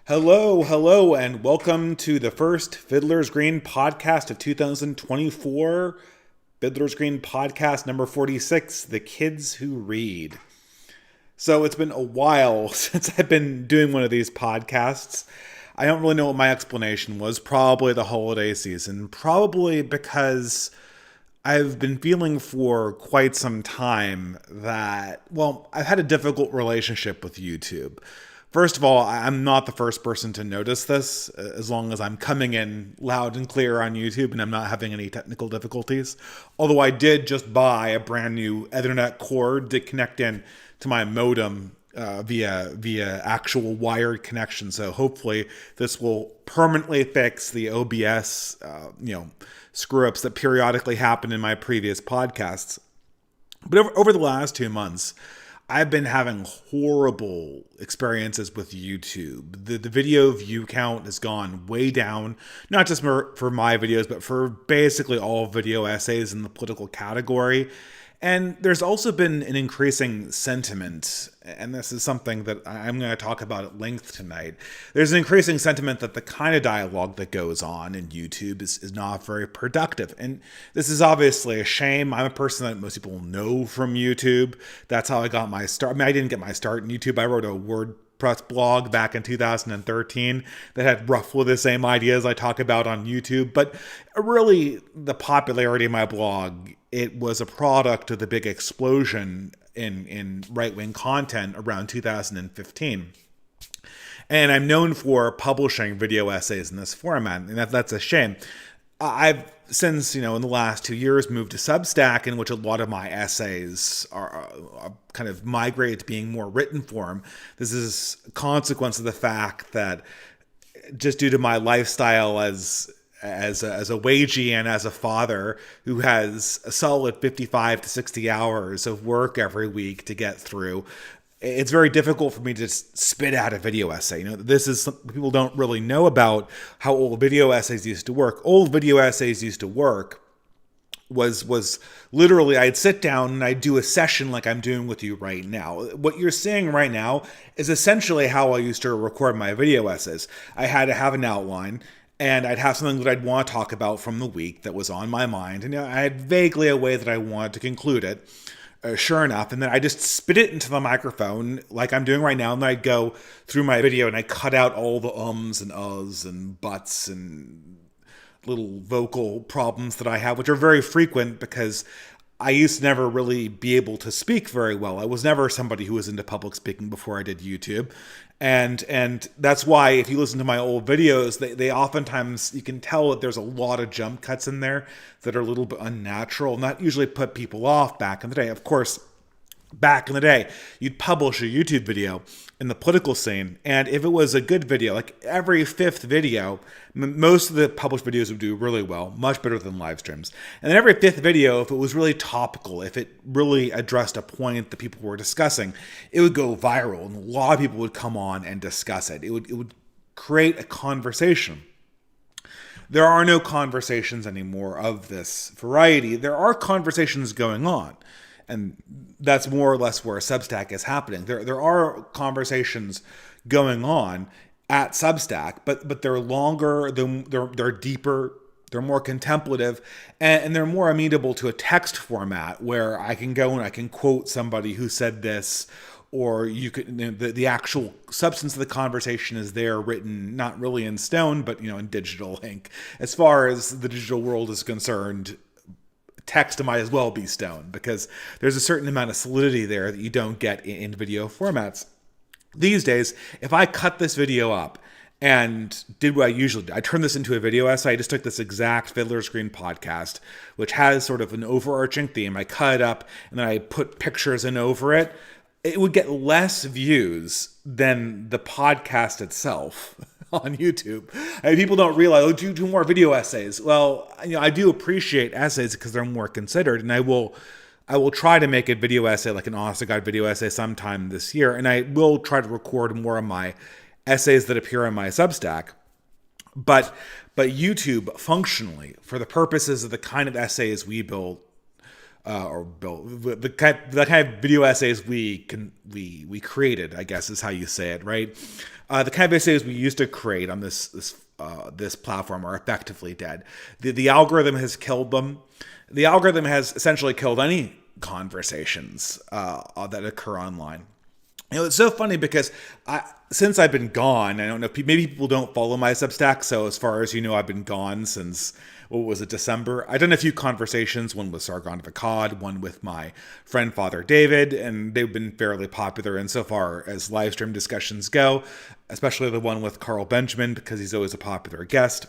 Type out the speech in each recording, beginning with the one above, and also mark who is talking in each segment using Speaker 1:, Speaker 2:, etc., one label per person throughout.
Speaker 1: Hello, and welcome to the first Fiddler's Green podcast of 2024. Fiddler's Green podcast number 46, The Kids Who Read. So it's been a while since I've been doing one of these podcasts. I don't really know what my explanation was. Probably the holiday season. Probably because I've been feeling for quite some time that, I've had a difficult relationship with YouTube. First of all, I'm not the first person to notice this, as long as I'm coming in loud and clear on YouTube and I'm not having any technical difficulties. Although I did just buy a brand new Ethernet cord to connect in to my modem via actual wired connection. So hopefully this will permanently fix the OBS, screw ups that periodically happen in my previous podcasts. But over the last 2 months, I've been having horrible experiences with YouTube. The video view count has gone way down, not just for my videos, but for basically all video essays in the political category. And there's also been an increasing sentiment, and this is something that I'm going to talk about at length tonight. There's an increasing sentiment that the kind of dialogue that goes on in YouTube is not very productive. And this is obviously a shame. I'm a person that most people know from YouTube. That's how I got my start. I mean, I didn't get my start in YouTube. I wrote a WordPress blog back in 2013 that had roughly the same ideas I talk about on YouTube. But really, the popularity of my blog, it was a product of the big explosion in right-wing content around 2015. And I'm known for publishing video essays in this format, and that's a shame. I've since, in the last 2 years, moved to Substack, in which a lot of my essays are kind of migrated to being more written form. This is a consequence of the fact that just due to my lifestyle as a wagey and as a father who has a solid 55 to 60 hours of work every week to get through, it's very difficult for me to just spit out a video essay. This is something people don't really know about how old video essays used to work. Old video essays used to work was literally I'd sit down and I'd do a session like I'm doing with you right now. What you're seeing right now is essentially how I used to record my video essays. I had to have an outline, and I'd have something that I'd want to talk about from the week that was on my mind. And I had vaguely a way that I wanted to conclude it, sure enough. And then I just spit it into the microphone like I'm doing right now. And then I'd go through my video and I cut out all the ums and uhs and buts and little vocal problems that I have, which are very frequent because I used to never really be able to speak very well. I was never somebody who was into public speaking before I did YouTube. And that's why if you listen to my old videos, they oftentimes, you can tell that there's a lot of jump cuts in there that are a little bit unnatural, and that usually put people off back in the day. Of course, back in the day, you'd publish a YouTube video in the political scene, and if it was a good video, like every fifth video, most of the published videos would do really well, much better than live streams. And then every fifth video, if it was really topical, if it really addressed a point that people were discussing, it would go viral, and a lot of people would come on and discuss it. It would create a conversation. There are no conversations anymore of this variety. There are conversations going on. And that's more or less where Substack is happening. There are conversations going on at Substack, but they're longer, they're deeper, they're more contemplative, and they're more amenable to a text format where I can go and I can quote somebody who said this, or you could the actual substance of the conversation is there, written not really in stone, but in digital ink. As far as the digital world is concerned, text might as well be stone because there's a certain amount of solidity there that you don't get in video formats. These days, if I cut this video up and did what I usually do, I turned this into a video essay. I just took this exact Fiddler's Green podcast, which has sort of an overarching theme. I cut it up and then I put pictures in over it. It would get less views than the podcast itself on YouTube. I mean, people don't realize, do more video essays. Well, I do appreciate essays because they're more considered, and I will try to make a video essay, like an honest to God video essay, sometime this year, and I will try to record more of my essays that appear on my Substack. But YouTube, functionally, for the purposes of the kind of essays we build, or built the kind of video essays we created, I guess is how you say it, right? The kind of essays we used to create on this platform are effectively dead. The algorithm has killed them. The algorithm has essentially killed any conversations that occur online. It's so funny because since I've been gone, I don't know, maybe people don't follow my Substack, so as far as you know, I've been gone since, what was it, December? I've done a few conversations, one with Sargon of Akkad, one with my friend Father David, and they've been fairly popular insofar as live stream discussions go, especially the one with Carl Benjamin, because he's always a popular guest.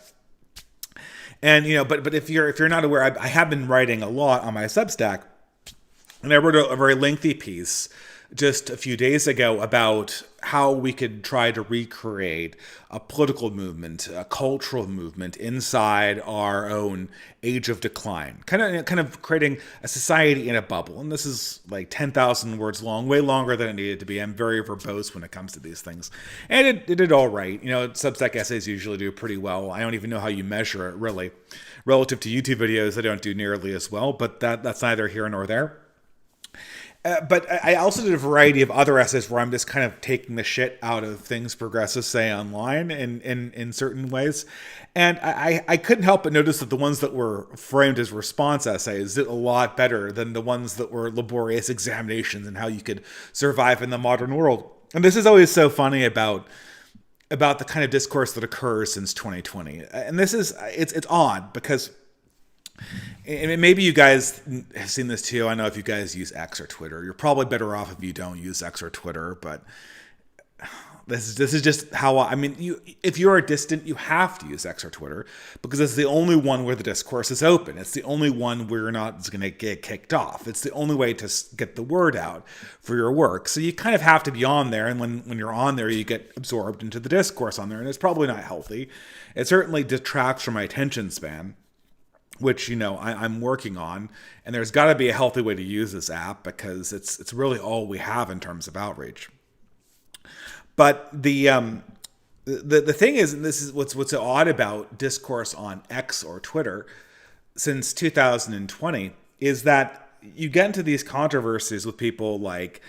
Speaker 1: And, but if you're not aware, I have been writing a lot on my Substack, and I wrote a very lengthy piece just a few days ago about how we could try to recreate a political movement, a cultural movement inside our own age of decline, kind of creating a society in a bubble. And this is like 10,000 words long, way longer than it needed to be. I'm very verbose when it comes to these things. And it did all right. Substack essays usually do pretty well. I don't even know how you measure it, really. Relative to YouTube videos, they don't do nearly as well, but that's neither here nor there. But I also did a variety of other essays where I'm just kind of taking the shit out of things progressives say online in certain ways. And I couldn't help but notice that the ones that were framed as response essays did a lot better than the ones that were laborious examinations and how you could survive in the modern world. And this is always so funny about the kind of discourse that occurs since 2020. And it's odd because... And maybe you guys have seen this too. I know if you guys use X or Twitter, you're probably better off if you don't use X or Twitter. But this is just how if you're a dissident, you have to use X or Twitter because it's the only one where the discourse is open. It's the only one where you're not going to get kicked off. It's the only way to get the word out for your work. So you kind of have to be on there. And when you're on there, you get absorbed into the discourse on there. And it's probably not healthy. It certainly detracts from my attention span, which, I'm working on. And there's got to be a healthy way to use this app because it's really all we have in terms of outreach. But the thing is, and this is what's so odd about discourse on X or Twitter since 2020, is that you get into these controversies with people like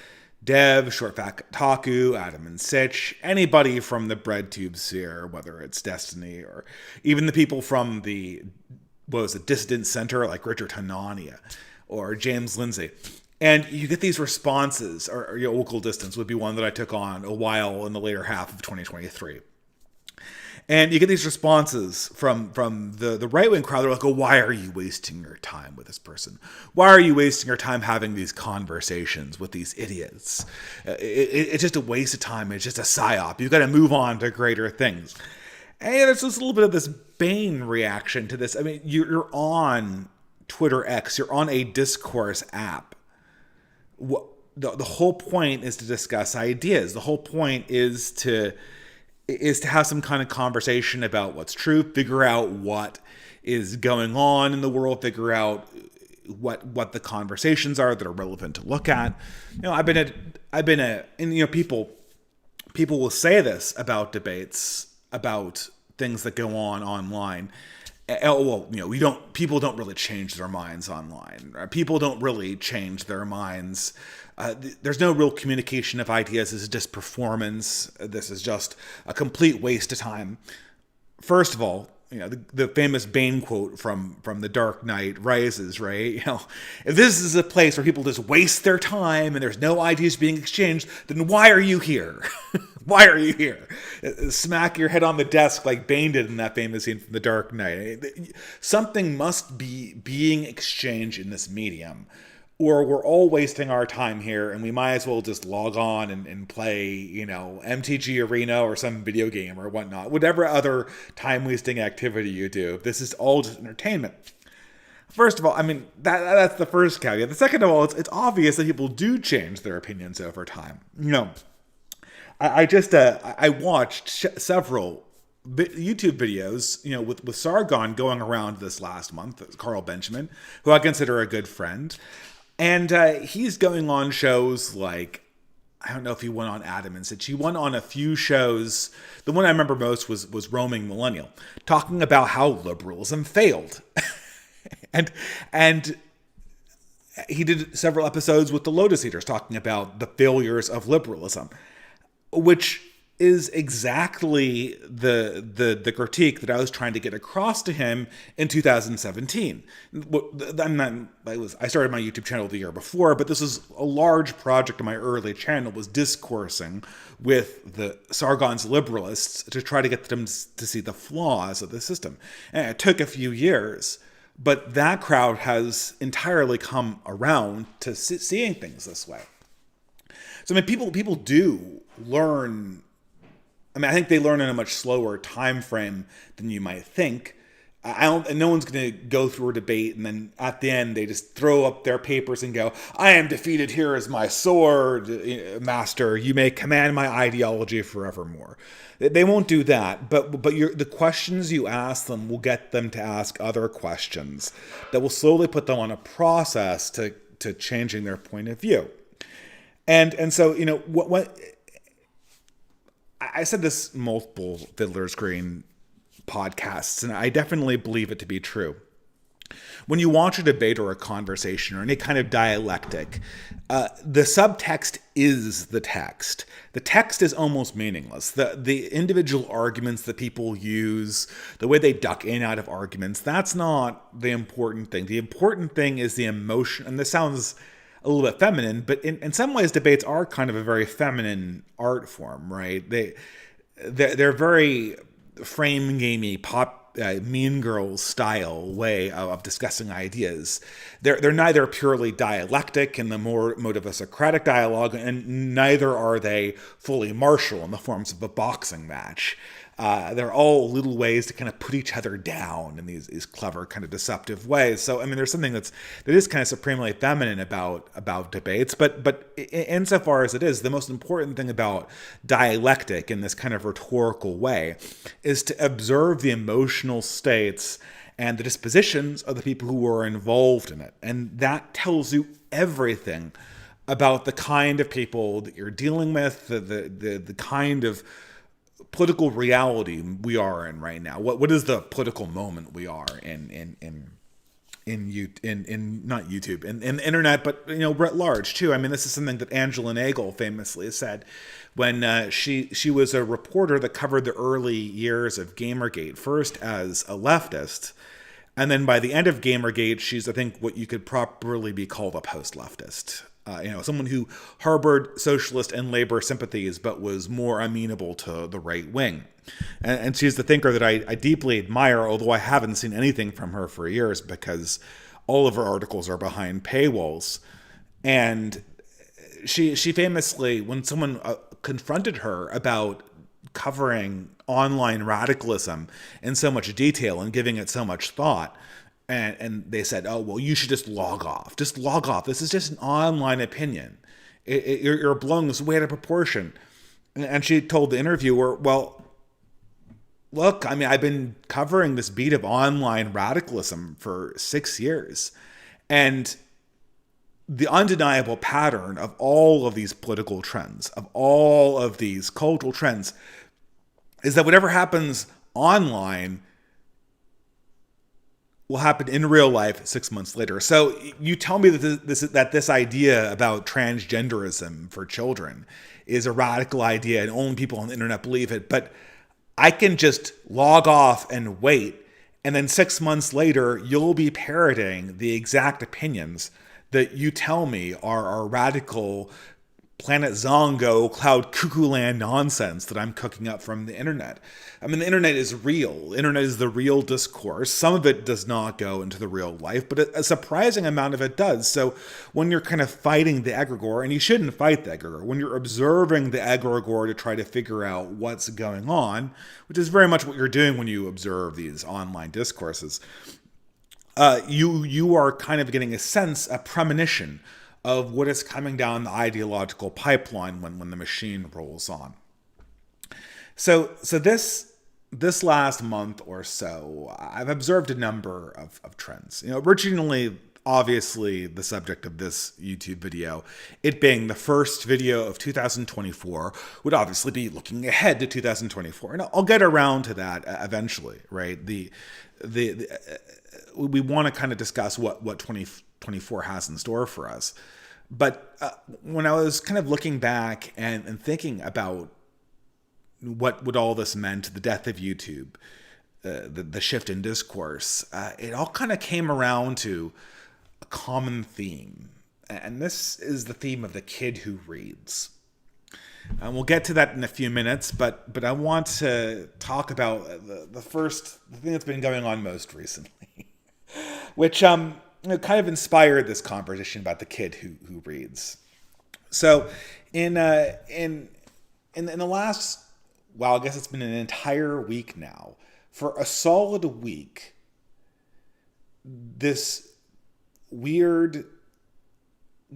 Speaker 1: Dev, Short Fat Taku, Adam and Sitch, anybody from the BreadTube sphere, whether it's Destiny or even the people from the Dissident Center like Richard Hanania or James Lindsay. And you get these responses, or Local Distance would be one that I took on a while in the later half of 2023. And you get these responses from the right-wing crowd. They're like, oh, why are you wasting your time with this person? Why are you wasting your time having these conversations with these idiots? It's just a waste of time. It's just a psyop. You've got to move on to greater things. And there's just a little bit of this Bane reaction to this. I mean, you're on Twitter X. You're on a discourse app. The whole point is to discuss ideas. The whole point is to have some kind of conversation about what's true, figure out what is going on in the world, figure out what the conversations are that are relevant to look at. People will say this about debates, about things that go on online. People don't really change their minds online. People don't really change their minds. There's no real communication of ideas. This is just performance. This is just a complete waste of time. First of all, the famous Bane quote from The Dark Knight Rises, right? If this is a place where people just waste their time and there's no ideas being exchanged, then why are you here? Why are you here? Smack your head on the desk like Bane did in that famous scene from The Dark Knight. Something must be being exchanged in this medium, or we're all wasting our time here and we might as well just log on and play, MTG Arena or some video game or whatnot, whatever other time-wasting activity you do. This is all just entertainment. First of all, that's the first caveat. The second of all, it's obvious that people do change their opinions over time. I watched several YouTube videos, with Sargon going around this last month, Carl Benjamin, who I consider a good friend. And he's going on shows like, I don't know if he went on Adam and Sitch. He went on a few shows. The one I remember most was Roaming Millennial, talking about how liberalism failed. and He did several episodes with the Lotus Eaters talking about the failures of liberalism, which is exactly the critique that I was trying to get across to him in 2017. I started my YouTube channel the year before, but this is a large project of my early channel, was discoursing with the Sargon's liberalists to try to get them to see the flaws of the system. And it took a few years, but that crowd has entirely come around to seeing things this way. So I mean, people do learn. I mean, I think they learn in a much slower time frame than you might think. No one's going to go through a debate and then at the end they just throw up their papers and go, "I am defeated. Here is my sword, master. You may command my ideology forevermore." They won't do that, but the questions you ask them will get them to ask other questions that will slowly put them on a process to changing their point of view. And so, what I said this multiple Fiddler's Green podcasts, and I definitely believe it to be true. When you watch a debate or a conversation or any kind of dialectic, the subtext is the text. The text is almost meaningless. The individual arguments that people use, the way they duck in and out of arguments, that's not the important thing. The important thing is the emotion, and this sounds a little bit feminine, but in some ways debates are kind of a very feminine art form, right? They're very frame gamey, Mean Girls style way of discussing ideas. They're neither purely dialectic in the more mode of a Socratic dialogue, and neither are they fully martial in the forms of a boxing match. They're all little ways to kind of put each other down in these clever, kind of deceptive ways. So, I mean, there's something that is kind of supremely feminine about debates, but insofar as it is, the most important thing about dialectic in this kind of rhetorical way is to observe the emotional states and the dispositions of the people who are involved in it. And that tells you everything about the kind of people that you're dealing with, the kind of political reality we are in right now. What is the political moment we are in not YouTube, in the internet, but writ large too. I mean, this is something that Angela Nagel famously said when she was a reporter that covered the early years of Gamergate, first as a leftist, and then by the end of Gamergate, she's, I think, what you could properly be called a post-leftist. Someone who harbored socialist and labor sympathies, but was more amenable to the right wing. And she's the thinker that I deeply admire, although I haven't seen anything from her for years because all of her articles are behind paywalls. And she famously, when someone confronted her about covering online radicalism in so much detail and giving it so much thought, and they said, "Oh, well, you should just log off. Just log off. This is just an online opinion. You're blowing this way out of proportion." And she told the interviewer, "Well, look, I mean, I've been covering this beat of online radicalism for 6 years. And the undeniable pattern of all of these political trends, of all of these cultural trends, is that whatever happens online will happen in real life 6 months later." So you tell me that this idea about transgenderism for children is a radical idea and only people on the internet believe it, but I can just log off and wait, and then 6 months later you'll be parroting the exact opinions that you tell me are radical Planet Zongo, Cloud Cuckoo Land nonsense that I'm cooking up from the internet. I mean, the internet is real. The internet is the real discourse. Some of it does not go into the real life, but a surprising amount of it does. So when you're kind of fighting the egregore, and you shouldn't fight the egregore, when you're observing the egregore to try to figure out what's going on, which is very much what you're doing when you observe these online discourses, you are kind of getting a sense, a premonition of what is coming down the ideological pipeline when the machine rolls on. So this last month or so, I've observed a number of trends. Originally, obviously, the subject of this YouTube video, it being the first video of 2024, would obviously be looking ahead to 2024, and I'll get around to that eventually, right? We want to kind of discuss what 2024 has in store for us. But when I was kind of looking back and thinking about what all this meant, the death of YouTube, the shift in discourse, it all kind of came around to a common theme. And this is the theme of the kid who reads. And we'll get to that in a few minutes, but I want to talk about the thing that's been going on most recently, which kind of inspired this conversation about the kid who reads. So in the last, well, I guess it's been an entire week now, for a solid week, this weird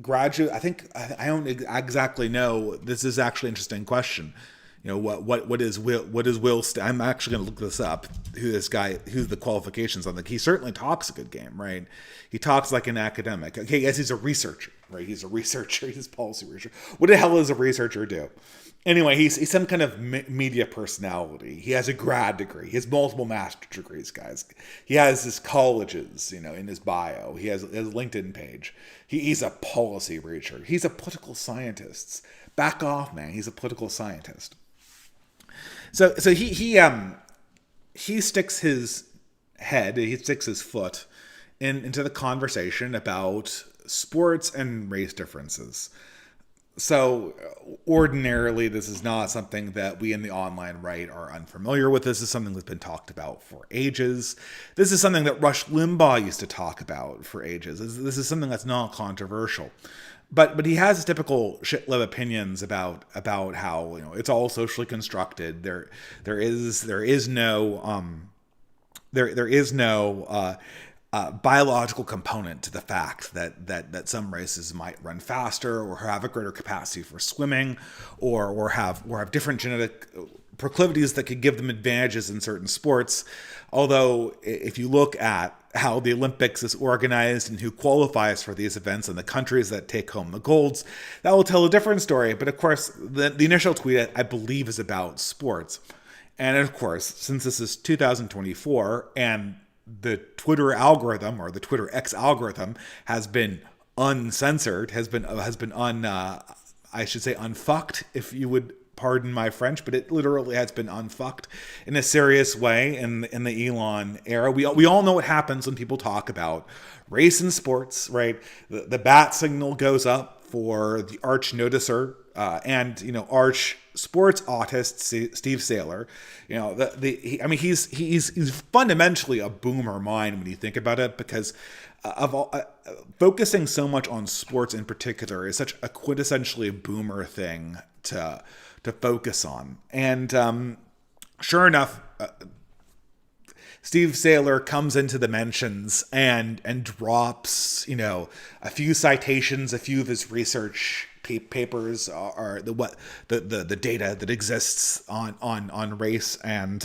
Speaker 1: graduate, I don't exactly know. This is actually an interesting question. What is Will? I'm actually going to look this up. Who's the qualifications on the? He certainly talks a good game, right? He talks like an academic. Okay, yes, he's a researcher, right? He's a researcher. He's a policy researcher. What the hell does a researcher do? Anyway, he's some kind of media personality. He has a grad degree. He has multiple master's degrees, guys. He has his colleges, in his bio. He has his LinkedIn page. He's a policy researcher. He's a political scientist. Back off, man. He's a political scientist. So he sticks his head, he sticks his foot into the conversation about sports and race differences. So ordinarily, this is not something that we in the online right are unfamiliar with. This is something that's been talked about for ages. This is something that Rush Limbaugh used to talk about for ages. This is something that's not controversial. But he has his typical shit-lib opinions about how it's all socially constructed. There is no biological component to the fact that some races might run faster or have a greater capacity for swimming or have different genetic proclivities that could give them advantages in certain sports. Although if you look at how the Olympics is organized and who qualifies for these events and the countries that take home the golds, that will tell a different story. But of course, the initial tweet, I believe, is about sports. And of course, since this is 2024 and the Twitter algorithm or the Twitter X algorithm has been uncensored, has been unfucked, if you would pardon my French, but it literally has been unfucked in a serious way in the Elon era. We all know what happens when people talk about race in sports, right? The bat signal goes up for the arch noticer and arch sports autist Steve Saylor. He's fundamentally a boomer mind when you think about it, because focusing so much on sports in particular is such a quintessentially boomer thing to focus on. And sure enough, Steve Saylor comes into the mentions and drops, a few citations, a few of his research papers are the data that exists on race and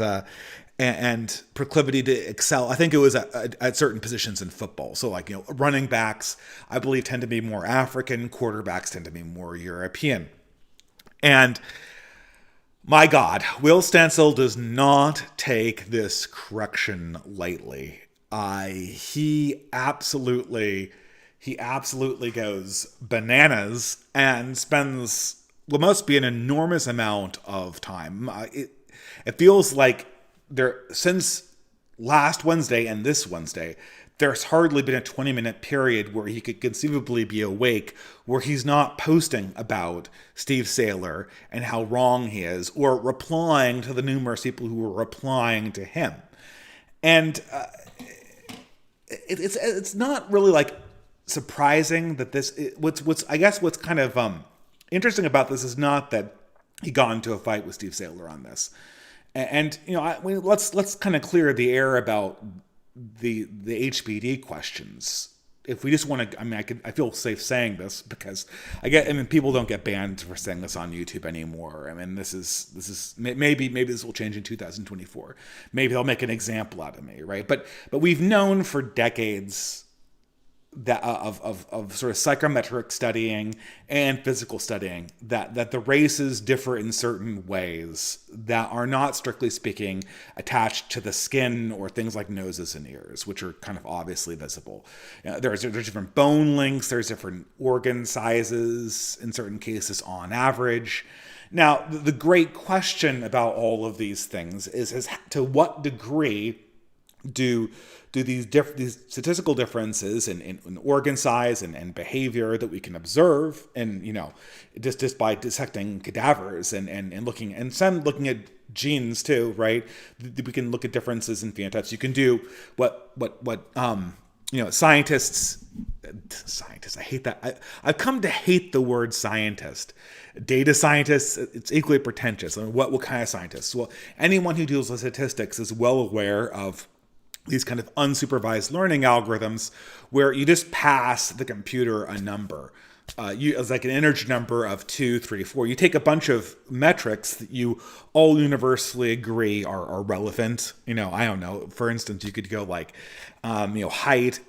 Speaker 1: proclivity to excel. I think it was at certain positions in football. So running backs, I believe, tend to be more African. Quarterbacks tend to be more European. And my God, Will Stansel does not take this correction lightly. He absolutely goes bananas and spends what must be an enormous amount of time. It feels like since last Wednesday and this Wednesday, there's hardly been a 20-minute period where he could conceivably be awake where he's not posting about Steve Saylor and how wrong he is, or replying to the numerous people who were replying to him. And it's not really surprising that what's kind of interesting about this is not that he got into a fight with Steve Saylor on this. And let's kind of clear the air about the HBD questions. If we just want to, I feel safe saying this because people don't get banned for saying this on YouTube anymore. This is maybe this will change in 2024. Maybe they'll make an example out of me, right? But we've known for decades that of sort of psychometric studying and physical studying, that the races differ in certain ways that are not, strictly speaking, attached to the skin or things like noses and ears, which are kind of obviously visible. There's different bone lengths, there's different organ sizes in certain cases on average. Now, the great question about all of these things is to what degree do these statistical differences in organ size and behavior that we can observe, and just by dissecting cadavers and looking at genes too, right? We can look at differences in phenotypes. You can do what scientists. I hate that. I've come to hate the word scientist. Data scientists, it's equally pretentious. I mean, what kind of scientists? Well, anyone who deals with statistics is well aware of these kind of unsupervised learning algorithms where you just pass the computer a number. It's like an integer number of 2, 3, 4. You take a bunch of metrics that you all universally agree are relevant. I don't know. For instance, you could go like, height,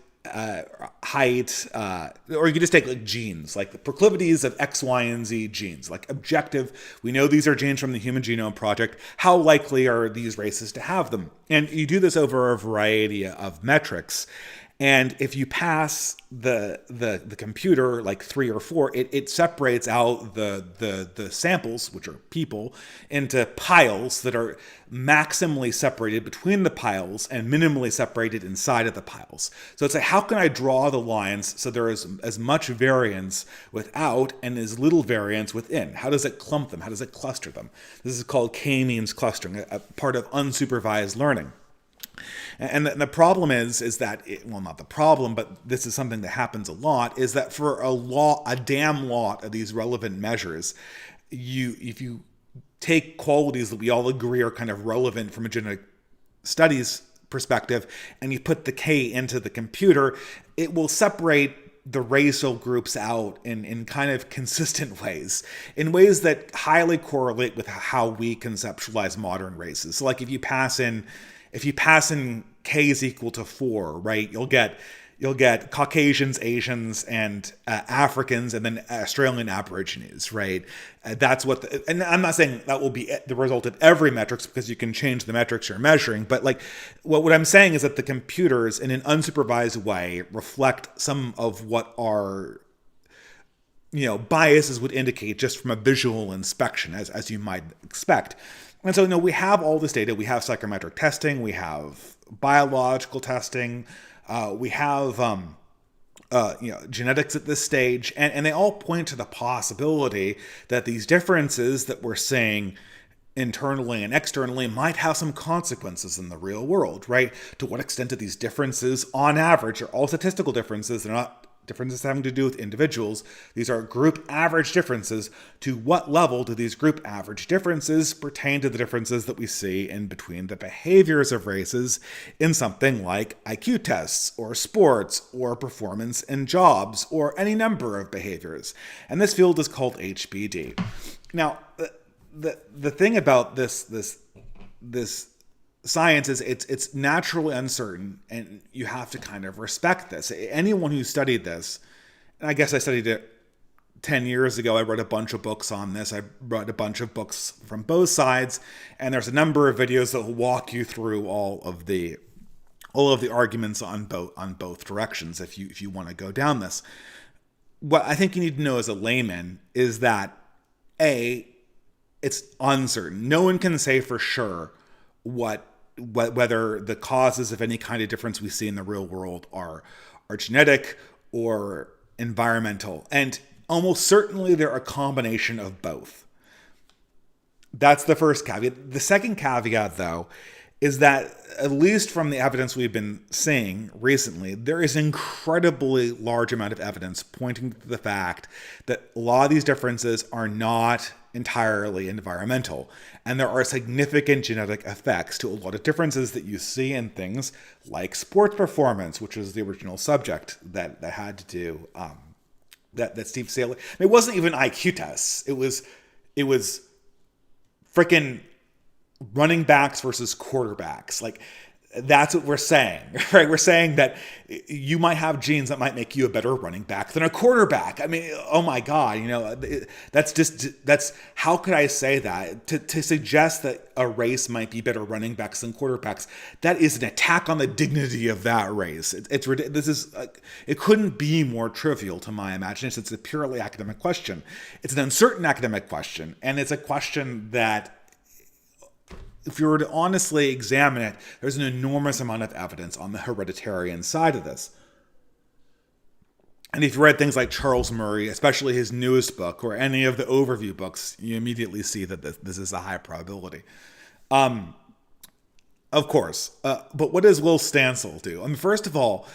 Speaker 1: or you could just take like genes, like the proclivities of X, Y, and Z genes, like objective. We know these are genes from the Human Genome Project. How likely are these races to have them? And you do this over a variety of metrics. And if you pass the computer like 3 or 4, it separates out the samples, which are people, into piles that are maximally separated between the piles and minimally separated inside of the piles. So it's like, how can I draw the lines so there is as much variance without and as little variance within? How does it clump them? How does it cluster them? This is called k-means clustering, a part of unsupervised learning. And the problem is that, not the problem, but this is something that happens a lot, is that for a damn lot of these relevant measures, if you take qualities that we all agree are kind of relevant from a genetic studies perspective, and you put the K into the computer, it will separate the racial groups out in kind of consistent ways, in ways that highly correlate with how we conceptualize modern races. So like if you pass in K is equal to 4, right? You'll get Caucasians, Asians, and Africans, and then Australian Aborigines, right? That's what, and I'm not saying that will be the result of every metrics, because you can change the metrics you're measuring. But like, what I'm saying is that the computers, in an unsupervised way, reflect some of what our biases would indicate just from a visual inspection, as you might expect. And so, we have all this data. We have psychometric testing. We have biological testing. We have, genetics at this stage. And they all point to the possibility that these differences that we're seeing internally and externally might have some consequences in the real world, right? To what extent do these differences, on average, are all statistical differences? They're not differences having to do with individuals. These are group average differences. To what level do these group average differences pertain to the differences that we see in between the behaviors of races in something like IQ tests or sports or performance in jobs or any number of behaviors? And this field is called HBD. Now, the thing about this science is it's naturally uncertain, and you have to kind of respect this. Anyone who studied this, and I guess I studied it 10 years ago, I read a bunch of books on this. I read a bunch of books from both sides, and there's a number of videos that will walk you through all of the arguments on both directions if you want to go down this. What I think you need to know as a layman is that it's uncertain. No one can say for sure whether the causes of any kind of difference we see in the real world are genetic or environmental. And almost certainly they're a combination of both. That's the first caveat. The second caveat, though, is that, at least from the evidence we've been seeing recently, there is an incredibly large amount of evidence pointing to the fact that a lot of these differences are not entirely environmental, and there are significant genetic effects to a lot of differences that you see in things like sports performance, which was the original subject that had to do that Steve Saley. It wasn't even IQ tests. It was freaking running backs versus quarterbacks. Like, That's what we're saying, right? We're saying that you might have genes that might make you a better running back than a quarterback. I mean, oh my God, that's how could I say that? To suggest that a race might be better running backs than quarterbacks, that is an attack on the dignity of that race. It couldn't be more trivial to my imagination. It's a purely academic question. It's an uncertain academic question, and it's a question that, if you were to honestly examine it, there's an enormous amount of evidence on the hereditarian side of this. And if you read things like Charles Murray, especially his newest book, or any of the overview books, you immediately see that this is a high probability. Of course. But what does Will Stansel do? I mean, first of all,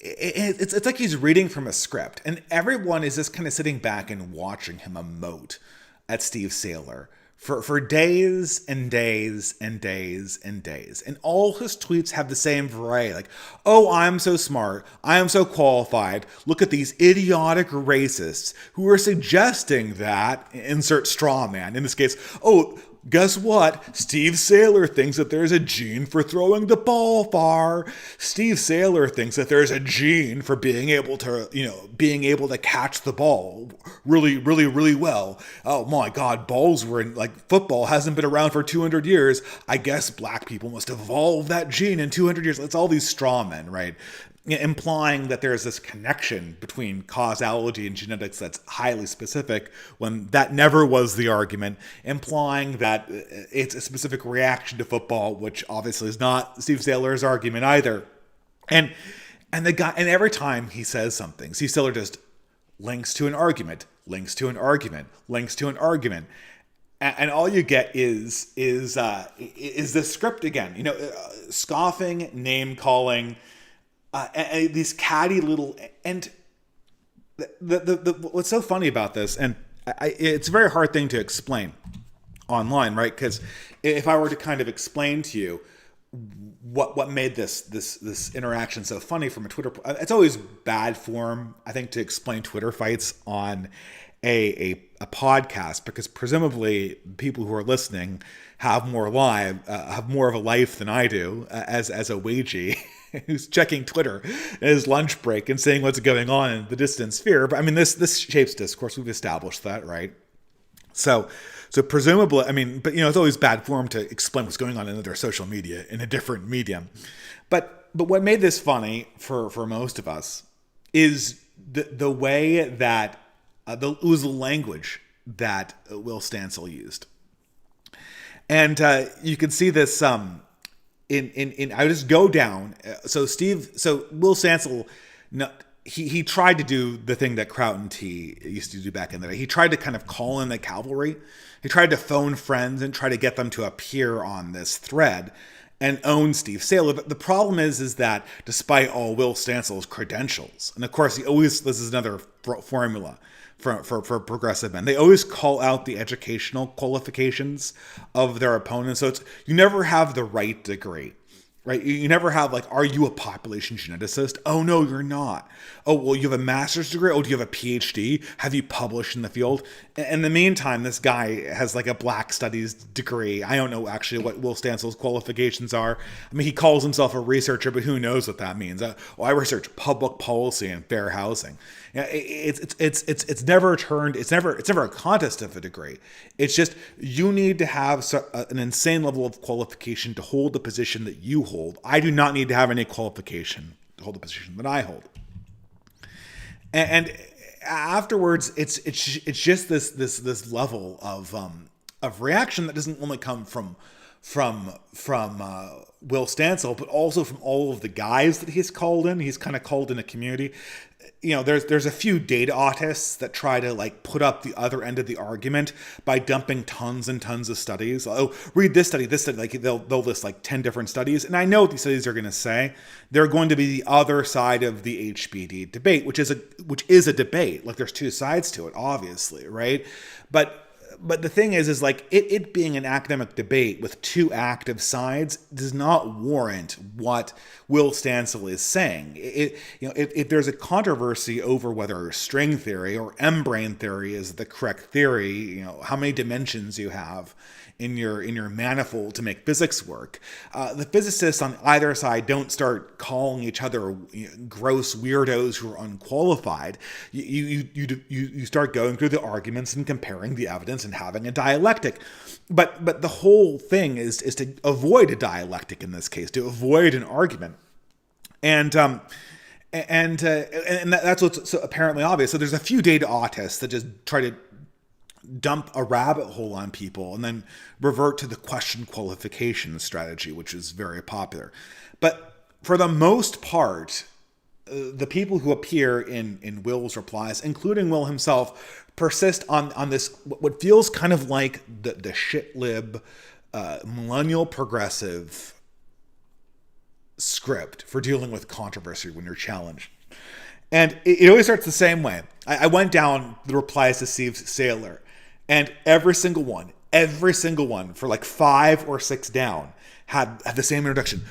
Speaker 1: it's like he's reading from a script, and everyone is just kind of sitting back and watching him emote at Steve Saylor for days and days and days and days. And all his tweets have the same variety. Like, oh, I'm so smart. I am so qualified. Look at these idiotic racists who are suggesting that, insert straw man. In this case, oh, guess what? Steve Saylor thinks that there's a gene for throwing the ball far. Steve Saylor thinks that there's a gene for being able to catch the ball really, really, really well. Oh my God, football hasn't been around for 200 years. I guess black people must evolve that gene in 200 years. It's all these straw men, right? Implying that there's this connection between causality and genetics that's highly specific, when that never was the argument. Implying that it's a specific reaction to football, which obviously is not Steve Saylor's argument either. And the guy, and every time he says something, Steve Saylor just links to an argument, links to an argument, links to an argument. And all you get is the script again, scoffing, name calling, and these catty little, and the what's so funny about this, and it's a very hard thing to explain online, right? Because if I were to kind of explain to you what made this interaction so funny from a Twitter, it's always bad form, I think, to explain Twitter fights on a podcast, because presumably people who are listening have more of a life than I do as a wagee who's checking Twitter in his lunch break and seeing what's going on in the distant sphere. But I mean, this shapes discourse. We've established that, right? So presumably, I mean, but it's always bad form to explain what's going on in other social media in a different medium. But what made this funny for most of us is the way that it was the language that Will Stansel used. And you can see this in I would just go down. So Will Stansel, he tried to do the thing that Kraut and T used to do back in the day. He tried to kind of call in the cavalry. He tried to phone friends and try to get them to appear on this thread and own Steve Saylor. But the problem is that despite all Will Stansel's credentials, and of course this is another formula for progressive men, they always call out the educational qualifications of their opponents. So you never have the right degree, right? You never have are you a population geneticist? Oh, no, you're not. Oh, well, you have a master's degree? Oh, do you have a PhD? Have you published in the field? In the meantime, this guy has a black studies degree. I don't know actually what Will Stansel's qualifications are. I mean, he calls himself a researcher, but who knows what that means? I research public policy and fair housing. It's never a contest of a degree. It's just you need to have an insane level of qualification to hold the position that you hold. I do not need to have any qualification to hold the position that I hold. And afterwards, it's just this level of reaction that doesn't only come from Will Stansel, but also from all of the guys that he's called in. He's kind of called in a community. There's a few data autists that try to put up the other end of the argument by dumping tons and tons of studies. Oh, read this study. They'll list 10 different studies. And I know what these studies are going to say. They're going to be the other side of the HBD debate, which is a debate. There's two sides to it, obviously, right? But the thing is it being an academic debate with two active sides does not warrant what Will Stansel is saying. If there's a controversy over whether string theory or M-brain theory is the correct theory, how many dimensions you have in your manifold to make physics work, the physicists on either side don't start calling each other gross weirdos who are unqualified. You start going through the arguments and comparing the evidence and having a dialectic. But the whole thing is to avoid a dialectic in this case, to avoid an argument. And that's what's so apparently obvious. So there's a few data autists that just try to dump a rabbit hole on people and then revert to the question qualification strategy, which is very popular. But for the most part, the people who appear in Will's replies, including Will himself, persist on this, what feels kind of like the shit lib, millennial progressive script for dealing with controversy when you're challenged. And it always starts the same way. I went down the replies to Steve Saylor, and every single one for like 5 or 6 down had the same introduction.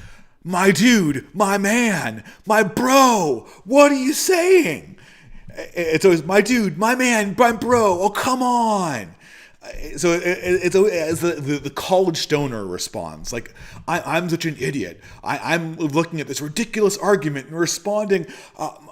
Speaker 1: My dude, my man, my bro, what are you saying? It's always my dude, my man, my bro, oh come on. So it's the college stoner response. Like, I'm such an idiot. I'm looking at this ridiculous argument and responding,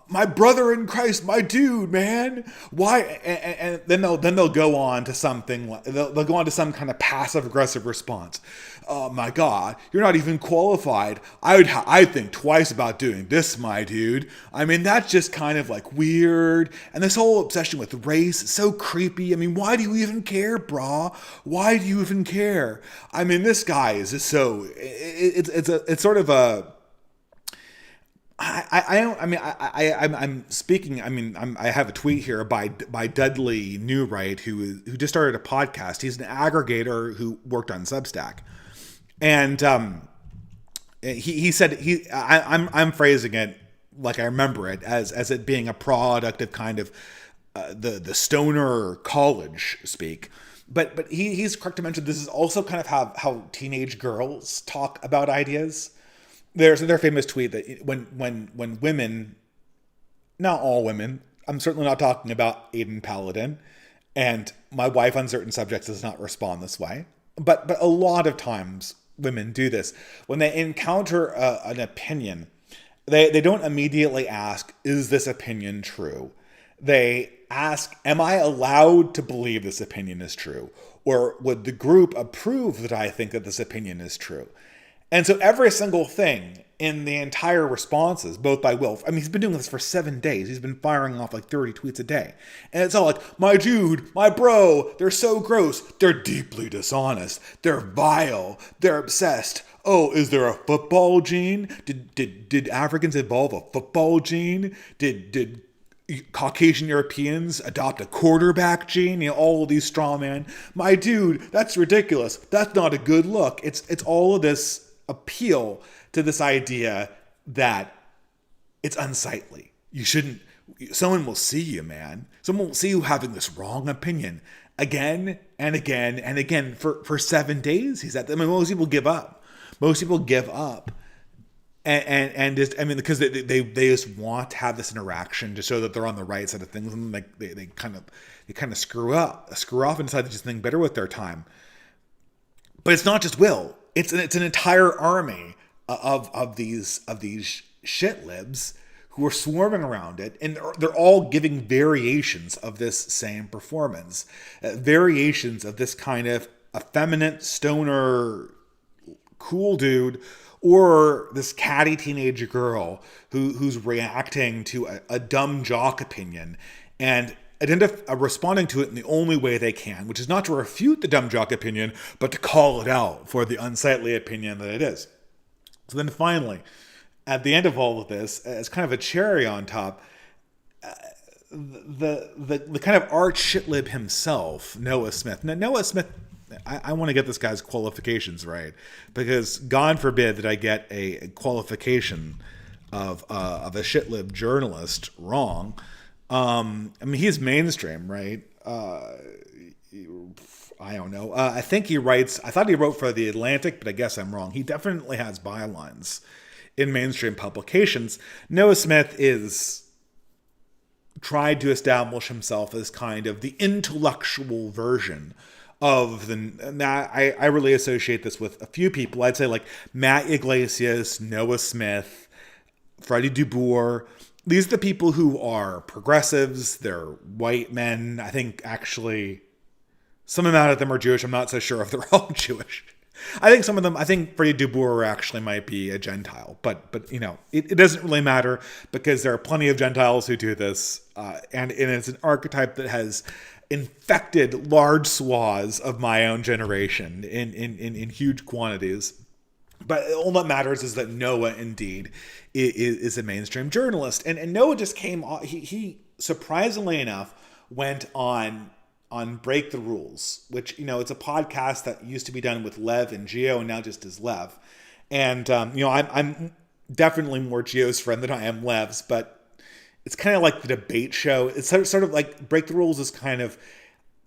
Speaker 1: my brother in Christ, my dude, man. Why? And then they'll go on to something. They'll go on to some kind of passive aggressive response. Oh my God, you're not even qualified. I'd think twice about doing this, my dude. I mean, that's just kind of like weird. And this whole obsession with race is so creepy. I mean, why do you even care, brah? Why do you even care? I mean, this guy is just so. It's sort of a. I'm speaking. I mean, I have a tweet here by Dudley Newright, who just started a podcast. He's an aggregator who worked on Substack, and he said I'm phrasing it like I remember it as it being a product of kind of the stoner college speak. But he's correct to mention this is also kind of how teenage girls talk about ideas. There's their famous tweet that when women, not all women, I'm certainly not talking about Aiden Paladin, and my wife on certain subjects does not respond this way, but a lot of times women do this. When they encounter an opinion, they don't immediately ask, is this opinion true? They ask, am I allowed to believe this opinion is true? Or would the group approve that I think that this opinion is true? And so every single thing in the entire responses, both by Will, I mean, he's been doing this for 7 days. He's been firing off like 30 tweets a day. And it's all like, my dude, my bro, they're so gross. They're deeply dishonest. They're vile. They're obsessed. Oh, is there a football gene? Did Africans evolve a football gene? Did Caucasian Europeans adopt a quarterback gene? You know, all of these straw men. My dude, that's ridiculous. That's not a good look. It's all of this appeal to this idea that it's unsightly. You shouldn't, someone will see you, man. Someone will see you having this wrong opinion again and again and again for 7 days. He said, I mean, most people give up. Most people give up. And just, I mean, because they just want to have this interaction to show that they're on the right side of things, and like they kind of screw off and decide to just think better with their time. But it's not just Will. It's an entire army of these shit libs who are swarming around it, and they're all giving variations of this same performance, variations of this kind of effeminate stoner cool dude, or this catty teenage girl who's reacting to a dumb jock opinion and responding to it in the only way they can, which is not to refute the dumb jock opinion, but to call it out for the unsightly opinion that it is. So then finally, at the end of all of this, as kind of a cherry on top, the kind of arch shitlib himself, Noah Smith. Now, Noah Smith, I want to get this guy's qualifications right, because God forbid that I get a qualification of a shitlib journalist wrong. I mean, he's mainstream, right? I don't know. I think he writes, I thought he wrote for The Atlantic, but I guess I'm wrong. He definitely has bylines in mainstream publications. Noah Smith is tried to establish himself as kind of the intellectual version of the Matt. I really associate this with a few people. I'd say like Matt Yglesias, Noah Smith, Freddie DeBoer. These are the people who are progressives. They're white men. I think actually some amount of them are Jewish. I'm not so sure if they're all Jewish. I think some of them, I think Freddie DeBoer actually might be a Gentile, but it doesn't really matter because there are plenty of Gentiles who do this, and it's an archetype that has infected large swaths of my own generation in huge quantities. But all that matters is that Noah indeed is a mainstream journalist, and Noah just came on. He surprisingly enough went on Break the Rules, which, it's a podcast that used to be done with Lev and Geo and now just is Lev. And, I'm definitely more Geo's friend than I am Lev's, but it's kind of like the debate show. It's sort of like Break the Rules is kind of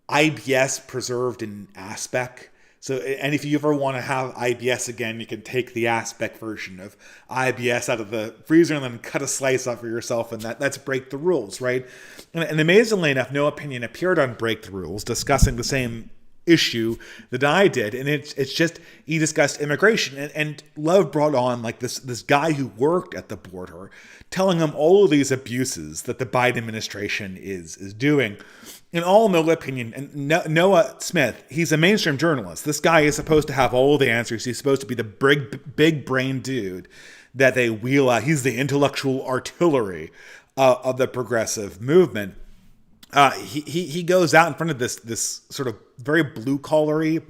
Speaker 1: IBS preserved in aspect. So, and if you ever want to have IBS again, you can take the aspect version of IBS out of the freezer and then cut a slice off for yourself, and that's Break the Rules, right? And amazingly enough, No Opinion appeared on Break the Rules discussing the same issue that I did, and it's just he discussed immigration, and Love brought on like this guy who worked at the border, telling him all of these abuses that the Biden administration is doing. In all No Opinion, and Noah Smith, he's a mainstream journalist. This guy is supposed to have all the answers. He's supposed to be the big brain dude that they wheel out. He's the intellectual artillery of the progressive movement. He goes out in front of this sort of very blue-collary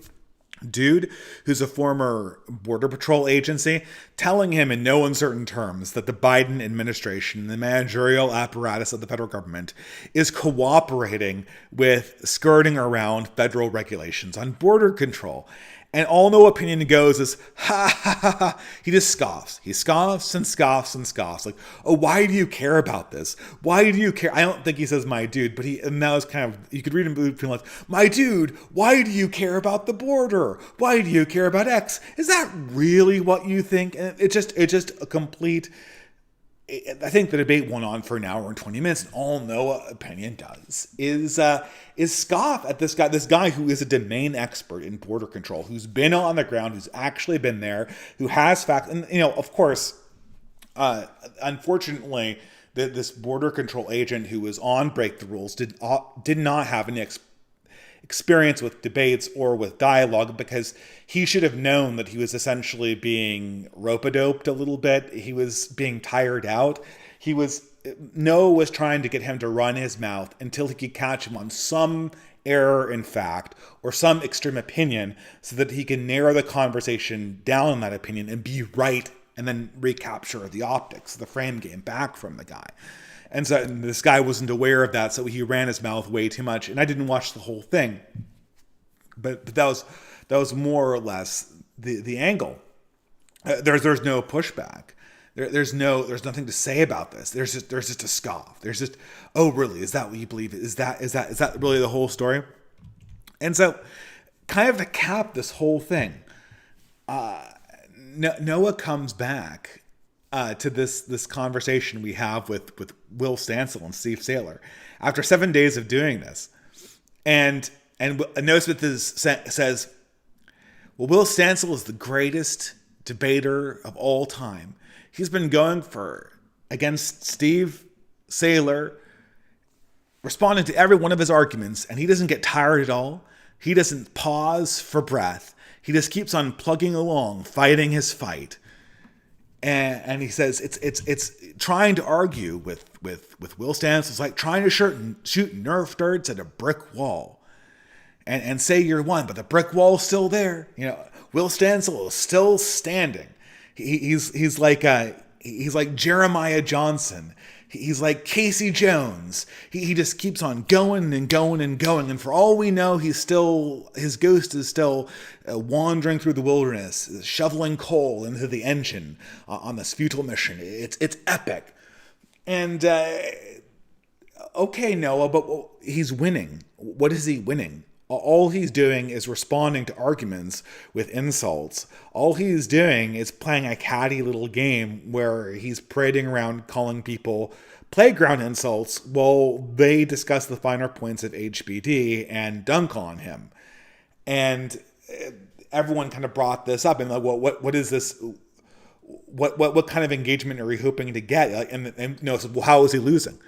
Speaker 1: dude who's a former Border Patrol agency, telling him in no uncertain terms that the Biden administration, the managerial apparatus of the federal government, is cooperating with skirting around federal regulations on border control. And all No Opinion goes is, ha, ha, ha, ha. He just scoffs. He scoffs and scoffs and scoffs. Like, oh, why do you care about this? Why do you care? I don't think he says my dude, but and that was kind of, you could read him between like, my dude, why do you care about the border? Why do you care about X? Is that really what you think? And it's just a complete, I think the debate went on for an hour and 20 minutes, and all No Opinion does is scoff at this guy who is a domain expert in border control, who's been on the ground, who's actually been there, who has facts. And, of course, unfortunately, this border control agent who was on Break the Rules did not have any experience with debates or with dialogue, because he should have known that he was essentially being rope-a-doped a little bit. He was being tired out. Noah was trying to get him to run his mouth until he could catch him on some error in fact or some extreme opinion, so that he can narrow the conversation down on that opinion and be right, and then recapture the optics, the frame game back from the guy. And so this guy wasn't aware of that, so he ran his mouth way too much. And I didn't watch the whole thing, but that was more or less the angle. There's no pushback. There's nothing to say about this. There's just a scoff. There's just, oh really? Is that what you believe? Is that really the whole story? And so, kind of to cap this whole thing, Noah comes back to this conversation we have with Will Stansel and Steve Saylor after 7 days of doing this, and Noah Smith says, well, Will Stansel is the greatest debater of all time. He's been going against Steve Saylor, responding to every one of his arguments, and he doesn't get tired at all. He doesn't pause for breath. He just keeps on plugging along, fighting his fight. And he says it's trying to argue with Will Stansel is like trying to shoot Nerf darts at a brick wall, and say you're one, but the brick wall's still there. Will Stansel is still standing. He's like Jeremiah Johnson. He's like Casey Jones. He just keeps on going and going and going. And for all we know, his ghost is still wandering through the wilderness, shoveling coal into the engine on this futile mission. It's epic. And okay, Noah, but he's winning. What is he winning? All he's doing is responding to arguments with insults. All he's doing is playing a catty little game where he's parading around calling people playground insults while they discuss the finer points of HBD and dunk on him. And everyone kind of brought this up and like, well, what is this? What kind of engagement are we hoping to get? And so, well, how is he losing?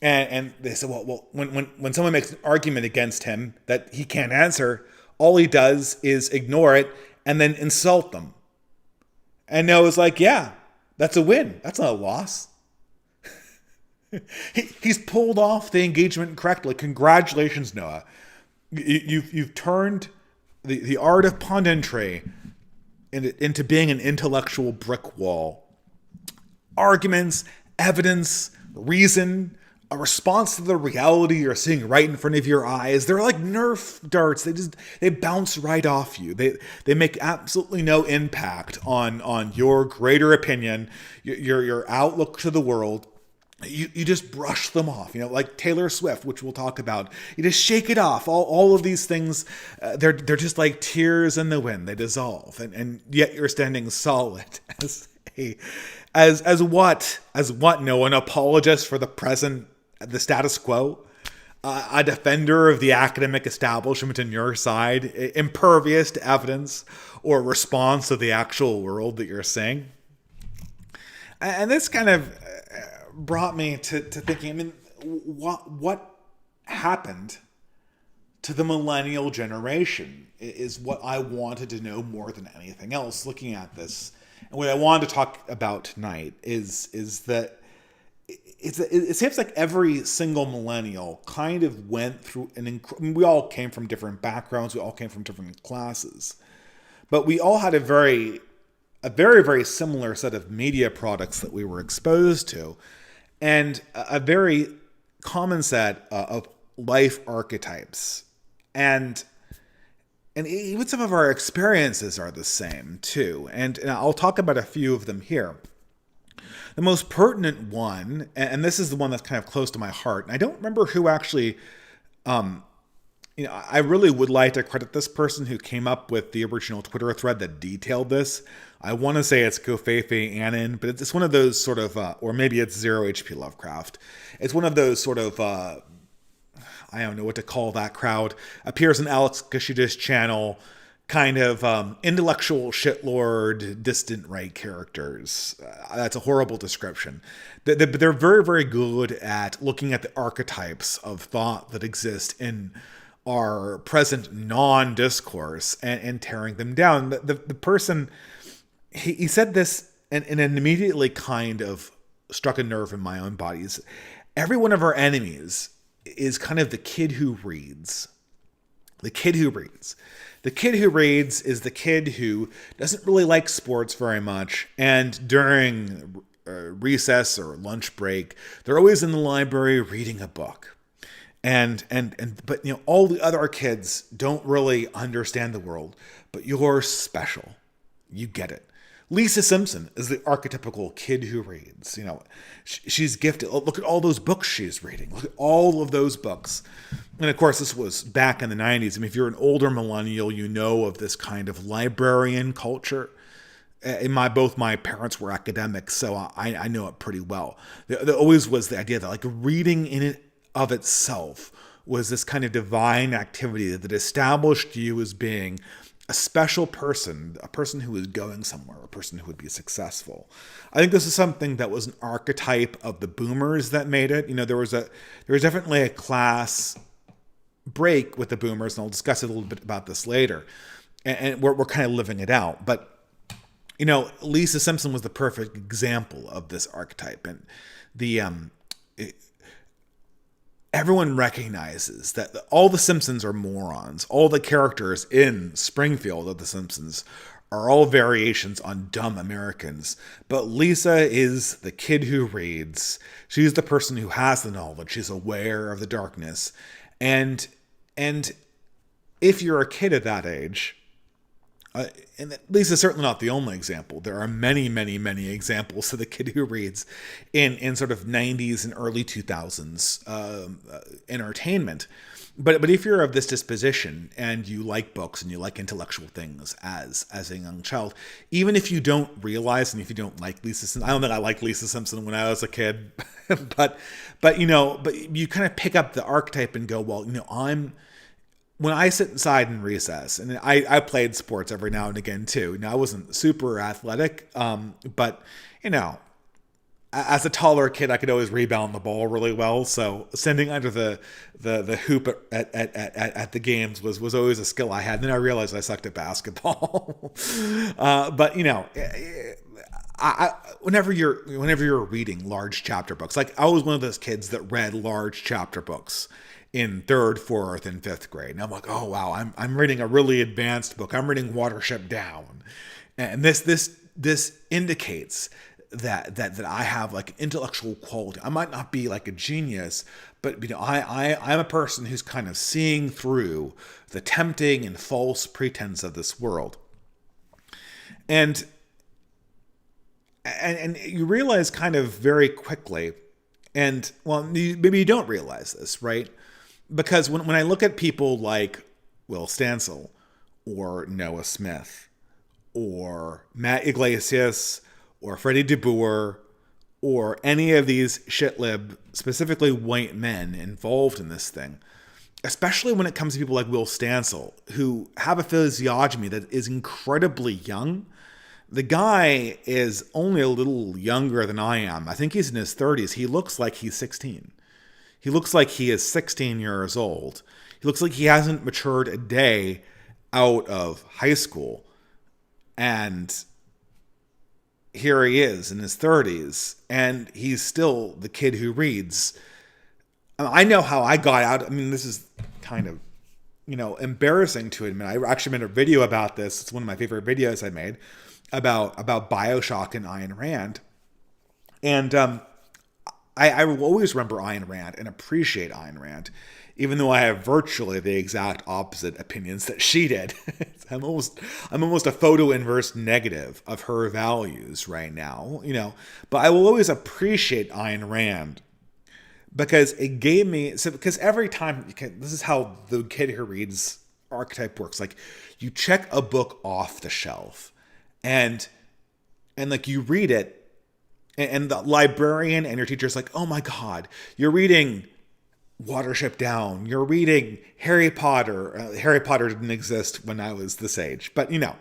Speaker 1: And they said, well, when someone makes an argument against him that he can't answer, all he does is ignore it and then insult them. And Noah's like, yeah, that's a win. That's not a loss. He's pulled off the engagement correctly. Congratulations, Noah. You've turned the art of pondentry into being an intellectual brick wall. Arguments, evidence, reason, a response to the reality you're seeing right in front of your eyes. They're like Nerf darts. They bounce right off you. They make absolutely no impact on your greater opinion, your outlook to the world. You just brush them off, like Taylor Swift, which we'll talk about. You just shake it off. All of these things, they're just like tears in the wind. They dissolve, and yet you're standing solid as what? No, an apologist for the present, the status quo, a defender of the academic establishment on your side, impervious to evidence or response to the actual world that you're seeing. And this kind of brought me to thinking, what happened to the millennial generation is what I wanted to know more than anything else looking at this. And what I wanted to talk about tonight is that it seems like every single millennial kind of went through we all came from different backgrounds, we all came from different classes, but we all had a very, very similar set of media products that we were exposed to, and a very common set of life archetypes. And even some of our experiences are the same too. And I'll talk about a few of them here. The most pertinent one, and this is the one that's kind of close to my heart, and I don't remember who actually, I really would like to credit this person who came up with the original Twitter thread that detailed this. I want to say it's Kofefe Annan, but it's one of those sort of, or maybe it's Zero HP Lovecraft. It's one of those sort of, I don't know what to call that crowd. Appears in Alex Kashida's channel, kind of intellectual shitlord, distant right characters. That's a horrible description. But they're very, very good at looking at the archetypes of thought that exist in our present non-discourse and tearing them down. The person, he said this and it immediately kind of struck a nerve in my own body. Every one of our enemies is kind of the kid who reads. The kid who reads. The kid who reads is the kid who doesn't really like sports very much, and during recess or lunch break, they're always in the library reading a book. But all the other kids don't really understand the world, but you're special. You get it. Lisa Simpson is the archetypical kid who reads. She's gifted. Look at all those books she's reading. Look at all of those books. And of course, this was back in the 90s. I mean, if you're an older millennial, you know of this kind of librarian culture. Both my parents were academics, so I know it pretty well. There always was the idea that like reading in it of itself was this kind of divine activity that established you as being a special person, a person who was going somewhere, a person who would be successful. I think this is something that was an archetype of the boomers that made it. There was definitely a class break with the boomers, and I'll discuss a little bit about this later. And we're kind of living it out. But, Lisa Simpson was the perfect example of this archetype. And everyone recognizes that all the Simpsons are morons. All the characters in Springfield of the Simpsons are all variations on dumb Americans. But Lisa is the kid who reads. She's the person who has the knowledge. She's aware of the darkness. And if you're a kid at that age, and Lisa's certainly not the only example. There are many, many, many examples of the kid who reads in sort of 90s and early 2000s entertainment. But if you're of this disposition and you like books and you like intellectual things as a young child, even if you don't realize and if you don't like Lisa Simpson, I don't think I liked Lisa Simpson when I was a kid, but you kind of pick up the archetype and go, well, when I sit inside in recess, and I played sports every now and again too. Now I wasn't super athletic, but you know, as a taller kid, I could always rebound the ball really well. So sending under the hoop at the games was always a skill I had. And then I realized I sucked at basketball. But you know, whenever you're reading large chapter books, like I was one of those kids that read large chapter books in 3rd, 4th, and 5th grade. And I'm like, oh wow, I'm reading a really advanced book. I'm reading Watership Down, and this indicates that I have like intellectual quality. I might not be like a genius, but you know, I'm a person who's kind of seeing through the tempting and false pretense of this world. And you realize kind of very quickly, and well, maybe you don't realize this, right? Because when I look at people like Will Stancil or Noah Smith or Matt Yglesias or Freddie de Boer, or any of these shitlib, specifically white men involved in this thing, especially when it comes to people like Will Stancil, who have a physiognomy that is incredibly young. The guy is only a little younger than I am. I think he's in his 30s. He looks like he's 16. He looks like he is 16 years old. He looks like he hasn't matured a day out of high school. And here he is in his 30s, and he's still the kid who reads. I know how I got out. I mean, this is kind of, you know, embarrassing to admit. I actually made a video about this. It's one of my favorite videos I made about BioShock and Ayn Rand. And I will always remember Ayn Rand and appreciate Ayn Rand, even though I have virtually the exact opposite opinions that she did. I'm almost a photo inverse negative of her values right now, you know. But I will always appreciate Ayn Rand because it gave me, because every time, this is how the kid who reads archetype works. Like, you check a book off the shelf, and like you read it, and the librarian and your teacher's like, oh my God, you're reading Watership Down. You're reading Harry Potter. Harry Potter didn't exist when I was this age, but you know,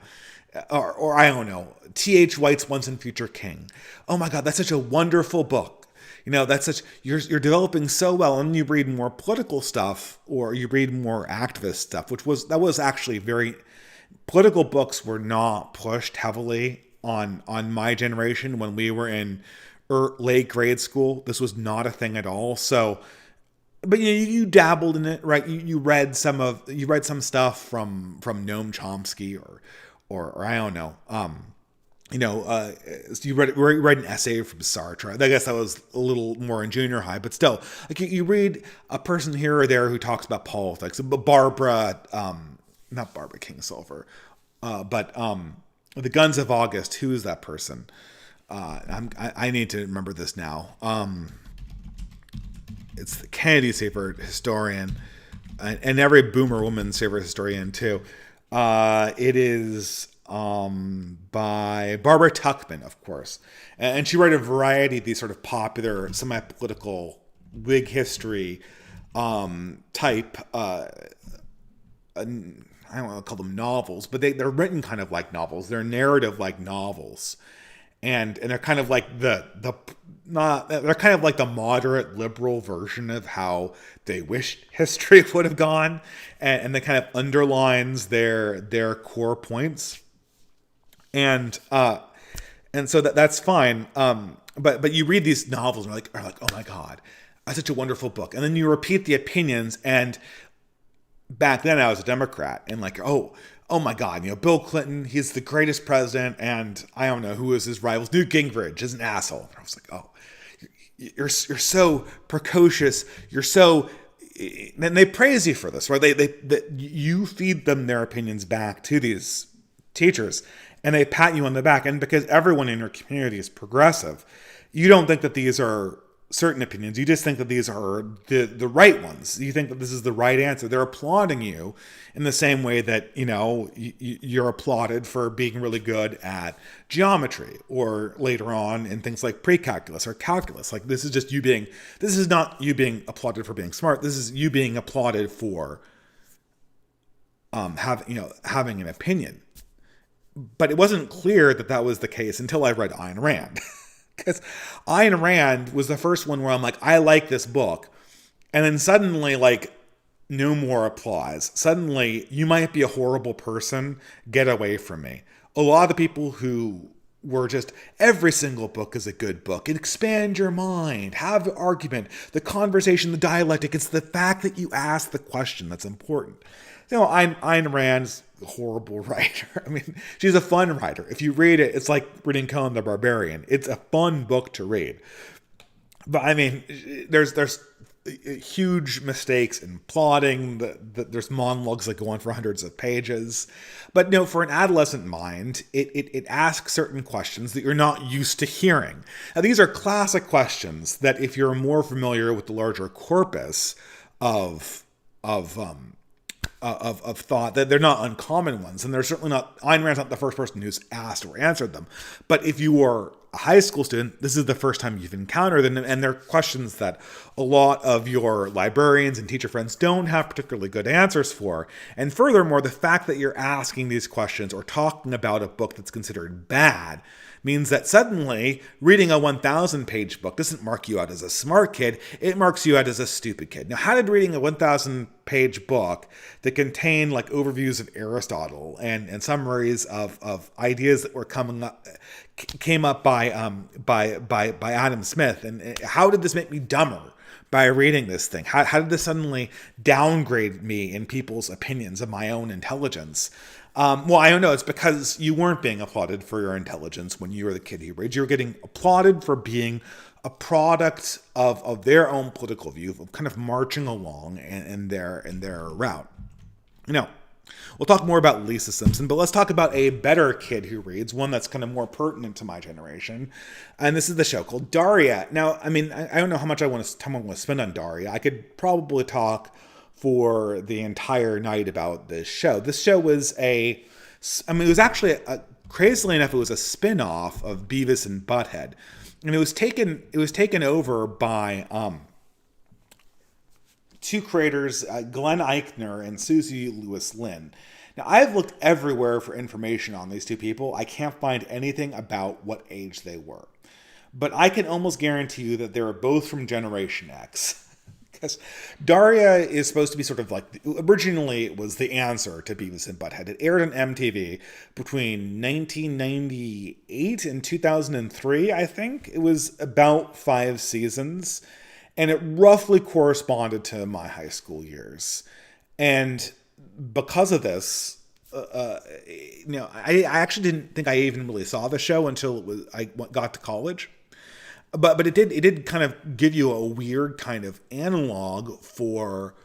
Speaker 1: or I don't know, T.H. White's Once and Future King. Oh my God, that's such a wonderful book. You know, that's such, you're developing so well, and you read more political stuff, or you read more activist stuff, that was actually very, political books were not pushed heavily on my generation when we were in late grade school. This was not a thing at all. So, but you dabbled in it, right? You read some stuff from Noam Chomsky or I don't know. You read an essay from Sartre. I guess that was a little more in junior high, but still, like you read a person here or there who talks about politics. But not Barbara Kingsolver, but the Guns of August. Who is that person? I need to remember this now. It's the Kennedy's favorite historian, and every boomer woman's favorite historian too. It is by Barbara Tuchman, of course. And she wrote a variety of these sort of popular, semi-political, Whig history type, I don't want to call them novels, but they're written kind of like novels. They're narrative like novels. And they're kind of like they're kind of like the moderate liberal version of how they wish history would have gone, and they kind of underlines their core points, and so that's fine. But you read these novels and are like, oh my God, that's such a wonderful book, and then you repeat the opinions. And back then I was a Democrat, and like, oh my God, Bill Clinton, he's the greatest president, and I don't know who was his rivals. Newt Gingrich is an asshole. And I was like, oh, you're so precocious. You're so, and they praise you for this, right? You feed them their opinions back to these teachers, and they pat you on the back. And because everyone in your community is progressive, you don't think that these are certain opinions. You just think that these are the right ones. You think that this is the right answer. They're applauding you in the same way that, you're applauded for being really good at geometry, or later on in things like pre-calculus or calculus. Like, this is not you being applauded for being smart. This is you being applauded for having an opinion. But it wasn't clear that that was the case until I read Ayn Rand. Because Ayn Rand was the first one where I'm like, I like this book. And then suddenly, like, no more applause. Suddenly, you might be a horrible person. Get away from me. A lot of the people who were just, every single book is a good book. Expand your mind. Have the argument, the conversation, the dialectic. It's the fact that you ask the question that's important. Ayn Rand's a horrible writer. I mean, she's a fun writer. If you read it, it's like reading Conan the Barbarian. It's a fun book to read. But I mean, there's huge mistakes in plotting. There's monologues that go on for hundreds of pages. But no, for an adolescent mind, it asks certain questions that you're not used to hearing. Now, these are classic questions that if you're more familiar with the larger corpus of thought, that they're not uncommon ones, and they're certainly not. Ayn Rand's not the first person who's asked or answered them. But if you are a high school student, this is the first time you've encountered them, and they're questions that a lot of your librarians and teacher friends don't have particularly good answers for. And furthermore, the fact that you're asking these questions or talking about a book that's considered bad means that suddenly reading a 1,000-page book doesn't mark you out as a smart kid, it marks you out as a stupid kid. Now, how did reading a 1,000-page book that contained like overviews of Aristotle and summaries of ideas that were came up by Adam Smith, and how did this make me dumber by reading this thing? How did this suddenly downgrade me in people's opinions of my own intelligence? Well, I don't know. It's because you weren't being applauded for your intelligence when you were the kid who reads. You were getting applauded for being a product of their own political view, of kind of marching along in their route. We'll talk more about Lisa Simpson, but let's talk about a better kid who reads, one that's kind of more pertinent to my generation. And this is the show called Daria. Now, I mean, I don't know how much I want to spend on Daria. I could probably talk for the entire night about this show. This show was it was actually crazily enough, it was a spin-off of Beavis and Butthead. And it was taken over by two creators, Glenn Eichner and Susie Lewis-Lynn. Now, I've looked everywhere for information on these two people. I can't find anything about what age they were. But I can almost guarantee you that they were both from Generation X. Because Daria is supposed to be sort of like, originally it was the answer to Beavis and Butthead. It aired on MTV between 1998 and 2003, I think. It was about 5 seasons, and it roughly corresponded to my high school years. And because of this, I actually didn't think I even really saw the show until I got to college. But it did kind of give you a weird kind of analog for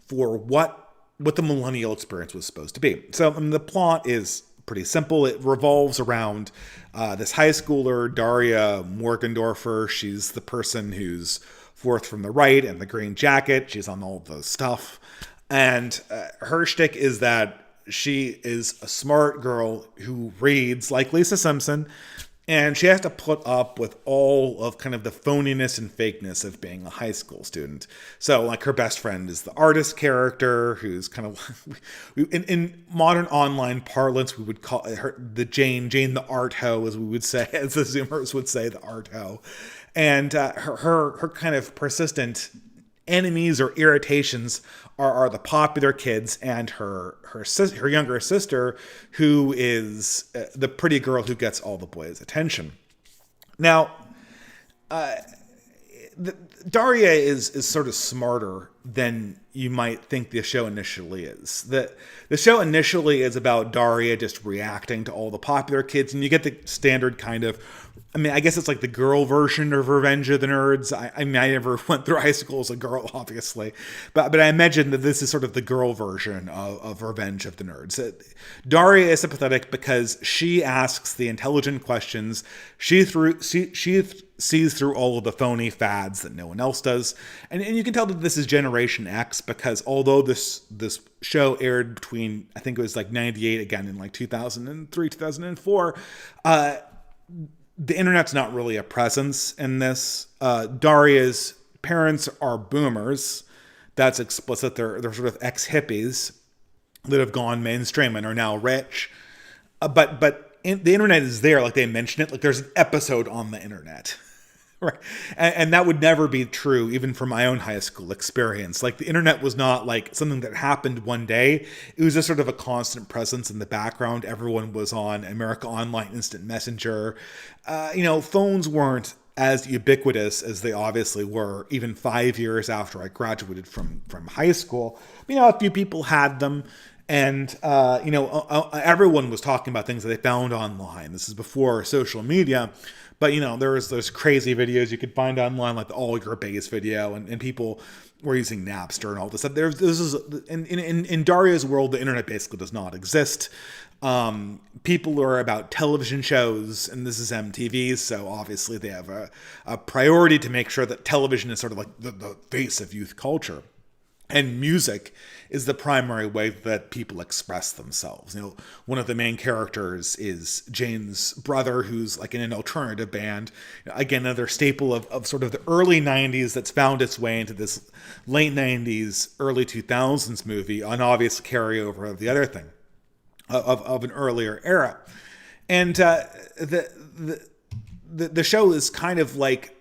Speaker 1: what the millennial experience was supposed to be. So the plot is pretty simple. It revolves around this high schooler, Daria Morgendorfer. She's the person who's fourth from the right in the green jacket. She's on all the stuff. And her shtick is that she is a smart girl who reads like Lisa Simpson, and she has to put up with all of kind of the phoniness and fakeness of being a high school student. So like her best friend is the artist character who's kind of, in modern online parlance, we would call her the Jane the art hoe, as we would say, as the Zoomers would say, the art hoe. And her kind of persistent enemies or irritations are the popular kids and her younger sister, who is the pretty girl who gets all the boys' attention. Now, Daria is sort of smarter than you might think the show initially is. The show initially is about Daria just reacting to all the popular kids, and you get the standard kind of, I guess it's like the girl version of Revenge of the Nerds. I never went through high school as a girl, obviously. But I imagine that this is sort of the girl version of Revenge of the Nerds. Daria is sympathetic because she asks the intelligent questions. She sees through all of the phony fads that no one else does. And you can tell that this is Generation X because although this show aired between, I think it was like 98 again in like 2003, 2004, the internet's not really a presence in this. Daria's parents are boomers. That's explicit. They're sort of ex-hippies. that have gone mainstream and are now rich. But the internet is there, like they mention it, like there's an episode on the internet. Right. And that would never be true, even from my own high school experience. Like the internet was not like something that happened one day. It was just sort of a constant presence in the background. Everyone was on America Online Instant Messenger. Phones weren't as ubiquitous as they obviously were even 5 years after I graduated from high school. A few people had them. And, everyone was talking about things that they found online. This is before social media. But, there was those crazy videos you could find online, like the All Your Base video, and people were using Napster and all this stuff. In Daria's world, the internet basically does not exist. People are about television shows, and this is MTV, so obviously they have a priority to make sure that television is sort of like the face of youth culture. And music is the primary way that people express themselves. One of the main characters is Jane's brother, who's like in an alternative band. Again, another staple of sort of the early 90s that's found its way into this late 90s, early 2000s movie, an obvious carryover of the other thing, of an earlier era. And the show is kind of like,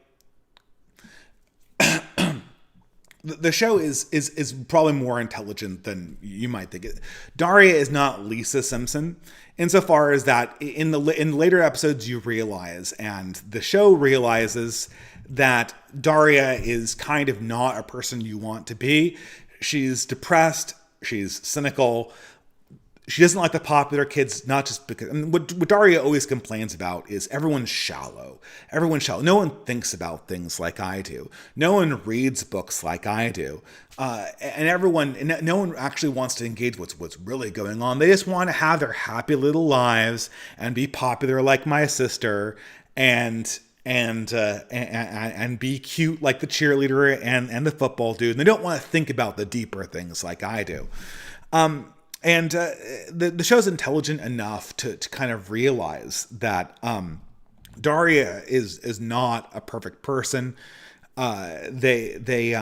Speaker 1: the show is probably more intelligent than you might think. Daria is not Lisa Simpson, insofar as that in later episodes you realize, and the show realizes, that Daria is kind of not a person you want to be. She's depressed. She's cynical. She doesn't like the popular kids, not just because... what Daria always complains about is everyone's shallow. Everyone's shallow. No one thinks about things like I do. No one reads books like I do. And no one actually wants to engage what's really going on. They just want to have their happy little lives and be popular like my sister and be cute like the cheerleader and the football dude. And they don't want to think about the deeper things like I do. And the show's intelligent enough to kind of realize that Daria is not a perfect person. They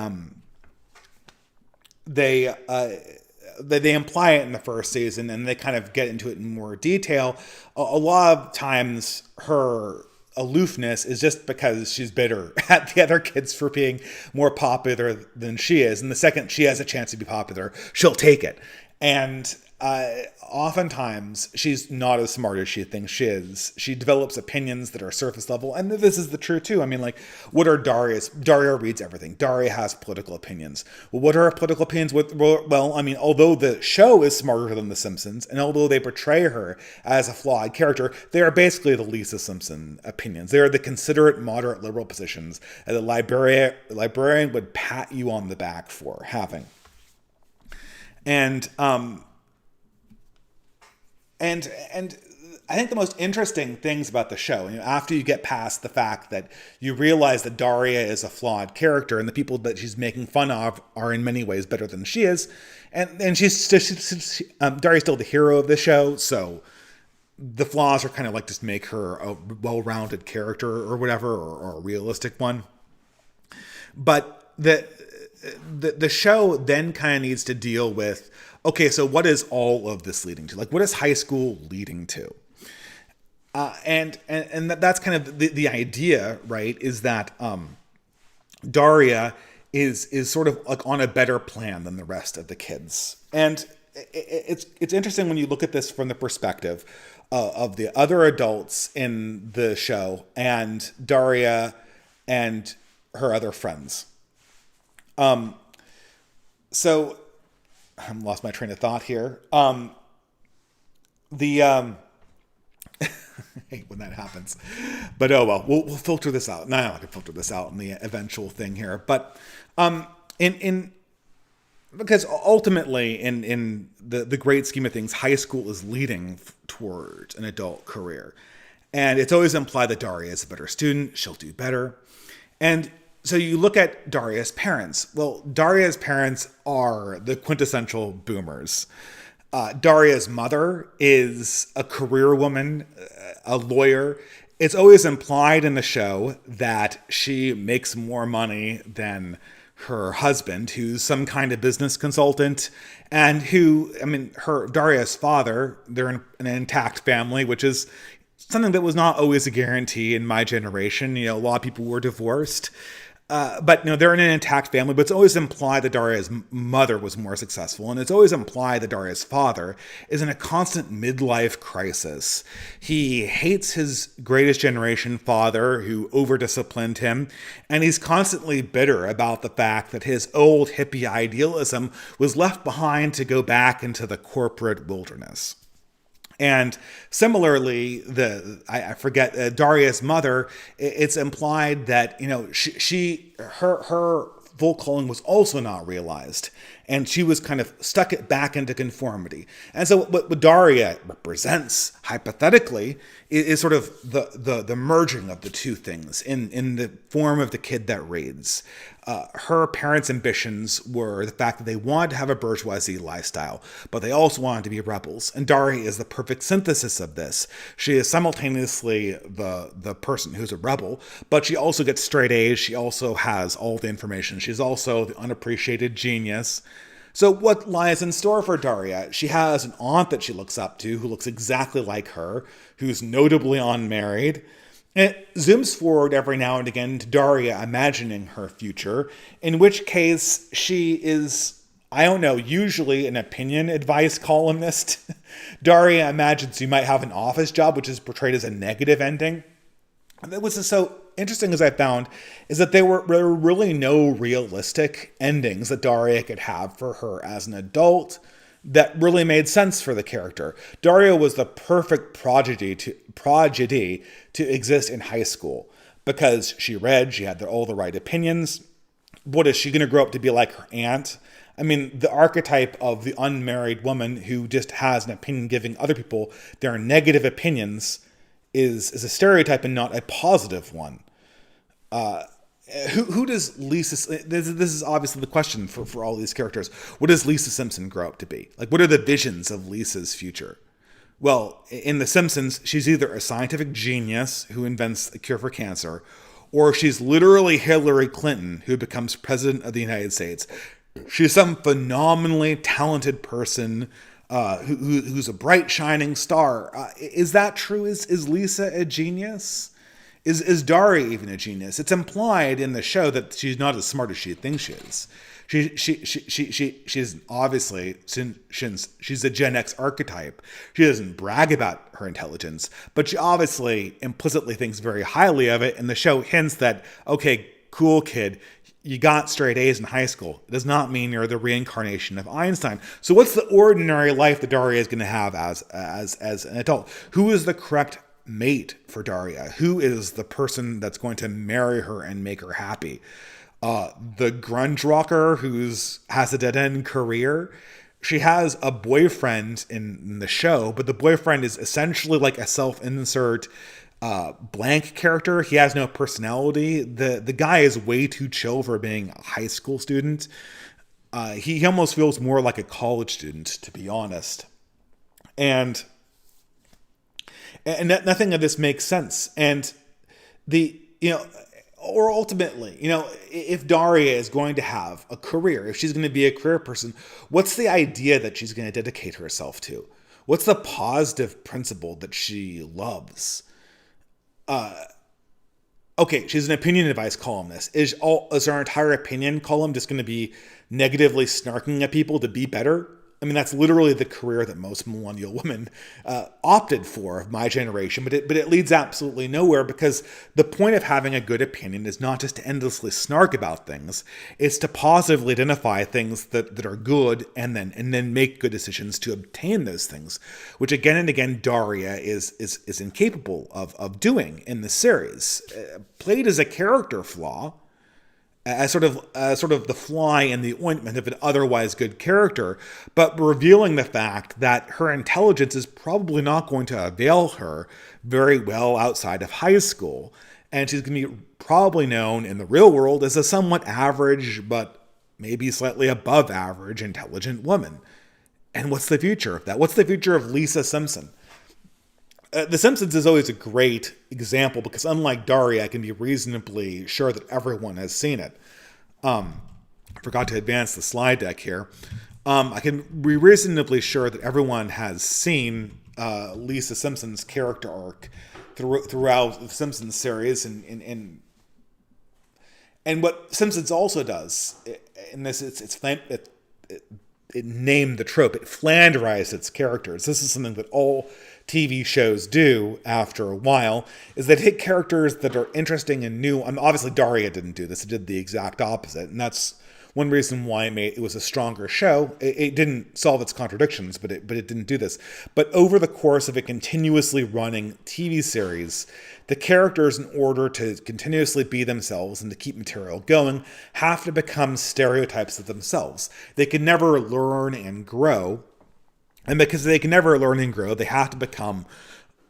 Speaker 1: imply it in the first season, and they kind of get into it in more detail. A lot of times, her aloofness is just because she's bitter at the other kids for being more popular than she is. And the second she has a chance to be popular, she'll take it. And oftentimes she's not as smart as she thinks she is. She develops opinions that are surface level. And this is the truth too. I mean, like, what are Daria's? Daria reads everything. Daria has political opinions. Well, what are her political opinions? Well, I mean, although the show is smarter than The Simpsons, and although they portray her as a flawed character, they are basically the Lisa Simpson opinions. They are the considerate, moderate, liberal positions that the librarian would pat you on the back for having. And I think the most interesting things about the show, after you get past the fact that you realize that Daria is a flawed character and the people that she's making fun of are in many ways better than she is, and Daria's still the hero of the show, so the flaws are kind of like just make her a well-rounded character or whatever, or a realistic one. But the show then kind of needs to deal with, okay, so what is all of this leading to? Like, what is high school leading to? And that's kind of the idea, right? Is that Daria is sort of like on a better plan than the rest of the kids. And it's interesting when you look at this from the perspective of the other adults in the show and Daria and her other friends. So I lost my train of thought here. I hate when that happens, but oh well, we'll filter this out. No, I can filter this out in the eventual thing here. But because ultimately in the great scheme of things, high school is leading towards an adult career, and it's always implied that Daria is a better student. She'll do better, and so you look at Daria's parents. Well, Daria's parents are the quintessential boomers. Daria's mother is a career woman, a lawyer. It's always implied in the show that she makes more money than her husband, who's some kind of business consultant, and who, Daria's father, they're an intact family, which is something that was not always a guarantee in my generation. A lot of people were divorced. But they're in an intact family, but it's always implied that Daria's mother was more successful, and it's always implied that Daria's father is in a constant midlife crisis. He hates his greatest generation father who over-disciplined him, and he's constantly bitter about the fact that his old hippie idealism was left behind to go back into the corporate wilderness. And similarly, I forget Daria's mother. It's implied that her full calling was also not realized, and she was kind of stuck it back into conformity. And so, what Daria represents hypothetically is sort of the merging of the two things in the form of the kid that reads. Her parents' ambitions were the fact that they wanted to have a bourgeoisie lifestyle, but they also wanted to be rebels. And Daria is the perfect synthesis of this. She is simultaneously the person who's a rebel, but she also gets straight A's. She also has all the information. She's also the unappreciated genius. So what lies in store for Daria? She has an aunt that she looks up to who looks exactly like her, who's notably unmarried. It zooms forward every now and again to Daria imagining her future, in which case she is, usually an opinion advice columnist. Daria imagines you might have an office job, which is portrayed as a negative ending. And that was so interesting, as I found, is that there were really no realistic endings that Daria could have for her as an adult that really made sense for the character. Daria was the perfect prodigy to exist in high school because she read, she had all the right opinions. What is she going to grow up to be like her aunt? The archetype of the unmarried woman who just has an opinion giving other people their negative opinions is a stereotype and not a positive one. Who does Lisa... This is obviously the question for all these characters. What does Lisa Simpson grow up to be? What are the visions of Lisa's future? Well, in The Simpsons, she's either a scientific genius who invents a cure for cancer, or she's literally Hillary Clinton who becomes president of the United States. She's some phenomenally talented person who's a bright, shining star. Is that true? Is Lisa a genius? Is Daria even a genius? It's implied in the show that she's not as smart as she thinks she is. She's obviously, she's a Gen X archetype. She doesn't brag about her intelligence, but she obviously implicitly thinks very highly of it. And the show hints that, okay, cool kid, you got straight A's in high school. It does not mean you're the reincarnation of Einstein. So what's the ordinary life that Daria is going to have as an adult? Who is the correct mate for Daria? Who is the person that's going to marry her and make her happy? The grunge rocker has a dead-end career. She has a boyfriend in the show, but the boyfriend is essentially like a self-insert blank character. He has no personality. The guy is way too chill for being a high school student. He almost feels more like a college student, to be honest. And nothing of this makes sense. And or ultimately, if Daria is going to have a career, if she's going to be a career person, what's the idea that she's going to dedicate herself to? What's the positive principle that she loves? Okay, she's an opinion advice columnist. Is our entire opinion column just going to be negatively snarking at people to be better? That's literally the career that most millennial women opted for of my generation, but it leads absolutely nowhere, because the point of having a good opinion is not just to endlessly snark about things. It's to positively identify things that are good and then make good decisions to obtain those things, which again and again Daria is incapable of doing in the series. Played as a character flaw, as sort of the fly in the ointment of an otherwise good character, but revealing the fact that her intelligence is probably not going to avail her very well outside of high school, and she's going to be probably known in the real world as a somewhat average, but maybe slightly above average intelligent woman. And what's the future of that? What's the future of Lisa Simpson? The Simpsons is always a great example because unlike Daria, I can be reasonably sure that everyone has seen it. I forgot to advance the slide deck here. I can be reasonably sure that everyone has seen Lisa Simpson's character arc throughout the Simpsons series, and what Simpsons also does in this, it named the trope. It Flanderized its characters. This is something that all TV shows do after a while, is they take characters that are interesting and new. Obviously, Daria didn't do this. It did the exact opposite, and that's one reason why it was a stronger show. It didn't solve its contradictions, but it didn't do this. But over the course of a continuously running TV series, the characters, in order to continuously be themselves and to keep material going, have to become stereotypes of themselves. They can never learn and grow. And because they can never learn and grow, they have to become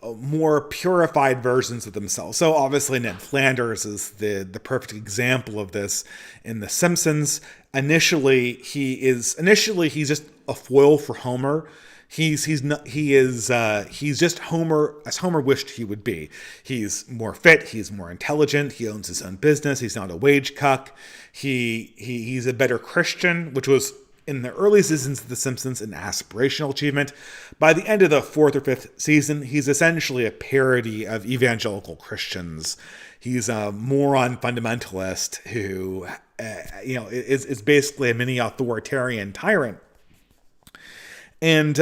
Speaker 1: more purified versions of themselves. So obviously Ned Flanders is the perfect example of this in The Simpsons. Initially he's just a foil for Homer. He's just Homer as Homer wished he would be. He's more fit, he's more intelligent, he owns his own business, he's not a wage cuck. He's a better Christian, which was in the early seasons of The Simpsons an aspirational achievement. By the end of the 4th or 5th season, he's essentially a parody of evangelical Christians. He's a moron fundamentalist who, is basically a mini authoritarian tyrant. And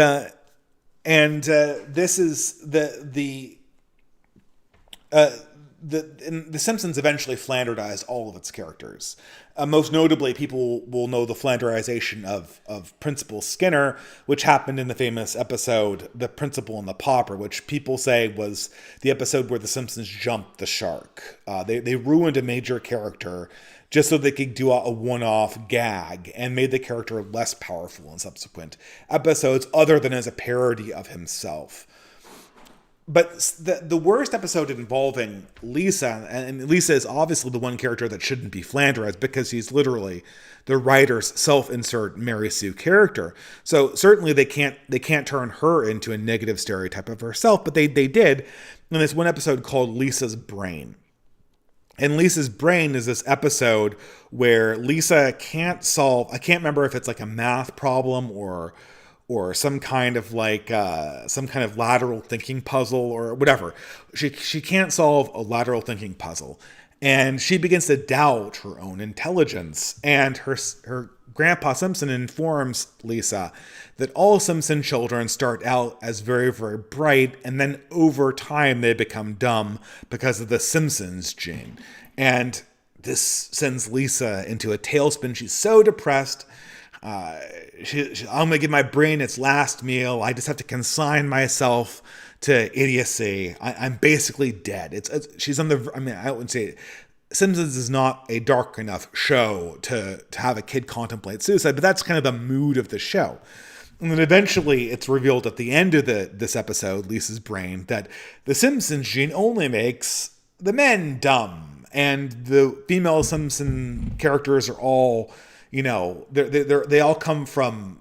Speaker 1: this is the Simpsons eventually Flanderized all of its characters. Most notably, people will know the Flanderization of Principal Skinner, which happened in the famous episode The Principal and the Pauper, which people say was the episode where the Simpsons jumped the shark. They ruined a major character just so they could do a one-off gag and made the character less powerful in subsequent episodes, other than as a parody of himself. But the worst episode involving Lisa, and Lisa is obviously the one character that shouldn't be Flanderized because she's literally the writer's self-insert Mary Sue character. So certainly they can't turn her into a negative stereotype of herself, but they did in this one episode called Lisa's Brain. And Lisa's Brain is this episode where Lisa can't solve, I can't remember if it's like a math problem or some kind of lateral thinking puzzle or whatever. She can't solve a lateral thinking puzzle. And she begins to doubt her own intelligence. And her Grandpa Simpson informs Lisa that all Simpson children start out as very, very bright, and then over time they become dumb because of the Simpsons gene. And this sends Lisa into a tailspin. She's so depressed. I'm going to give my brain its last meal. I just have to consign myself to idiocy. I'm basically dead. She's on the, I wouldn't say Simpsons is not a dark enough show to have a kid contemplate suicide, but that's kind of the mood of the show. And then eventually it's revealed at the end of this episode, Lisa's Brain, that the Simpsons gene only makes the men dumb, and the female Simpson characters are all, they all come from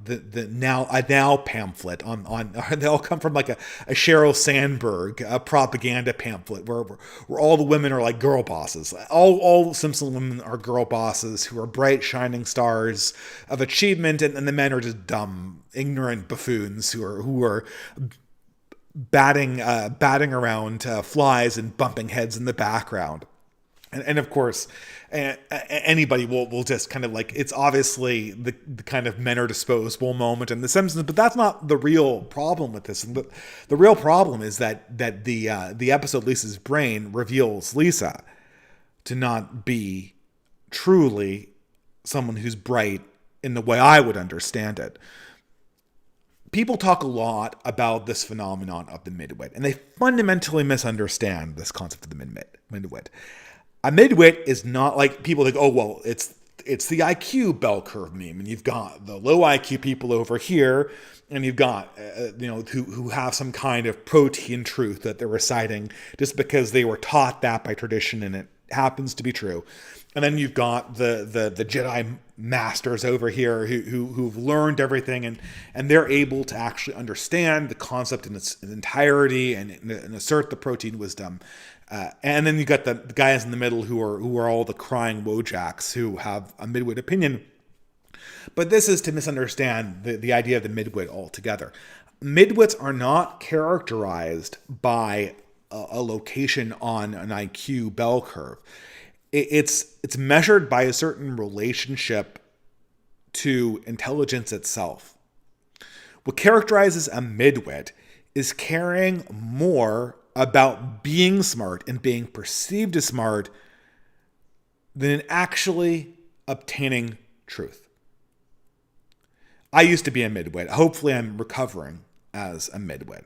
Speaker 1: the now pamphlet on they all come from like a Sheryl Sandberg propaganda pamphlet where all the women are like girl bosses. All Simpson women are girl bosses who are bright shining stars of achievement, and the men are just dumb, ignorant buffoons who are batting around flies and bumping heads in the background. And of course, anybody will just kind of like, it's obviously the kind of men are disposable moment in The Simpsons, but that's not the real problem with this. The real problem is that the episode Lisa's Brain reveals Lisa to not be truly someone who's bright in the way I would understand it. People talk a lot about this phenomenon of the midwit, and they fundamentally misunderstand this concept of the midwit. A midwit is not like people think, oh, well, it's the IQ bell curve meme, and you've got the low IQ people over here, and you've got who have some kind of protean truth that they're reciting just because they were taught that by tradition, and happens to be true. And then you've got the Jedi masters over here who've learned everything, and they're able to actually understand the concept in its entirety and assert the protein wisdom. And then you got the guys in the middle who are all the crying wojacks who have a midwit opinion. But this is to misunderstand the idea of the midwit altogether. Midwits are not characterized by a location on an IQ bell curve. It's measured by a certain relationship to intelligence itself. What characterizes a midwit is caring more about being smart and being perceived as smart than actually obtaining truth. I used to be a midwit. Hopefully I'm recovering as a midwit.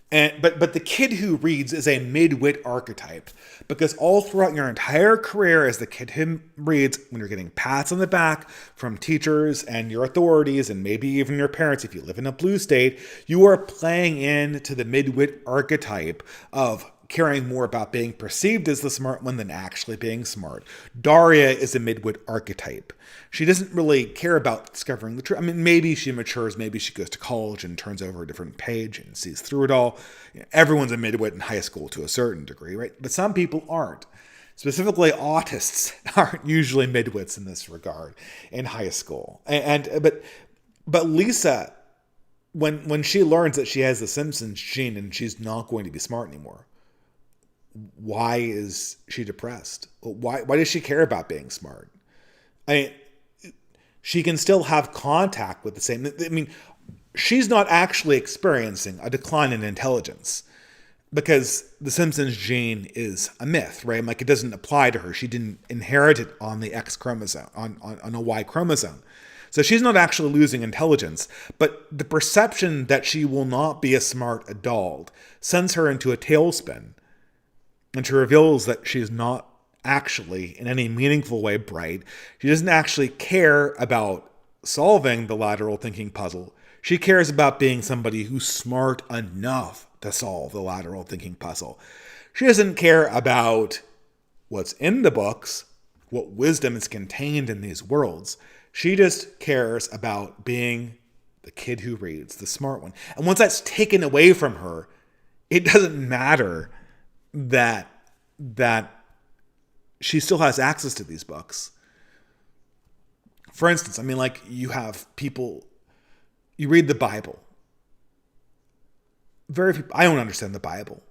Speaker 1: But the kid who reads is a midwit archetype, because all throughout your entire career as the kid who reads, when you're getting pats on the back from teachers and your authorities and maybe even your parents if you live in a blue state, you are playing into the midwit archetype of caring more about being perceived as the smart one than actually being smart. Daria is a midwit archetype. She doesn't really care about discovering the truth. I mean, maybe she matures, maybe she goes to college and turns over a different page and sees through it all. Everyone's a midwit in high school to a certain degree, right? But some people aren't. Specifically, autists aren't usually midwits in this regard in high school. But Lisa, when she learns that she has the Simpsons gene and she's not going to be smart anymore, why is she depressed? Why does she care about being smart? I mean, she can still have contact with the same. I mean, she's not actually experiencing a decline in intelligence because the Simpsons gene is a myth, right? Like, it doesn't apply to her. She didn't inherit it on the X chromosome, on a Y chromosome. So she's not actually losing intelligence, but the perception that she will not be a smart adult sends her into a tailspin. And she reveals that she's not actually in any meaningful way bright. She doesn't actually care about solving the lateral thinking puzzle. She cares about being somebody who's smart enough to solve the lateral thinking puzzle. She doesn't care about what's in the books, what wisdom is contained in these worlds. She just cares about being the kid who reads, the smart one. And once that's taken away from her, it doesn't matter that she still has access to these books. For instance, I mean, like, you have people, you read the Bible. Very few, I don't understand the Bible.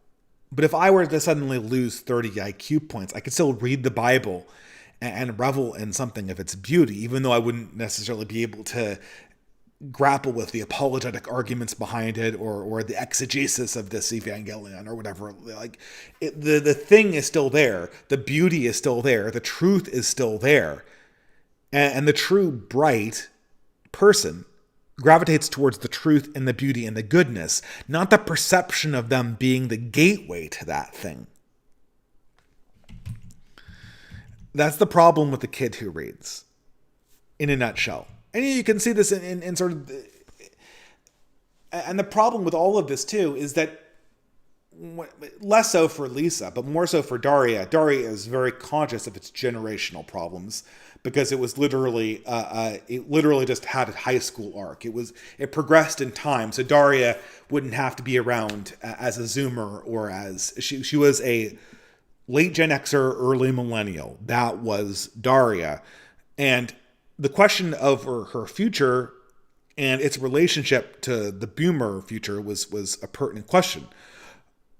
Speaker 1: But if I were to suddenly lose 30 IQ points, I could still read the Bible and revel in something of its beauty, even though I wouldn't necessarily be able to grapple with the apologetic arguments behind it or the exegesis of this Evangelion or whatever. Like, the thing is still there. The beauty is still there. The truth is still there. And the true bright person gravitates towards the truth and the beauty and the goodness, not the perception of them being the gateway to that thing. That's the problem with the kid who reads, in a nutshell. And you can see this in sort of... And the problem with all of this, too, is that less so for Lisa, but more so for Daria. Daria is very conscious of its generational problems because it was literally... it literally just had a high school arc. It progressed in time, so Daria wouldn't have to be around as a Zoomer or as... She was a late Gen Xer, early Millennial. That was Daria. And the question of her future and its relationship to the boomer future was a pertinent question.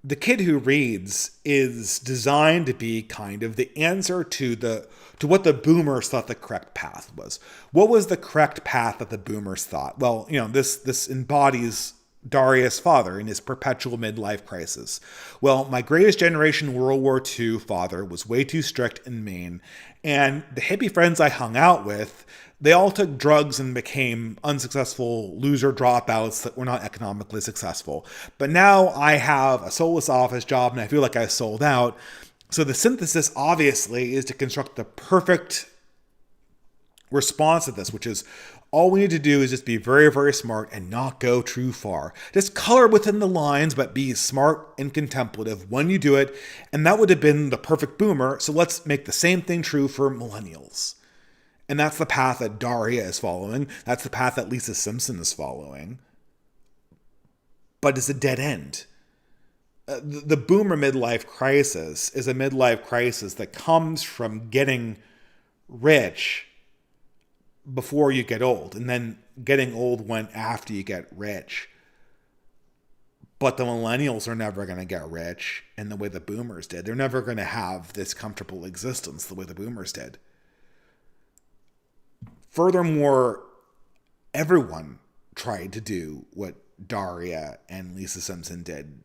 Speaker 1: The kid who reads is designed to be kind of the answer to what the boomers thought the correct path was. What was the correct path that the boomers thought? Well, this embodies Daria's father in his perpetual midlife crisis. Well, my greatest generation World War II father was way too strict and mean, and the hippie friends I hung out with, they all took drugs and became unsuccessful loser dropouts that were not economically successful. But now I have a soulless office job and I feel like I sold out. So the synthesis, obviously, is to construct the perfect response to this, which is All we need to do is just be very, very smart and not go too far. Just color within the lines, but be smart and contemplative when you do it. And that would have been the perfect boomer. So let's make the same thing true for millennials. And that's the path that Daria is following. That's the path that Lisa Simpson is following. But it's a dead end. The boomer midlife crisis is a midlife crisis that comes from getting rich before you get old, and then getting old when after you get rich. But the millennials are never going to get rich in the way the boomers did. They're never going to have this comfortable existence the way the boomers did. Furthermore, everyone tried to do what Daria and Lisa Simpson did.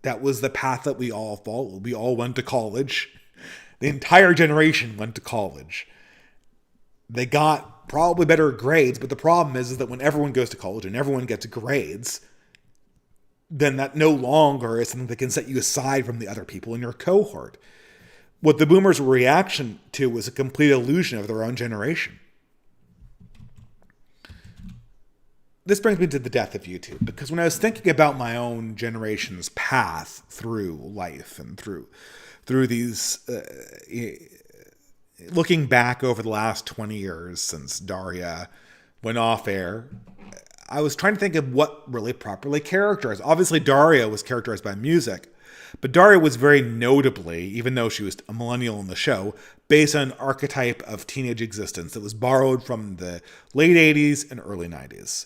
Speaker 1: That was the path that we all followed. We all went to college. The entire generation went to college. They got probably better grades, but the problem is that when everyone goes to college and everyone gets grades, then that no longer is something that can set you aside from the other people in your cohort. What the boomers' reaction to was a complete illusion of their own generation. This brings me to the death of YouTube, because when I was thinking about my own generation's path through life and through these, looking back over the last 20 years since Daria went off air, I was trying to think of what really properly characterized. Obviously, Daria was characterized by music, but Daria was very notably, even though she was a millennial in the show, based on an archetype of teenage existence that was borrowed from the late 80s and early 90s.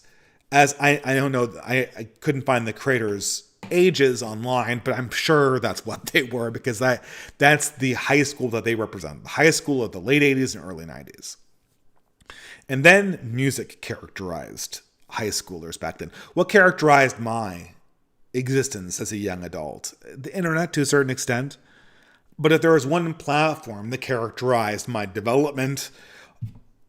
Speaker 1: As I don't know, I couldn't find the creators' ages online, but I'm sure that's what they were, because that's the high school that they represent, the high school of the late 80s and early 90s. And then music characterized high schoolers back then. What characterized my existence as a young adult? The internet, to a certain extent. But if there was one platform that characterized my development,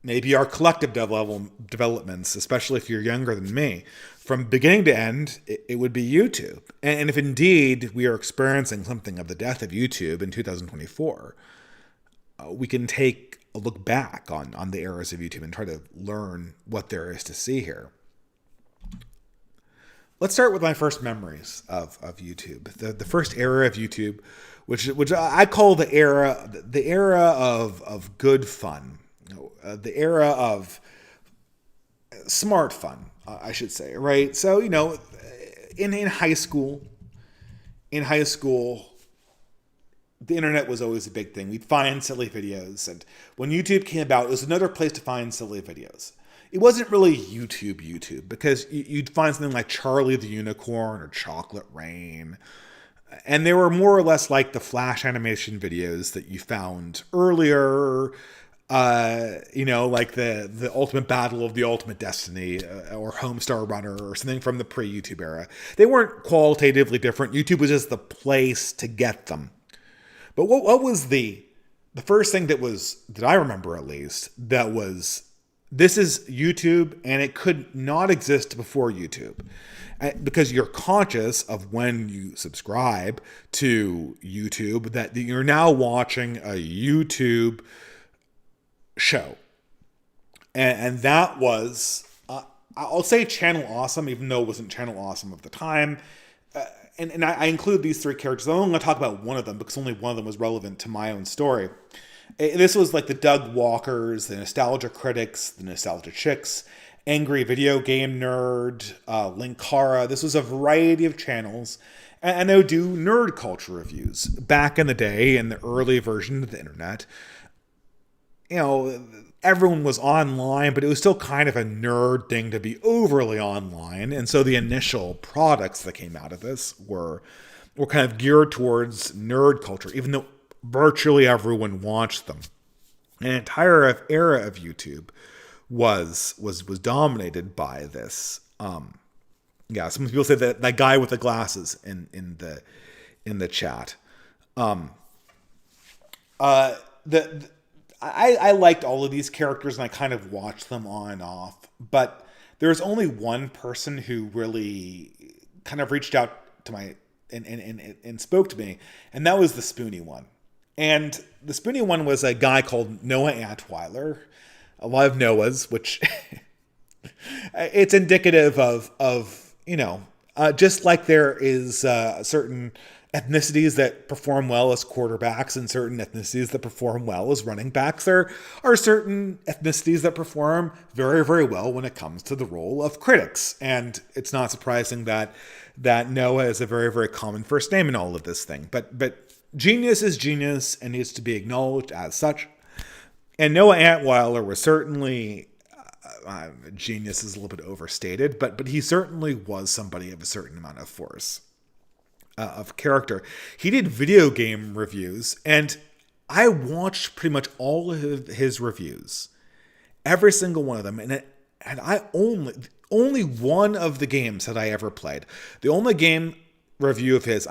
Speaker 1: maybe our collective developments, especially if you're younger than me, from beginning to end, it would be YouTube. And if indeed we are experiencing something of the death of YouTube in 2024, we can take a look back on the eras of YouTube and try to learn what there is to see here. Let's start with my first memories of YouTube. The first era of YouTube, which I call the era of good fun. The era of smart fun, I should say, right? So, in high school, the internet was always a big thing. We'd find silly videos, and when YouTube came about, it was another place to find silly videos. It wasn't really YouTube, because you'd find something like Charlie the Unicorn or Chocolate Rain, and they were more or less like the Flash animation videos that you found earlier. Like the Ultimate Battle of the Ultimate Destiny or Homestar Runner or something from the pre-YouTube era. They weren't qualitatively different. YouTube was just the place to get them. But what was the first thing that I remember at least, that was, this is YouTube and it could not exist before YouTube. Because you're conscious of when you subscribe to YouTube that you're now watching a YouTube show. And that was, I'll say Channel Awesome, even though it wasn't Channel Awesome of the time. And I include these three characters. I'm only going to talk about one of them because only one of them was relevant to my own story. This was like the Doug Walkers, the Nostalgia Critics, the Nostalgia Chicks, Angry Video Game Nerd, Linkara. This was a variety of channels. And they would do nerd culture reviews. Back in the day, in the early version of the internet, everyone was online, but it was still kind of a nerd thing to be overly online. And so the initial products that came out of this were kind of geared towards nerd culture, even though virtually everyone watched them. An entire era of YouTube was dominated by this. Some people say that guy with the glasses in the chat. I liked all of these characters and I kind of watched them on and off, but there's only one person who really kind of reached out to my and spoke to me, and that was the Spoony one. And the Spoony one was a guy called Noah Antweiler. A lot of Noahs, which It's indicative of just like there is certain ethnicities that perform well as quarterbacks and certain ethnicities that perform well as running backs, there are certain ethnicities that perform very, very well when it comes to the role of critics. And it's not surprising that Noah is a very, very common first name in all of this thing. But genius is genius and needs to be acknowledged as such. And Noah Antweiler was certainly, genius is a little bit overstated, but he certainly was somebody of a certain amount of force, of character. He did video game reviews, and I watched pretty much all of his reviews, every single one of them, and I only one of the games that I ever played. The only game review of his,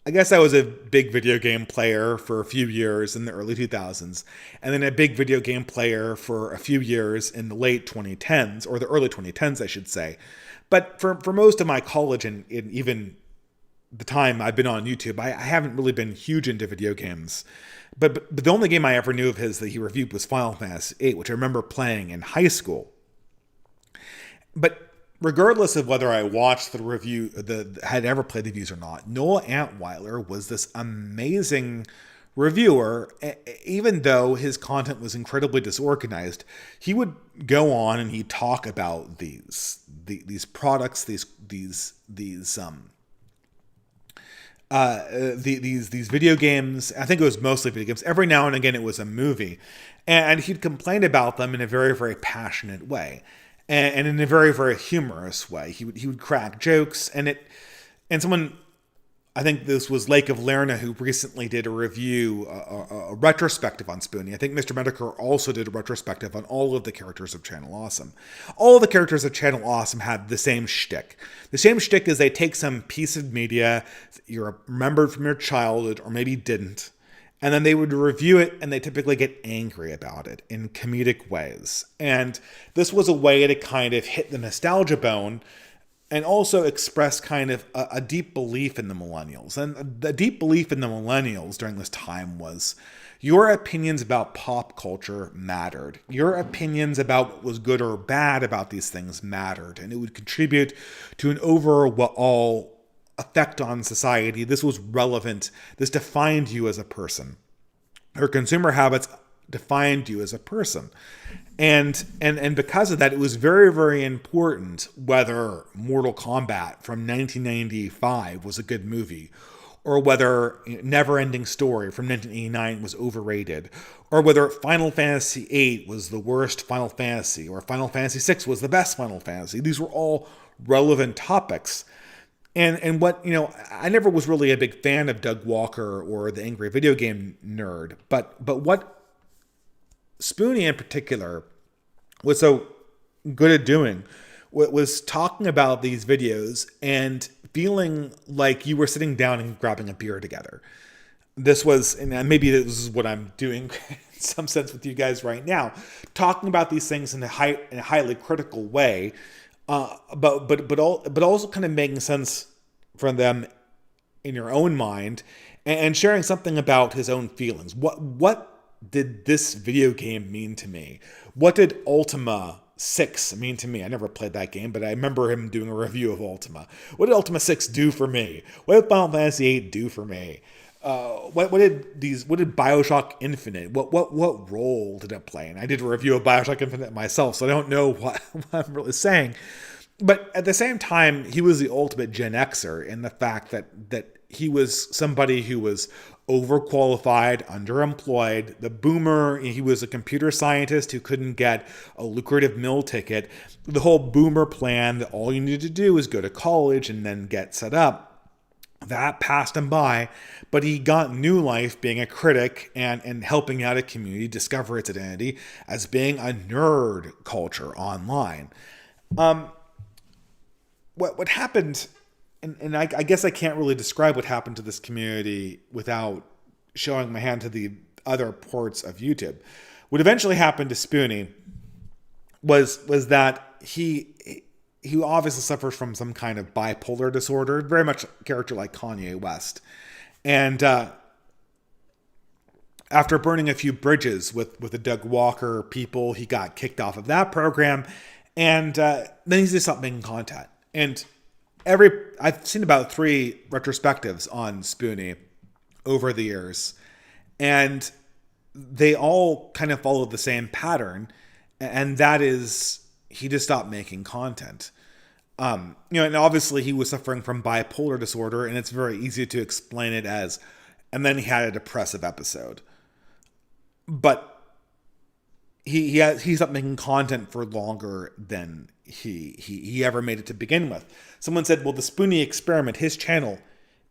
Speaker 1: I guess I was a big video game player for a few years in the early 2000s, and then a big video game player for a few years in the late 2010s, or the early 2010s, I should say. But for most of my college and even the time I've been on YouTube, I haven't really been huge into video games. But the only game I ever knew of his that he reviewed was Final Fantasy VIII, which I remember playing in high school. But regardless of whether I watched the review, had ever played the reviews or not, Noah Antweiler was this amazing reviewer. Even though his content was incredibly disorganized, he would go on and he'd talk about these products, these video games. I think it was mostly video games. Every now and again, it was a movie, and he'd complain about them in a very, very passionate way. And in a very, very humorous way. He would crack jokes, and someone, I think this was Lake of Lerna, who recently did a review, a retrospective on Spoonie. I think Mr. Medicare also did a retrospective on all of the characters of Channel Awesome. All of the characters of Channel Awesome had the same shtick. The same shtick is they take some piece of media you remembered from your childhood, or maybe didn't, and then they would review it, and they typically get angry about it in comedic ways. And this was a way to kind of hit the nostalgia bone and also express kind of a deep belief in the millennials. And the deep belief in the millennials during this time was your opinions about pop culture mattered. Your opinions about what was good or bad about these things mattered. And it would contribute to an overall effect on society. This was relevant. This defined you as a person. Her consumer habits defined you as a person. And because of that, it was very, very important whether Mortal Kombat from 1995 was a good movie, or whether Neverending Story from 1989 was overrated, or whether Final Fantasy VIII was the worst Final Fantasy, or Final Fantasy VI was the best Final Fantasy. These were all relevant topics. And what, I never was really a big fan of Doug Walker or the Angry Video Game Nerd, but what Spoonie in particular was so good at doing was talking about these videos and feeling like you were sitting down and grabbing a beer together. This was, and maybe this is what I'm doing in some sense with you guys right now, talking about these things in a highly critical way. But also kind of making sense from them in your own mind, and sharing something about his own feelings. What did this video game mean to me? What did Ultima 6 mean to me? I never played that game, but I remember him doing a review of Ultima. What did Ultima 6 do for me? What did Final Fantasy VIII do for me? What did BioShock Infinite? What role did it play? And I did a review of BioShock Infinite myself, so I don't know what I'm really saying. But at the same time, he was the ultimate Gen Xer in the fact that he was somebody who was overqualified, underemployed. The boomer, he was a computer scientist who couldn't get a lucrative meal ticket. The whole boomer plan that all you needed to do was go to college and then get set up. That passed him by, but he got new life being a critic and helping out a community discover its identity as being a nerd culture online. What happened, and I guess I can't really describe what happened to this community without showing my hand to the other parts of YouTube. What eventually happened to Spoonie was that he obviously suffers from some kind of bipolar disorder, very much a character like Kanye West. And after burning a few bridges with the Doug Walker people, he got kicked off of that program. And then he just stopped making content. And I've seen about 3 retrospectives on Spoonie over the years, and they all kind of follow the same pattern, and that is he just stopped making content. And obviously he was suffering from bipolar disorder, and it's very easy to explain it as, and then he had a depressive episode. But he stopped making content for longer than he ever made it to begin with. Someone said, well, the Spoonie experiment, his channel,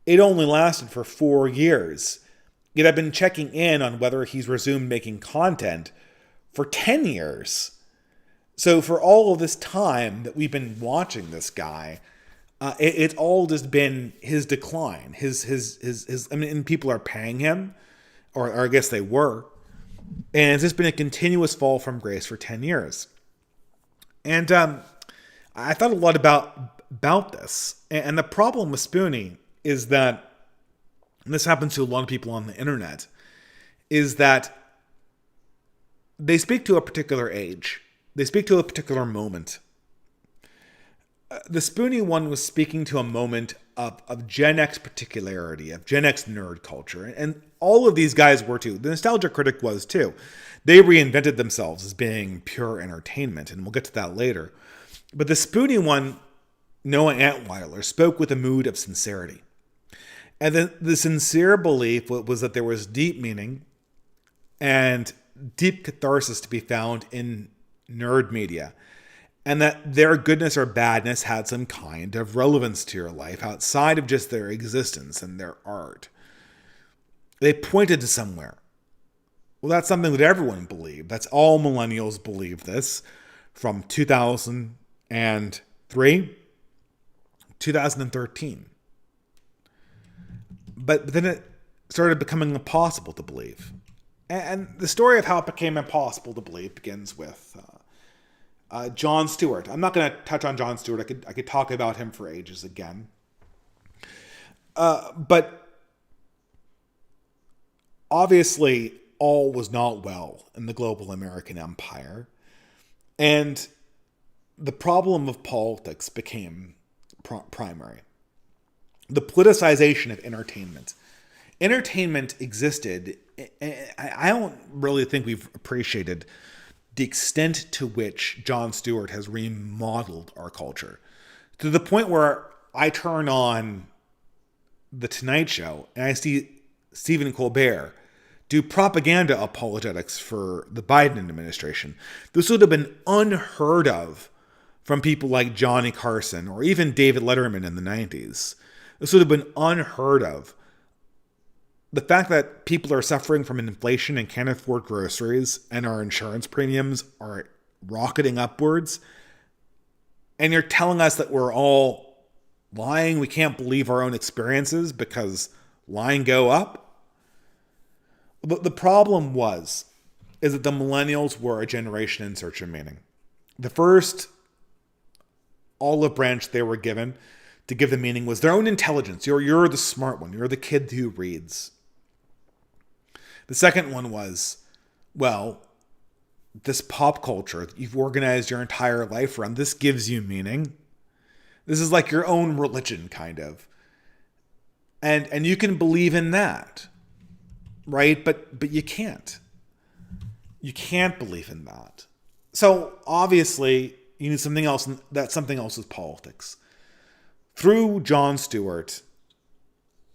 Speaker 1: it only lasted for 4 years. Yet I've been checking in on whether he's resumed making content for 10 years. So for all of this time that we've been watching this guy, it's all just been his decline. And people are paying him, or I guess they were. And it's just been a continuous fall from grace for 10 years. And I thought a lot about this. And the problem with Spoonie is that, and this happens to a lot of people on the internet, is that they speak to a particular age. They speak to a particular moment. The Spoonie one was speaking to a moment of Gen X particularity, of Gen X nerd culture. And all of these guys were too. The Nostalgia Critic was too. They reinvented themselves as being pure entertainment, and we'll get to that later. But the Spoonie one, Noah Antweiler, spoke with a mood of sincerity. And the sincere belief was that there was deep meaning and deep catharsis to be found in nerd media, and that their goodness or badness had some kind of relevance to your life outside of just their existence and their art. They pointed to somewhere. Well, that's something that everyone believed. That's all millennials believe this from 2003, 2013. But then it started becoming impossible to believe. And the story of how it became impossible to believe begins with Jon Stewart. I'm not going to touch on Jon Stewart. I could talk about him for ages again. But obviously, all was not well in the global American empire. And the problem of politics became primary. The politicization of entertainment. Entertainment existed. I don't really think we've appreciated the extent to which Jon Stewart has remodeled our culture. To the point where I turn on The Tonight Show and I see Stephen Colbert do propaganda apologetics for the Biden administration. This would have been unheard of from people like Johnny Carson or even David Letterman in the 90s. This would have been unheard of. The fact that people are suffering from inflation and can't afford groceries and our insurance premiums are rocketing upwards, and you're telling us that we're all lying, we can't believe our own experiences because lying go up. But the problem is that the millennials were a generation in search of meaning. The first olive branch they were given to give the meaning was their own intelligence. You're the smart one. You're the kid who reads. The second one was, well, this pop culture that you've organized your entire life around, this gives you meaning. This is like your own religion, kind of. And you can believe in that, right? But you can't. You can't believe in that. So obviously, you need something else, and that something else is politics. Through Jon Stewart,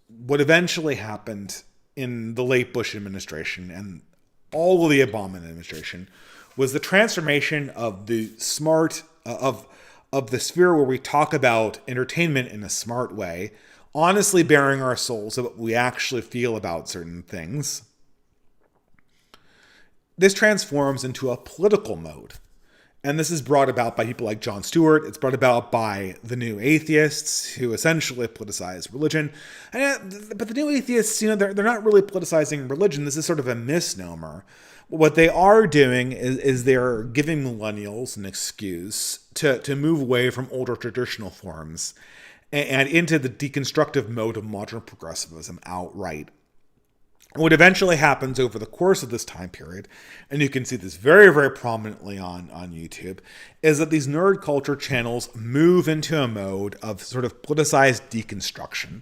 Speaker 1: what eventually happened in the late Bush administration and all of the Obama administration was the transformation of the smart, of the sphere where we talk about entertainment in a smart way, honestly bearing our souls of what we actually feel about certain things. This transforms into a political mode. And this is brought about by people like Jon Stewart. It's brought about by the new atheists who essentially politicize religion. But the new atheists, they're not really politicizing religion. This is sort of a misnomer. What they are doing is they're giving millennials an excuse to move away from older traditional forms and into the deconstructive mode of modern progressivism outright. What eventually happens over the course of this time period, and you can see this very, very prominently on YouTube, is that these nerd culture channels move into a mode of sort of politicized deconstruction.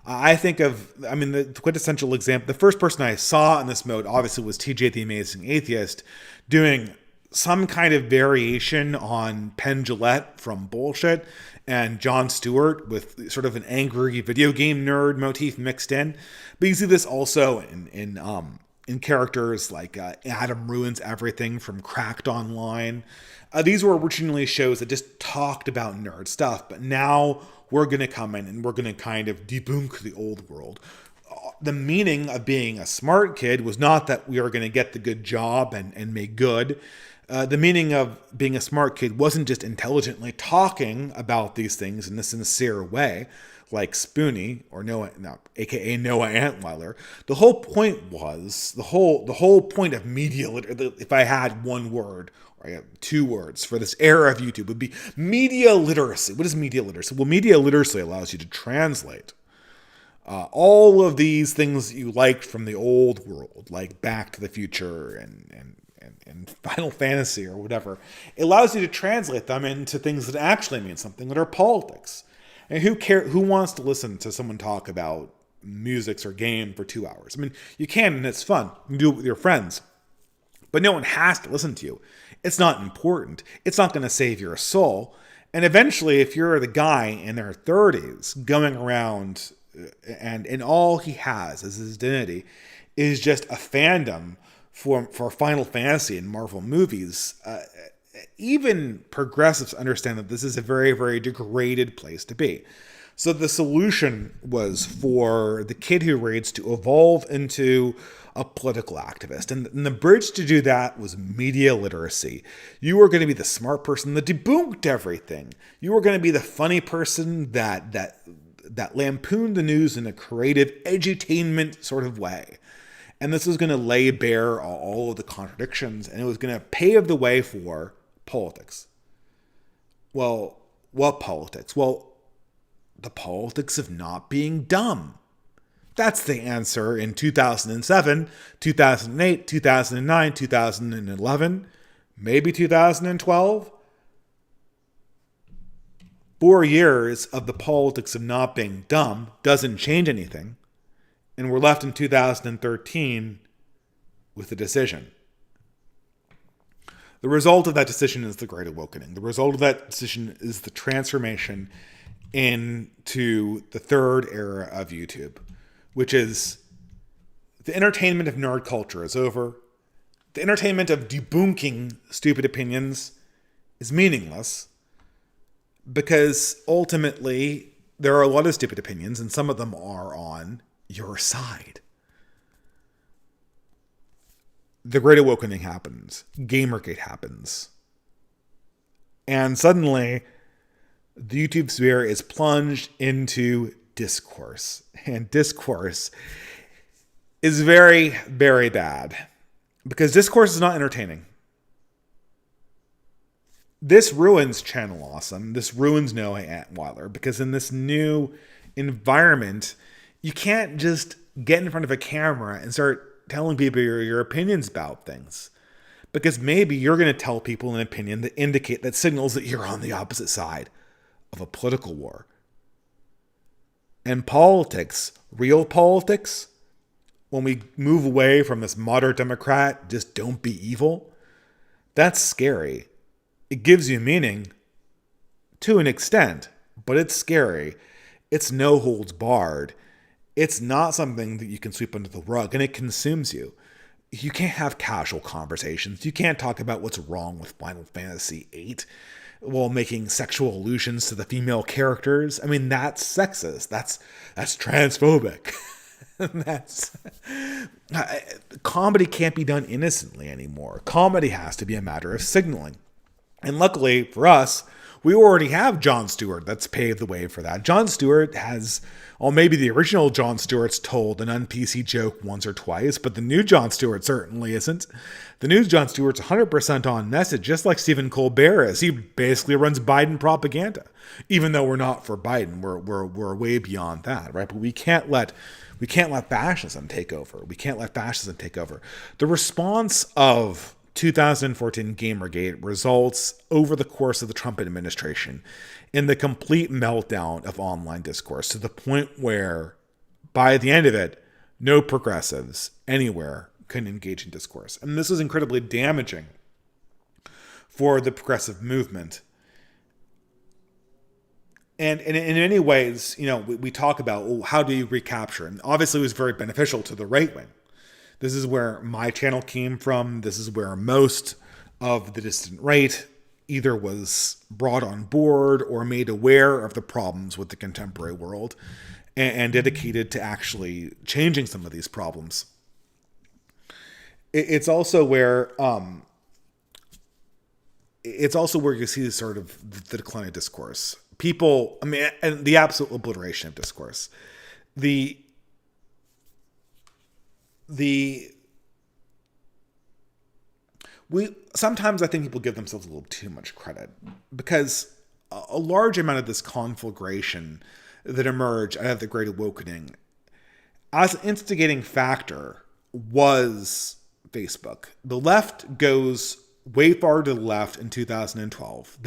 Speaker 1: The quintessential example, the first person I saw in this mode obviously was TJ the Amazing Atheist doing some kind of variation on Penn Jillette from Bullshit, and Jon Stewart with sort of an angry video game nerd motif mixed in. But you see this also in characters like Adam Ruins Everything from Cracked Online. These were originally shows that just talked about nerd stuff, but now we're going to come in and we're going to kind of debunk the old world. The meaning of being a smart kid was not that we are going to get the good job and make good. The meaning of being a smart kid wasn't just intelligently talking about these things in a sincere way, like Spoonie or aka Noah Antweiler. The whole point was the whole point of media literacy. If I had one word or I have two words for this era of YouTube, would be media literacy. What is media literacy? Well, media literacy allows you to translate all of these things that you liked from the old world, like Back to the Future and Final Fantasy or whatever. It allows you to translate them into things that actually mean something, that are politics. And who wants to listen to someone talk about music or game for 2 hours? I mean, you can, and it's fun. You can do it with your friends. But no one has to listen to you. It's not important. It's not going to save your soul. And eventually, if you're the guy in their 30s going around and all he has as his identity is just a fandom for Final Fantasy and Marvel movies, even progressives understand that this is a very, very degraded place to be. So the solution was for the kid who reads to evolve into a political activist. And the bridge to do that was media literacy. You were going to be the smart person that debunked everything. You were going to be the funny person that lampooned the news in a creative edutainment sort of way. And this was going to lay bare all of the contradictions, and it was going to pave the way for politics. Well, what politics? Well, the politics of not being dumb. That's the answer in 2007, 2008, 2009, 2011, maybe 2012. 4 years of the politics of not being dumb doesn't change anything. And we're left in 2013 with a decision. The result of that decision is the Great Awakening. The result of that decision is the transformation into the third era of YouTube, which is the entertainment of nerd culture is over. The entertainment of debunking stupid opinions is meaningless because ultimately there are a lot of stupid opinions and some of them are on your side. The Great Awakening happens. Gamergate happens. And suddenly, the YouTube sphere is plunged into discourse. And discourse is very, very bad. Because discourse is not entertaining. This ruins Channel Awesome. This ruins Noah Antweiler. Because in this new environment, you can't just get in front of a camera and start telling people your opinions about things. Because maybe you're going to tell people an opinion that signals that you're on the opposite side of a political war. And politics, real politics, when we move away from this moderate Democrat, just don't be evil, that's scary. It gives you meaning to an extent, but it's scary. It's no holds barred. It's not something that you can sweep under the rug, and it consumes you. You can't have casual conversations. You can't talk about what's wrong with Final Fantasy VIII while making sexual allusions to the female characters. I mean, that's sexist. That's transphobic. Comedy can't be done innocently anymore. Comedy has to be a matter of signaling. And luckily for us, we already have Jon Stewart that's paved the way for that. Jon Stewart has, well, maybe the original Jon Stewart's told an un-PC joke once or twice, but the new Jon Stewart certainly isn't. The new Jon Stewart's 100% on message, just like Stephen Colbert is. He basically runs Biden propaganda, even though we're not for Biden. We're way beyond that, right? But we can't let fascism take over. We can't let fascism take over. The response of 2014 Gamergate results over the course of the Trump administration in the complete meltdown of online discourse, to the point where by the end of it, no progressives anywhere can engage in discourse. And this was incredibly damaging for the progressive movement. And in many ways, we talk about, well, how do you recapture? And obviously it was very beneficial to the right wing. This is where my channel came from. This is where most of the dissident right either was brought on board or made aware of the problems with the contemporary world and dedicated to actually changing some of these problems. It's also where you see sort of the decline of discourse. People, and the absolute obliteration of discourse. Sometimes I think people give themselves a little too much credit, because a large amount of this conflagration that emerged out of the Great Awakening as an instigating factor was Facebook. The left goes way far to the left in 2012.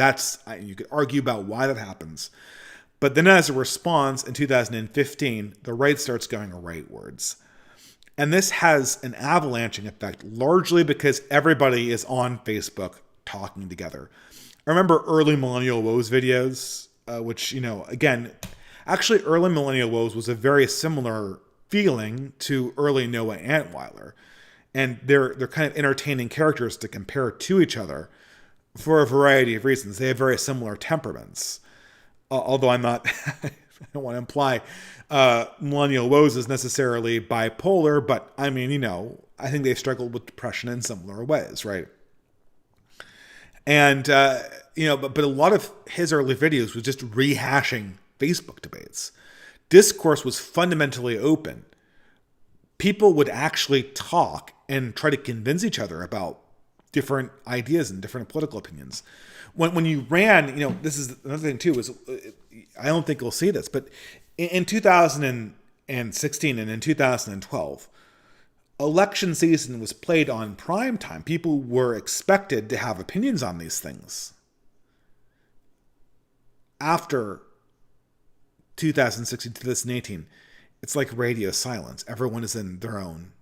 Speaker 1: You could argue about why that happens. But then as a response in 2015, the right starts going rightwards. And this has an avalanching effect, largely because everybody is on Facebook talking together. I remember early Millennial Woes videos, which, again, actually early Millennial Woes was a very similar feeling to early Noah Antweiler. And they're kind of entertaining characters to compare to each other for a variety of reasons. They have very similar temperaments. Although I'm not, I don't want to imply Millennial Woes is necessarily bipolar, but I think they've struggled with depression in similar ways, right? And, but a lot of his early videos was just rehashing Facebook debates. Discourse was fundamentally open. People would actually talk and try to convince each other about different ideas and different political opinions. When you ran, this is another thing too, is I don't think you'll see this, but in 2016 and in 2012, election season was played on prime time. People were expected to have opinions on these things. After 2016, 2018, it's like radio silence. Everyone is in their own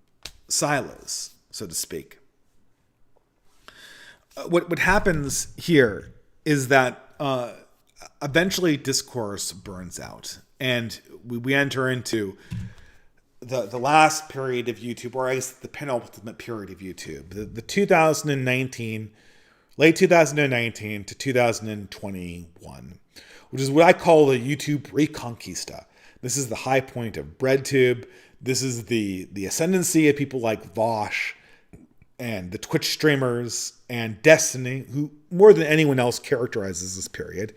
Speaker 1: silos, so to speak. What happens here is that eventually discourse burns out, and we enter into the last period of YouTube, or I guess the penultimate period of YouTube, the 2019, late 2019 to 2021, which is what I call the YouTube reconquista. This is the high point of BreadTube. This is the ascendancy of people like Vosh and the Twitch streamers and Destiny, who more than anyone else characterizes this period.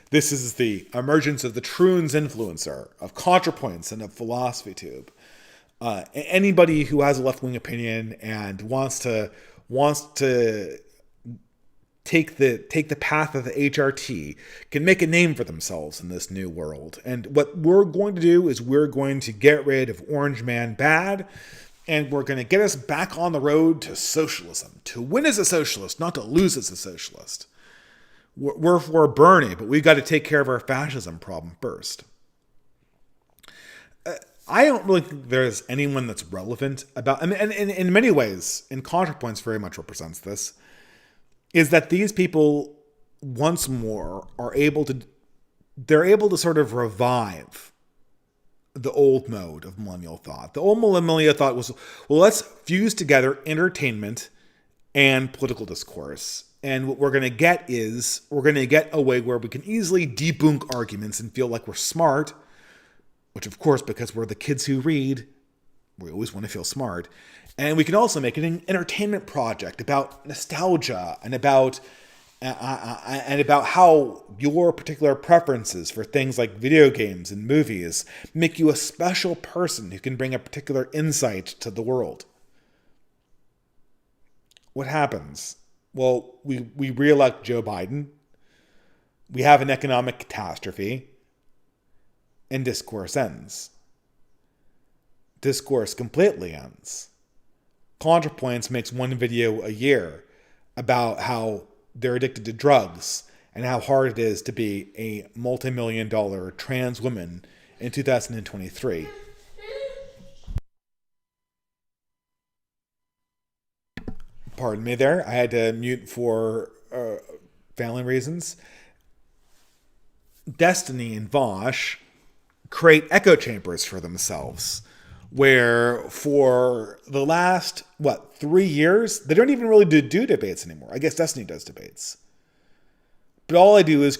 Speaker 1: This is the emergence of the Troons influencer, of ContraPoints, and of PhilosophyTube. Anybody who has a left-wing opinion and wants to take the path of the HRT can make a name for themselves in this new world. And what we're going to do is we're going to get rid of Orange Man Bad, and we're going to get us back on the road to socialism, to win as a socialist, not to lose as a socialist. We're for Bernie, but we've got to take care of our fascism problem first. I don't really think there's anyone that's relevant about, and in many ways, and ContraPoints very much represents this, is that these people once more they're able to sort of revive the old mode of millennial thought. The old millennial thought was, well, let's fuse together entertainment and political discourse. And what we're going to get is, we're going to get a way where we can easily debunk arguments and feel like we're smart, which of course, because we're the kids who read, we always want to feel smart. And we can also make it an entertainment project about nostalgia and about and about how your particular preferences for things like video games and movies make you a special person who can bring a particular insight to the world. What happens? Well, we re-elect Joe Biden. We have an economic catastrophe. And discourse ends. Discourse completely ends. ContraPoints makes one video a year about how they're addicted to drugs and how hard it is to be a multi-million-dollar trans woman in 2023. Pardon me there. I had to mute for family reasons. Destiny and Vosh create echo chambers for themselves where for the last, 3 years, they don't even really do debates anymore. I guess Destiny does debates. But all I do is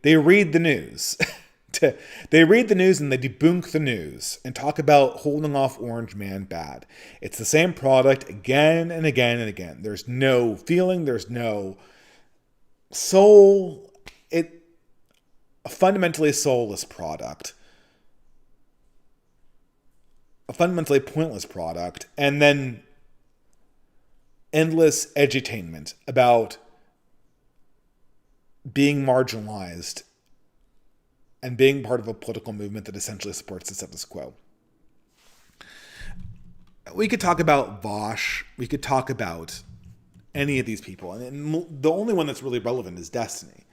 Speaker 1: they read the news. They read the news and they debunk the news and talk about holding off Orange Man bad. It's the same product again and again and again. There's no feeling. There's no soul. A fundamentally soulless product. A fundamentally pointless product. And then endless edutainment about being marginalized and being part of a political movement that essentially supports the status quo. We could talk about Vosh. We could talk about any of these people. And the only one that's really relevant is Destiny.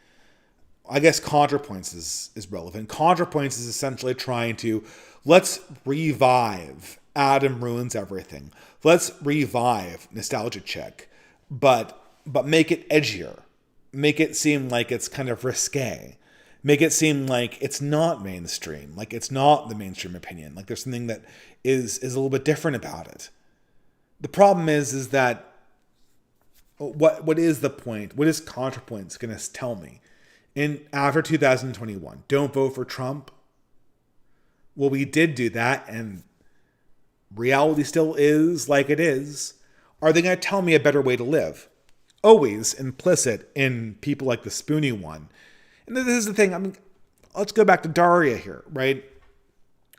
Speaker 1: I guess ContraPoints is relevant. ContraPoints is essentially trying to, let's revive Adam Ruins Everything. Let's revive Nostalgia Chick, but make it edgier. Make it seem like it's kind of risque. Make it seem like it's not mainstream, like it's not the mainstream opinion, like there's something that is a little bit different about it. The problem is that what is the point? What is ContraPoints going to tell me? After 2021, don't vote for Trump. Well, we did do that, and reality still is like it is. Are they going to tell me a better way to live? Always implicit in people like the Spoony one. And this is the thing. I mean, let's go back to Daria here, right?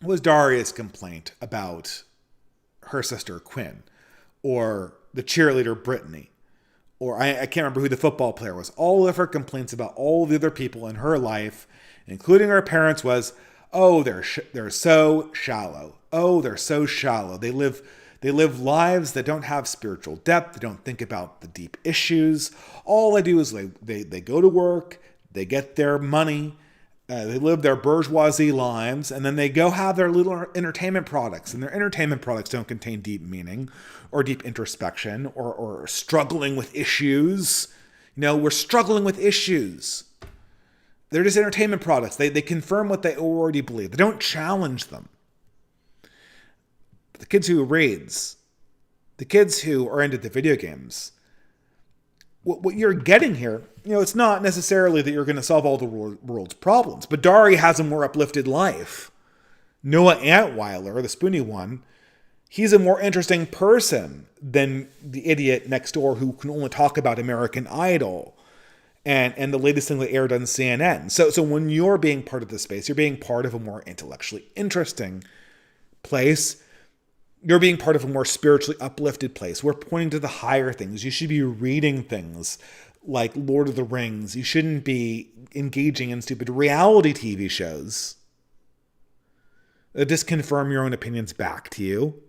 Speaker 1: What was Daria's complaint about her sister Quinn, or the cheerleader Brittany, or I can't remember who the football player was. All of her complaints about all the other people in her life, including her parents, was, oh, they're so shallow. Oh, they're so shallow. They live lives that don't have spiritual depth. They don't think about the deep issues. All they do is they go to work, they get their money, they live their bourgeoisie lives, and then they go have their little entertainment products. And their entertainment products don't contain deep meaning or deep introspection or struggling with issues. You know, we're struggling with issues. They're just entertainment products. They confirm what they already believe. They don't challenge them. But the kids who reads, the kids who are into the video games, what you're getting here, you know, it's not necessarily that you're going to solve all the world's problems, but Daria has a more uplifted life. Noah Antweiler, the Spoony one, he's a more interesting person than the idiot next door who can only talk about American Idol and the latest thing that aired on CNN. So when you're being part of this space, you're being part of a more intellectually interesting place. You're being part of a more spiritually uplifted place. We're pointing to the higher things. You should be reading things like Lord of the Rings. You shouldn't be engaging in stupid reality TV shows that just confirm your own opinions back to you.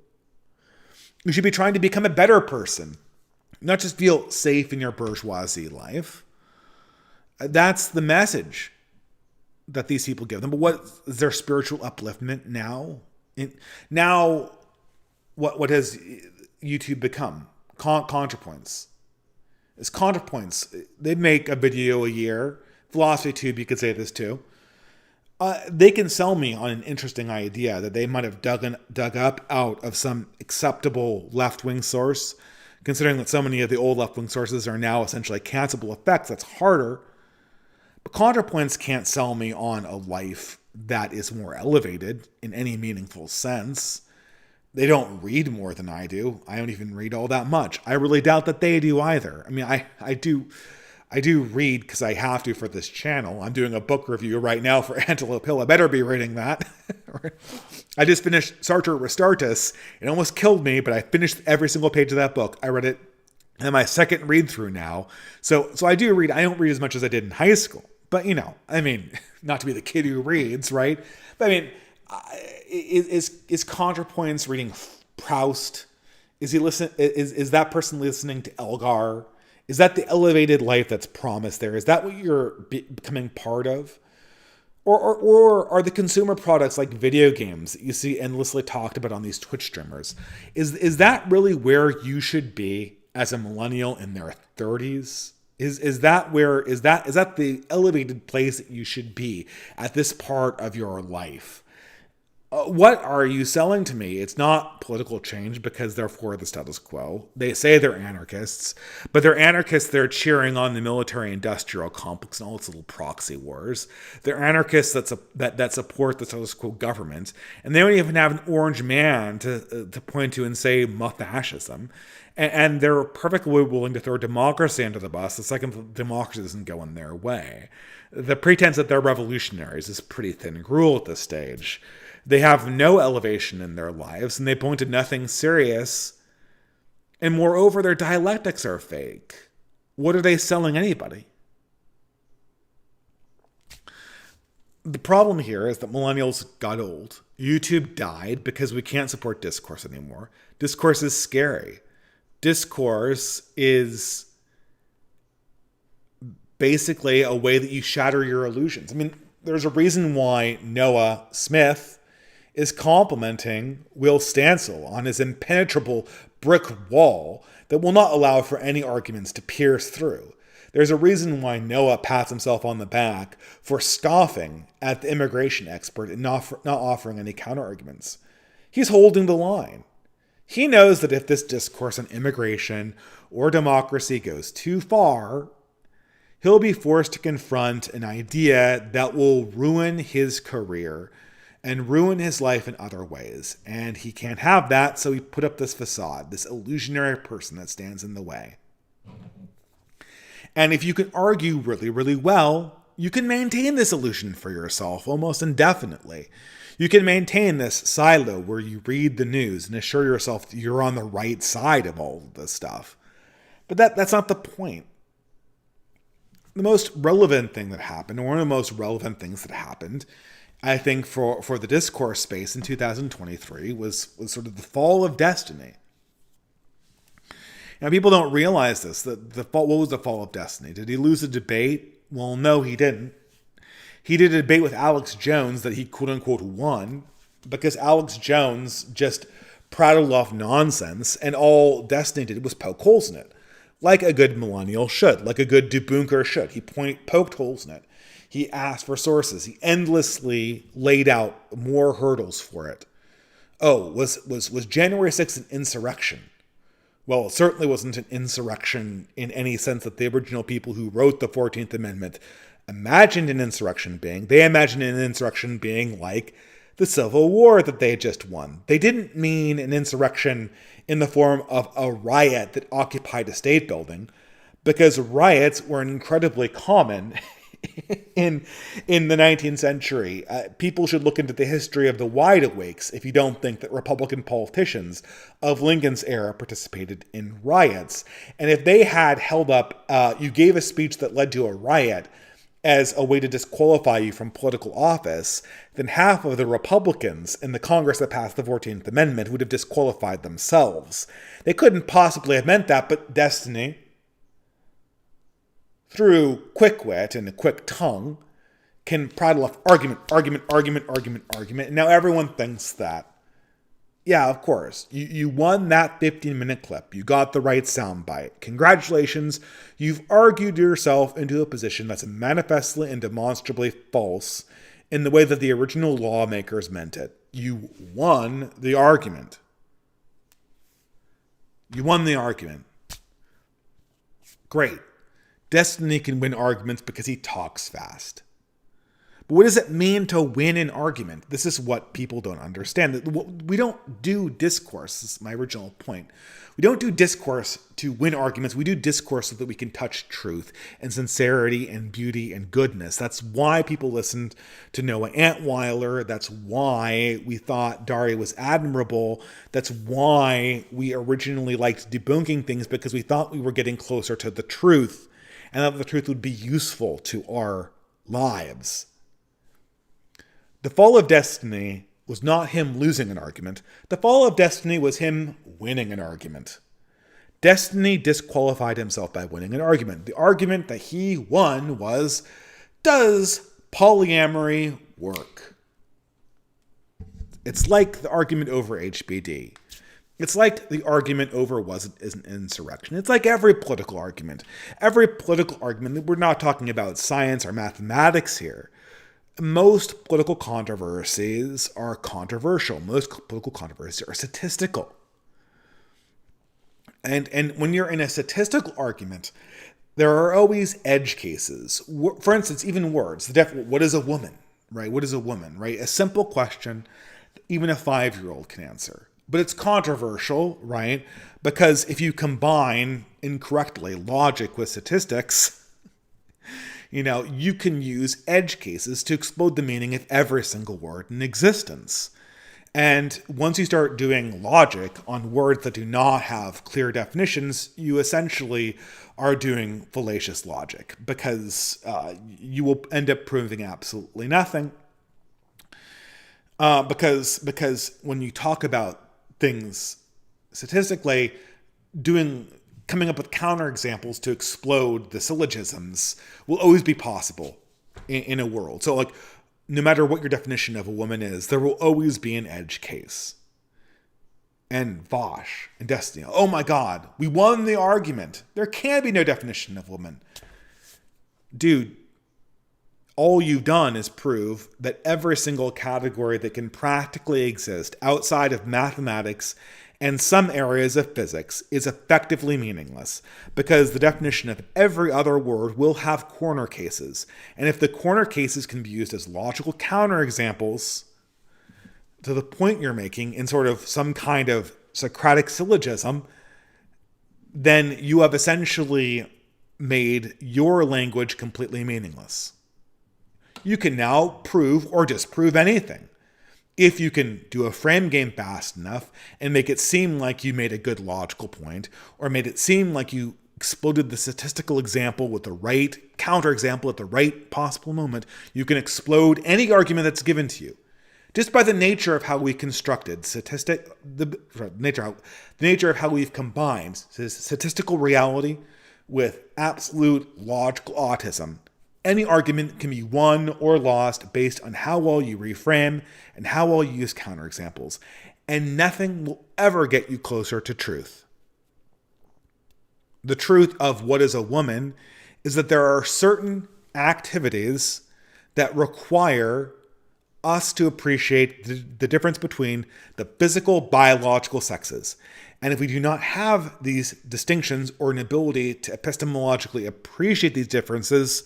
Speaker 1: You should be trying to become a better person, not just feel safe in your bourgeoisie life. That's the message that these people give them. But what is their spiritual upliftment now? What has YouTube become? ContraPoints. It's ContraPoints. They make a video a year. Philosophy Tube, you could say this too. They can sell me on an interesting idea that they might have dug up out of some acceptable left-wing source, considering that so many of the old left-wing sources are now essentially cancelable effects. That's harder. But ContraPoints can't sell me on a life that is more elevated in any meaningful sense. They don't read more than I do. I don't even read all that much. I really doubt that they do either. I mean, I I do read because I have to for this channel. I'm doing a book review right now for Antelope Hill. I better be reading that. I just finished Sartor Restartus. It almost killed me, but I finished every single page of that book. I read it in my second read through now. So I do read. I don't read as much as I did in high school. But, I mean, not to be the kid who reads, right? But I mean, is ContraPoints reading Proust? Is that person listening to Elgar? Is that the elevated life that's promised there? Is that what you're becoming part of? Or are the consumer products like video games that you see endlessly talked about on these Twitch streamers? Is that really where you should be as a millennial in their 30s? Is that the elevated place that you should be at this part of your life? What are you selling to me? It's not political change because they're for the status quo. They say they're anarchists, but they're anarchists. They're cheering on the military-industrial complex and all its little proxy wars. They're anarchists that support the status quo government, and they don't even have an orange man to point to and say fascism. And they're perfectly willing to throw democracy under the bus the second democracy doesn't go in their way. The pretense that they're revolutionaries is pretty thin gruel at this stage. They have no elevation in their lives, and they point to nothing serious. And moreover, their dialectics are fake. What are they selling anybody? The problem here is that millennials got old. YouTube died because we can't support discourse anymore. Discourse is scary. Discourse is basically a way that you shatter your illusions. I mean, there's a reason why Noah Smith is complimenting Will Stancil on his impenetrable brick wall that will not allow for any arguments to pierce through. There's a reason why Noah pats himself on the back for scoffing at the immigration expert and not offering any counter-arguments. He's holding the line. He knows that if this discourse on immigration or democracy goes too far, he'll be forced to confront an idea that will ruin his career and ruin his life in other ways. And he can't have that, so he put up this facade, this illusionary person that stands in the way. And if you can argue really, really well, you can maintain this illusion for yourself almost indefinitely. You can maintain this silo where you read the news and assure yourself that you're on the right side of all of this stuff. But that's not the point. The most relevant thing that happened, or one of the most relevant things that happened, I think for the discourse space in 2023 was sort of the fall of Destiny. Now, people don't realize this. What was the fall of Destiny? Did he lose a debate? Well, no, he didn't. He did a debate with Alex Jones that he quote-unquote won because Alex Jones just prattled off nonsense and all Destiny did was poke holes in it. Like a good millennial should, like a good debunker should. He poked holes in it. He asked for sources. He endlessly laid out more hurdles for it. Oh, was January 6th an insurrection? Well, it certainly wasn't an insurrection in any sense that the original people who wrote the 14th Amendment imagined an insurrection being. They imagined an insurrection being like the Civil War that they had just won. They didn't mean an insurrection in the form of a riot that occupied a state building, because riots were incredibly common in the 19th century. People should look into the history of the Wide Awakes if you don't think that Republican politicians of Lincoln's era participated in riots. And if they had held up, you gave a speech that led to a riot as a way to disqualify you from political office, then half of the Republicans in the Congress that passed the 14th Amendment would have disqualified themselves. They couldn't possibly have meant that, but Destiny, through quick wit and a quick tongue, can prattle off argument. And now everyone thinks that, yeah, of course, you won that 15-minute clip. You got the right soundbite. Congratulations. You've argued yourself into a position that's manifestly and demonstrably false in the way that the original lawmakers meant it. You won the argument. You won the argument. Great. Destiny can win arguments because he talks fast. But what does it mean to win an argument? This is what people don't understand. We don't do discourse. This is my original point. We don't do discourse to win arguments. We do discourse so that we can touch truth and sincerity and beauty and goodness. That's why people listened to Noah Antweiler. That's why we thought Daria was admirable. That's why we originally liked debunking things, because we thought we were getting closer to the truth and that the truth would be useful to our lives. The fall of Destiny was not him losing an argument. The fall of Destiny was him winning an argument. Destiny disqualified himself by winning an argument. The argument that he won was, does polyamory work? It's like the argument over HBD. It's like the argument over was it an insurrection. It's like every political argument. Every political argument, we're not talking about science or mathematics here. Most political controversies are controversial. Most political controversies are statistical. And when you're in a statistical argument, there are always edge cases. For instance, even words. What is a woman? Right? What is a woman? Right? A simple question, even a 5-year-old can answer. But it's controversial, right? Because if you combine incorrectly logic with statistics, you can use edge cases to explode the meaning of every single word in existence. And once you start doing logic on words that do not have clear definitions, you essentially are doing fallacious logic, because you will end up proving absolutely nothing. Because when you talk about things statistically, coming up with counterexamples to explode the syllogisms will always be possible in a world. So, no matter what your definition of a woman is, there will always be an edge case. And Vosh and Destiny, oh my God, we won the argument. There can be no definition of woman. Dude, all you've done is prove that every single category that can practically exist outside of mathematics and some areas of physics is effectively meaningless, because the definition of every other word will have corner cases. And if the corner cases can be used as logical counterexamples to the point you're making in sort of some kind of Socratic syllogism, then you have essentially made your language completely meaningless. You can now prove or disprove anything. If you can do a frame game fast enough and make it seem like you made a good logical point, or made it seem like you exploded the statistical example with the right counterexample at the right possible moment, you can explode any argument that's given to you. Just by the nature of how we constructed the nature of how we've combined statistical reality with absolute logical autism. Any argument can be won or lost based on how well you reframe and how well you use counterexamples. And nothing will ever get you closer to truth. The truth of what is a woman is that there are certain activities that require us to appreciate the difference between the physical, biological sexes. And if we do not have these distinctions or an ability to epistemologically appreciate these differences,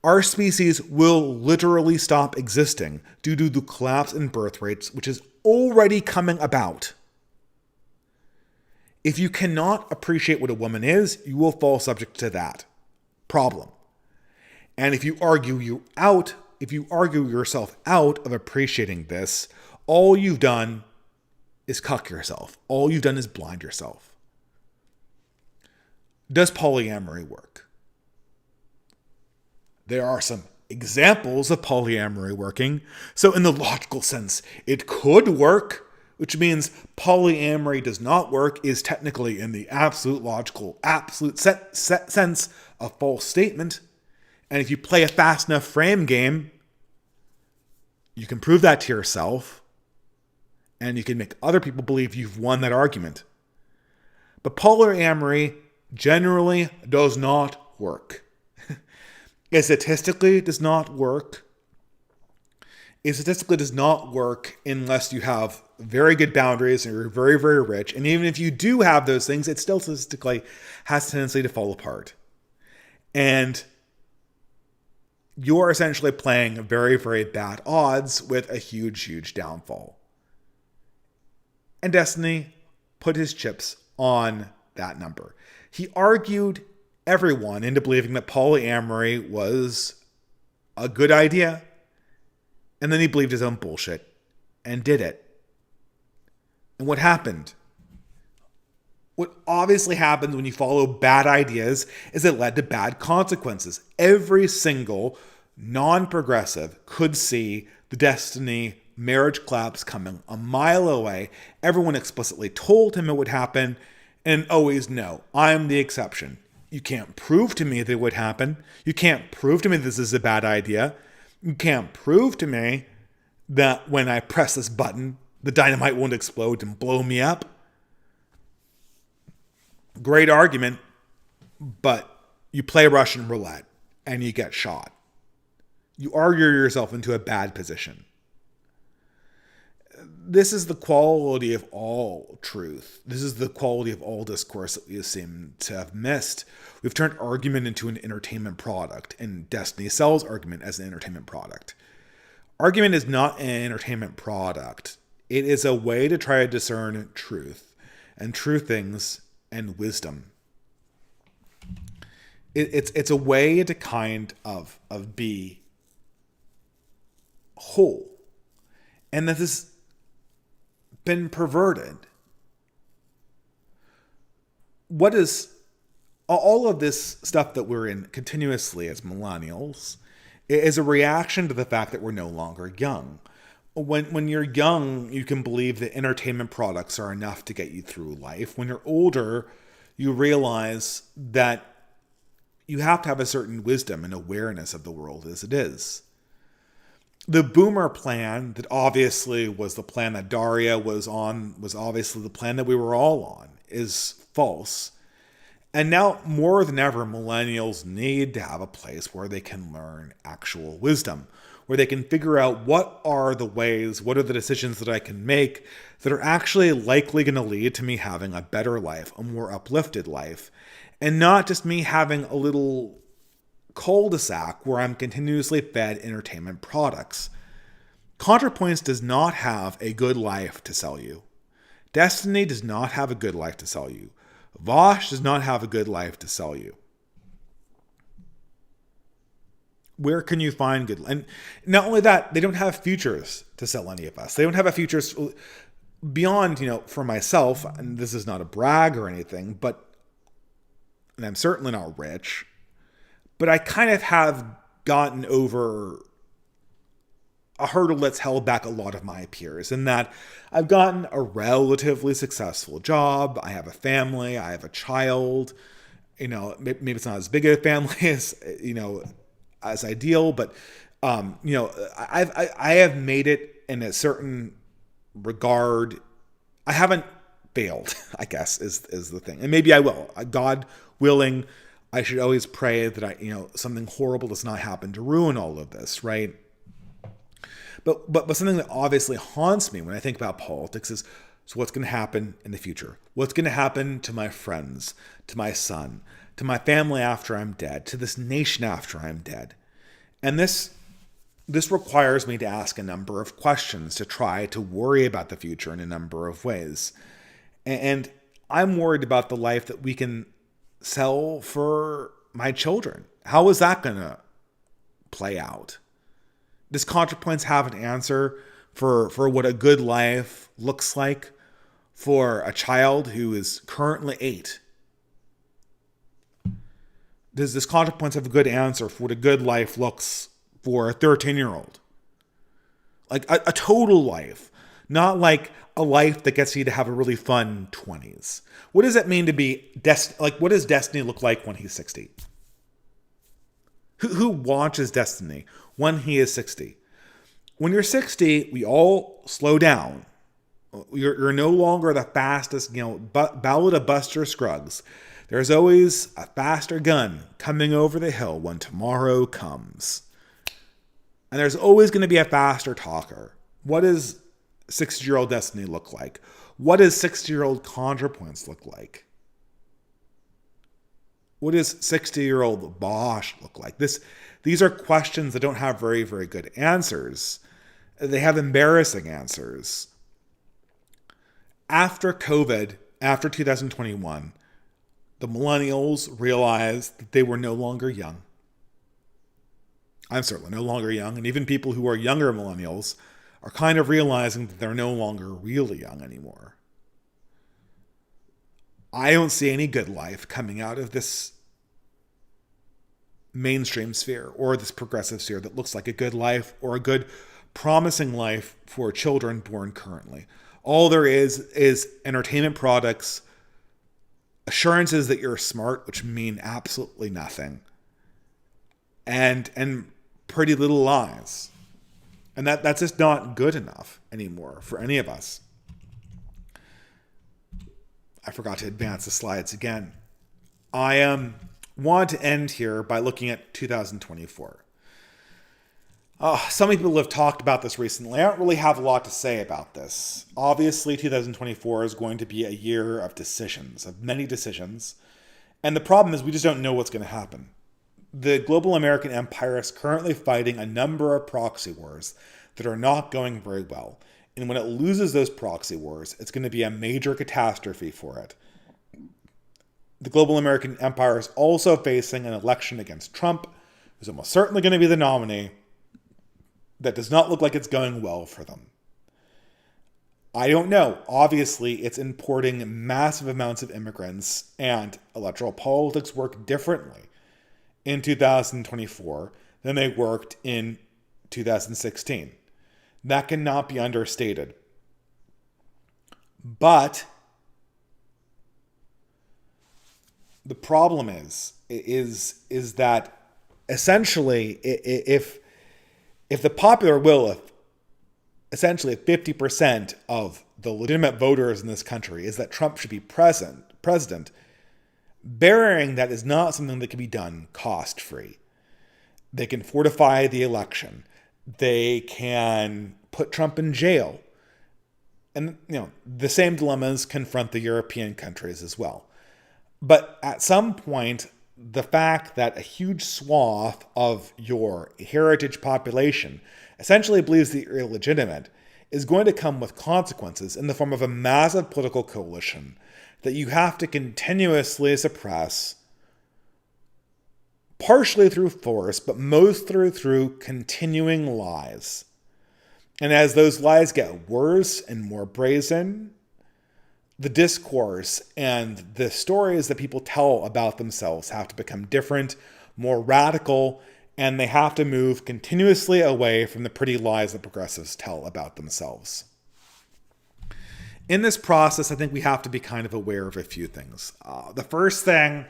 Speaker 1: our species will literally stop existing due to the collapse in birth rates, which is already coming about. If you cannot appreciate what a woman is, you will fall subject to that problem. And if you argue yourself out of appreciating this, all you've done is cuck yourself. All you've done is blind yourself. Does polyamory work? There are some examples of polyamory working. So in the logical sense, it could work, which means polyamory does not work is technically in the absolute logical, absolute sense a false statement. And if you play a fast enough frame game, you can prove that to yourself, and you can make other people believe you've won that argument. But polyamory generally does not work. It statistically does not work. It statistically does not work unless you have very good boundaries and you're very, very rich. And even if you do have those things, it still statistically has a tendency to fall apart. And you're essentially playing very, very bad odds with a huge, huge downfall. And Destiny put his chips on that number. He argued everyone into believing that polyamory was a good idea, and then he believed his own bullshit and did it. And what happened? What obviously happens when you follow bad ideas is it led to bad consequences. Every single non-progressive could see the Destiny marriage collapse coming a mile away. Everyone explicitly told him it would happen, and always no, I'm the exception. You can't prove to me that it would happen. You can't prove to me this is a bad idea. You can't prove to me that when I press this button, the dynamite won't explode and blow me up. Great argument, but you play Russian roulette and you get shot. You argue yourself into a bad position. This is the quality of all truth. This is the quality of all discourse that we seem to have missed. We've turned argument into an entertainment product, and Destiny sells argument as an entertainment product. Argument is not an entertainment product. It is a way to try to discern truth and true things and wisdom. It's a way to kind of be whole. And that has been perverted. What is all of this stuff that we're in continuously as millennials is a reaction to the fact that we're no longer young. When you're young, you can believe that entertainment products are enough to get you through life. When you're older, you realize that you have to have a certain wisdom and awareness of the world as it is. The boomer plan that obviously was the plan that Daria was on, was obviously the plan that we were all on, is false. And now more than ever, millennials need to have a place where they can learn actual wisdom, where they can figure out what are the ways, what are the decisions that I can make that are actually likely going to lead to me having a better life, a more uplifted life, and not just me having a little cul-de-sac where I'm continuously fed entertainment products. ContraPoints does not have a good life to sell you. Destiny does not have a good life to sell you. Vosh does not have a good life to sell you. Where can you find good? And not only that, they don't have futures to sell any of us. They don't have a futures beyond, for myself, and this is not a brag or anything, and I'm certainly not rich, but I kind of have gotten over a hurdle that's held back a lot of my peers, in that I've gotten a relatively successful job. I have a family. I have a child. Maybe it's not as big a family as, as ideal, but, I have made it in a certain regard. I haven't failed, I guess, is the thing. And maybe I will. God willing, I should always pray that something horrible does not happen to ruin all of this, right? But something that obviously haunts me when I think about politics is, so what's going to happen in the future? What's going to happen to my friends, to my son, to my family after I'm dead, to this nation after I'm dead? And this requires me to ask a number of questions, to try to worry about the future in a number of ways. And I'm worried about the life that we can sell for my children. How is that going to play out? Does ContraPoints have an answer for what a good life looks like for a child who is currently 8? Does this ContraPoints have a good answer for what a good life looks for a 13-year-old? Like a total life, not like a life that gets you to have a really fun 20s. What does it mean to be what does Destiny look like when he's 60? Who watches Destiny when he is 60? When you're 60, we all slow down. You're no longer the fastest, Ballad of Buster Scruggs. There's always a faster gun coming over the hill when tomorrow comes. And there's always going to be a faster talker. What does 60-year-old Destiny look like? What does 60-year-old ContraPoints look like? What does 60-year-old Bosch look like? These are questions that don't have very, very good answers. They have embarrassing answers. After COVID, after 2021, the millennials realized that they were no longer young. I'm certainly no longer young, and even people who are younger millennials are kind of realizing that they're no longer really young anymore. I don't see any good life coming out of this mainstream sphere or this progressive sphere that looks like a good life or a good promising life for children born currently. All there is entertainment products, assurances that you're smart, which mean absolutely nothing, and pretty little lies. And that's just not good enough anymore for any of us. I forgot to advance the slides again. I want to end here by looking at 2024. Some people have talked about this recently. I don't really have a lot to say about this. Obviously, 2024 is going to be a year of decisions, of many decisions. And the problem is we just don't know what's going to happen. The global American empire is currently fighting a number of proxy wars that are not going very well. And when it loses those proxy wars, it's going to be a major catastrophe for it. The global American empire is also facing an election against Trump, who's almost certainly going to be the nominee. That does not look like it's going well for them. I don't know. Obviously, it's importing massive amounts of immigrants, and electoral politics work differently in 2024 than they worked in 2016. That cannot be understated. But the problem is that essentially, if the popular will, if essentially 50% of the legitimate voters in this country is that Trump should be president, burying that is not something that can be done cost-free. They can fortify the election. They can put Trump in jail. And, the same dilemmas confront the European countries as well. But at some point, the fact that a huge swath of your heritage population essentially believes that you're illegitimate is going to come with consequences in the form of a massive political coalition that you have to continuously suppress, partially through force, but mostly through continuing lies. And as those lies get worse and more brazen, the discourse and the stories that people tell about themselves have to become different, more radical, and they have to move continuously away from the pretty lies that progressives tell about themselves. In this process, I think we have to be kind of aware of a few things. The first thing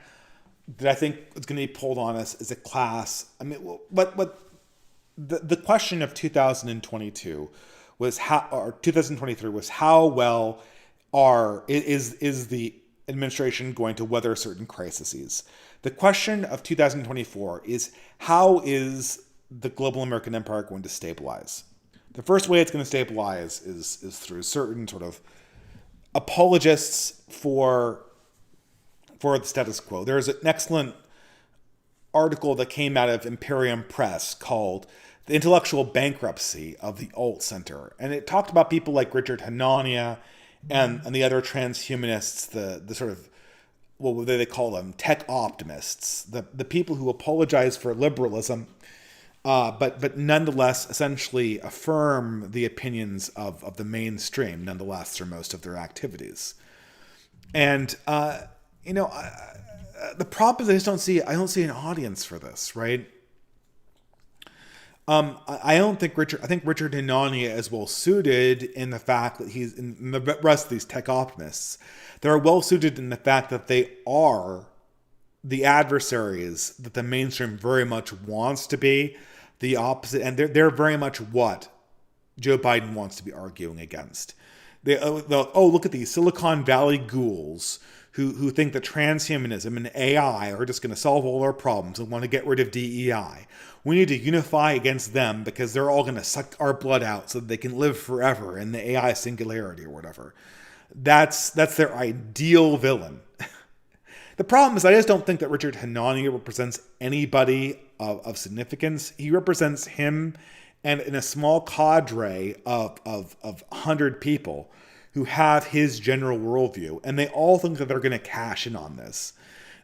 Speaker 1: that I think is going to be pulled on us is a class. I mean, what the question of 2022 was how, or 2023 was how well is the administration going to weather certain crises? The question of 2024 is how is the global American empire going to stabilize? The first way it's going to stabilize is through certain sort of apologists for the status quo. There's an excellent article that came out of Imperium Press called The Intellectual Bankruptcy of the Alt Center. And it talked about people like Richard Hanania and the other transhumanists, the sort of, what would they call them? Tech optimists, the people who apologize for liberalism, but nonetheless essentially affirm the opinions of the mainstream, nonetheless, through most of their activities. And, the problem is I don't see an audience for this, right? I think Richard Hanania is well suited in the fact that he's in the rest of these tech optimists. They're well suited in the fact that they are the adversaries that the mainstream very much wants to be, the opposite, and they're very much what Joe Biden wants to be arguing against. Look at these Silicon Valley ghouls who think that transhumanism and AI are just going to solve all our problems and want to get rid of DEI. We need to unify against them because they're all going to suck our blood out so that they can live forever in the AI singularity or whatever. That's their ideal villain. The problem is I just don't think that Richard Hanania represents anybody of significance. He represents him and in a small cadre of 100 people who have his general worldview, and they all think that they're going to cash in on this.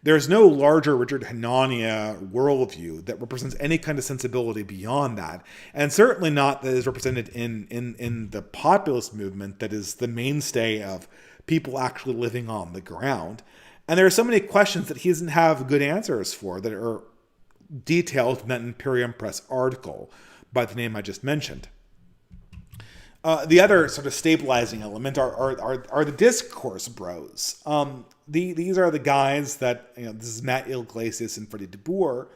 Speaker 1: There's no larger Richard Hanania worldview that represents any kind of sensibility beyond that, and certainly not that is represented in the populist movement that is the mainstay of people actually living on the ground. And there are so many questions that he doesn't have good answers for that are detailed in that Imperium Press article by the name I just mentioned. The other sort of stabilizing element are the discourse bros. These are the guys that, this is Matt Iglesias and Freddie DeBoer.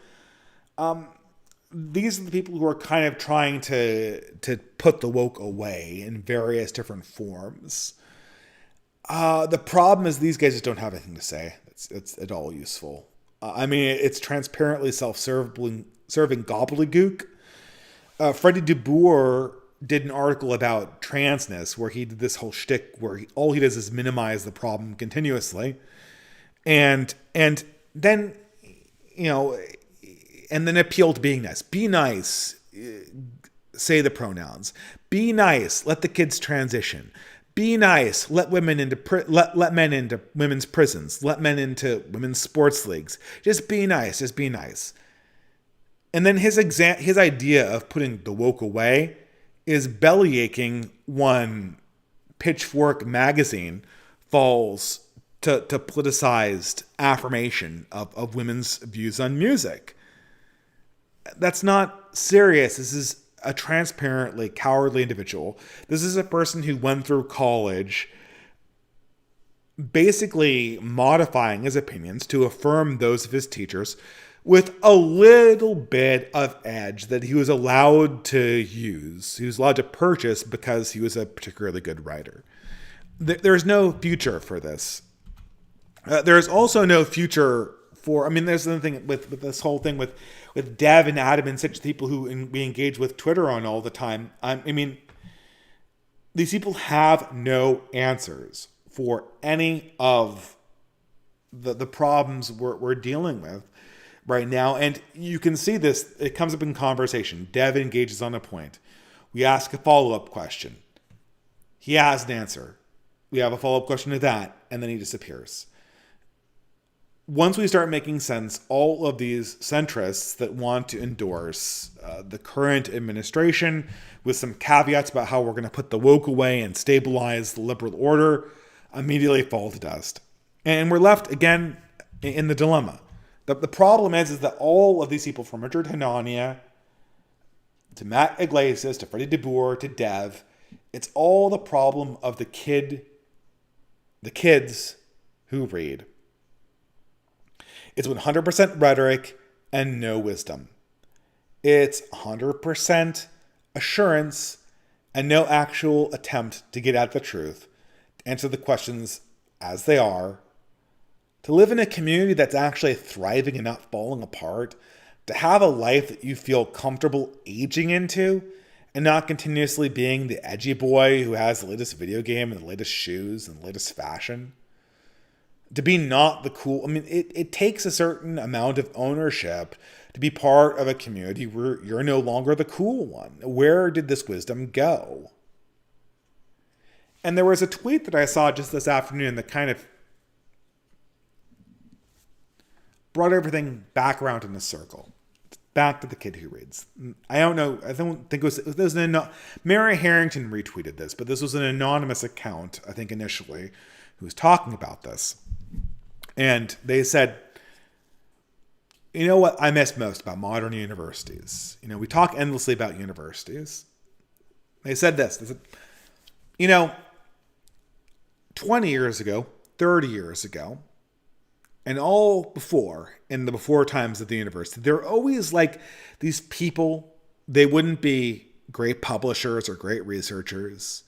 Speaker 1: These are the people who are kind of trying to put the woke away in various different forms. The problem is these guys just don't have anything to say. It's at all useful. It's transparently self-serving gobbledygook. Freddie DeBoer did an article about transness where he did this whole shtick where all he does is minimize the problem continuously. And then, and then appeal to being nice. Be nice. Say the pronouns. Be nice. Let the kids transition. Be nice. Let men into women's prisons. Let men into women's sports leagues. Just be nice. Just be nice. And then his idea of putting the woke away is bellyaching when Pitchfork magazine falls to politicized affirmation of women's views on music. That's not serious. This is a transparently cowardly individual. This is a person who went through college basically modifying his opinions to affirm those of his teachers with a little bit of edge that he was allowed to use. He was allowed to purchase because he was a particularly good writer. There's no future for this. There's also no future for, there's the thing with this whole thing with Dev and Adam and such people who we engage with Twitter on all the time. These people have no answers for any of the problems we're dealing with right now. And you can see this, it comes up in conversation. Dev engages on a point. We ask a follow-up question. He has an answer. We have a follow-up question to that, and then he disappears. Once we start making sense, all of these centrists that want to endorse the current administration with some caveats about how we're going to put the woke away and stabilize the liberal order immediately fall to dust. And we're left again in the dilemma. The problem is that all of these people, from Richard Hanania to Matt Iglesias to Freddie DeBoer to Dev, it's all the problem of the kids who read. It's 100% rhetoric and no wisdom. It's 100% assurance and no actual attempt to get at the truth, to answer the questions as they are, to live in a community that's actually thriving and not falling apart, to have a life that you feel comfortable aging into and not continuously being the edgy boy who has the latest video game and the latest shoes and the latest fashion. To be not the cool, it takes a certain amount of ownership to be part of a community where you're no longer the cool one. Where did this wisdom go? And there was a tweet that I saw just this afternoon that kind of brought everything back around in a circle. Back to the kid who reads. I don't think it was Mary Harrington retweeted this, but this was an anonymous account, I think initially, who was talking about this. And they said, you know what I miss most about modern universities? We talk endlessly about universities. They said this. They said, 20 years ago, 30 years ago, and all before, in the before times of the university, there were always like these people, they wouldn't be great publishers or great researchers.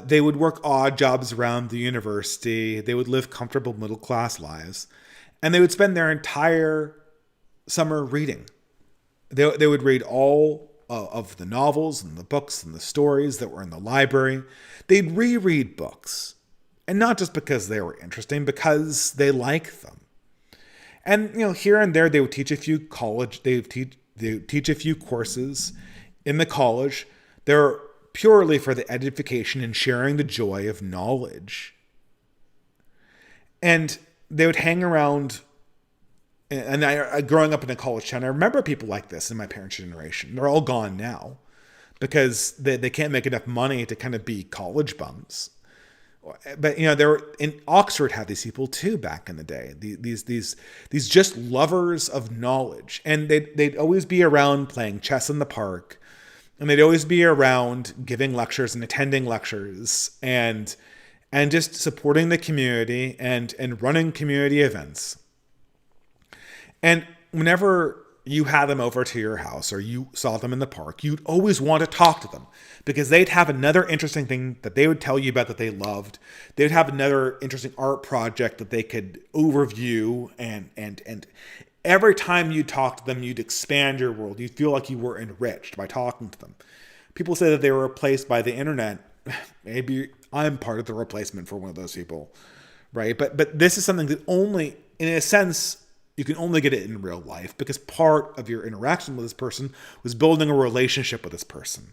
Speaker 1: They would work odd jobs around the university. They would live comfortable middle-class lives. And they would spend their entire summer reading. They would read all of the novels and the books and the stories that were in the library. They'd reread books. And not just because they were interesting, because they liked them. And, here and there, they would teach a few teach a few courses in the college. They're purely for the edification and sharing the joy of knowledge. And they would hang around. And growing up in a college town, I remember people like this in my parents' generation. They're all gone now because they can't make enough money to kind of be college bums. But they were in Oxford, had these people too back in the day. These just lovers of knowledge, and they'd always be around playing chess in the park, and they'd always be around giving lectures and attending lectures, and just supporting the community and running community events. And whenever you had them over to your house or you saw them in the park, you'd always want to talk to them because they'd have another interesting thing that they would tell you about that they loved. They'd have another interesting art project that they could overview. And every time you talk to them, you'd expand your world. You'd feel like you were enriched by talking to them. People say that they were replaced by the internet. Maybe I'm part of the replacement for one of those people, right? But this is something that only, in a sense, you can only get it in real life because part of your interaction with this person was building a relationship with this person.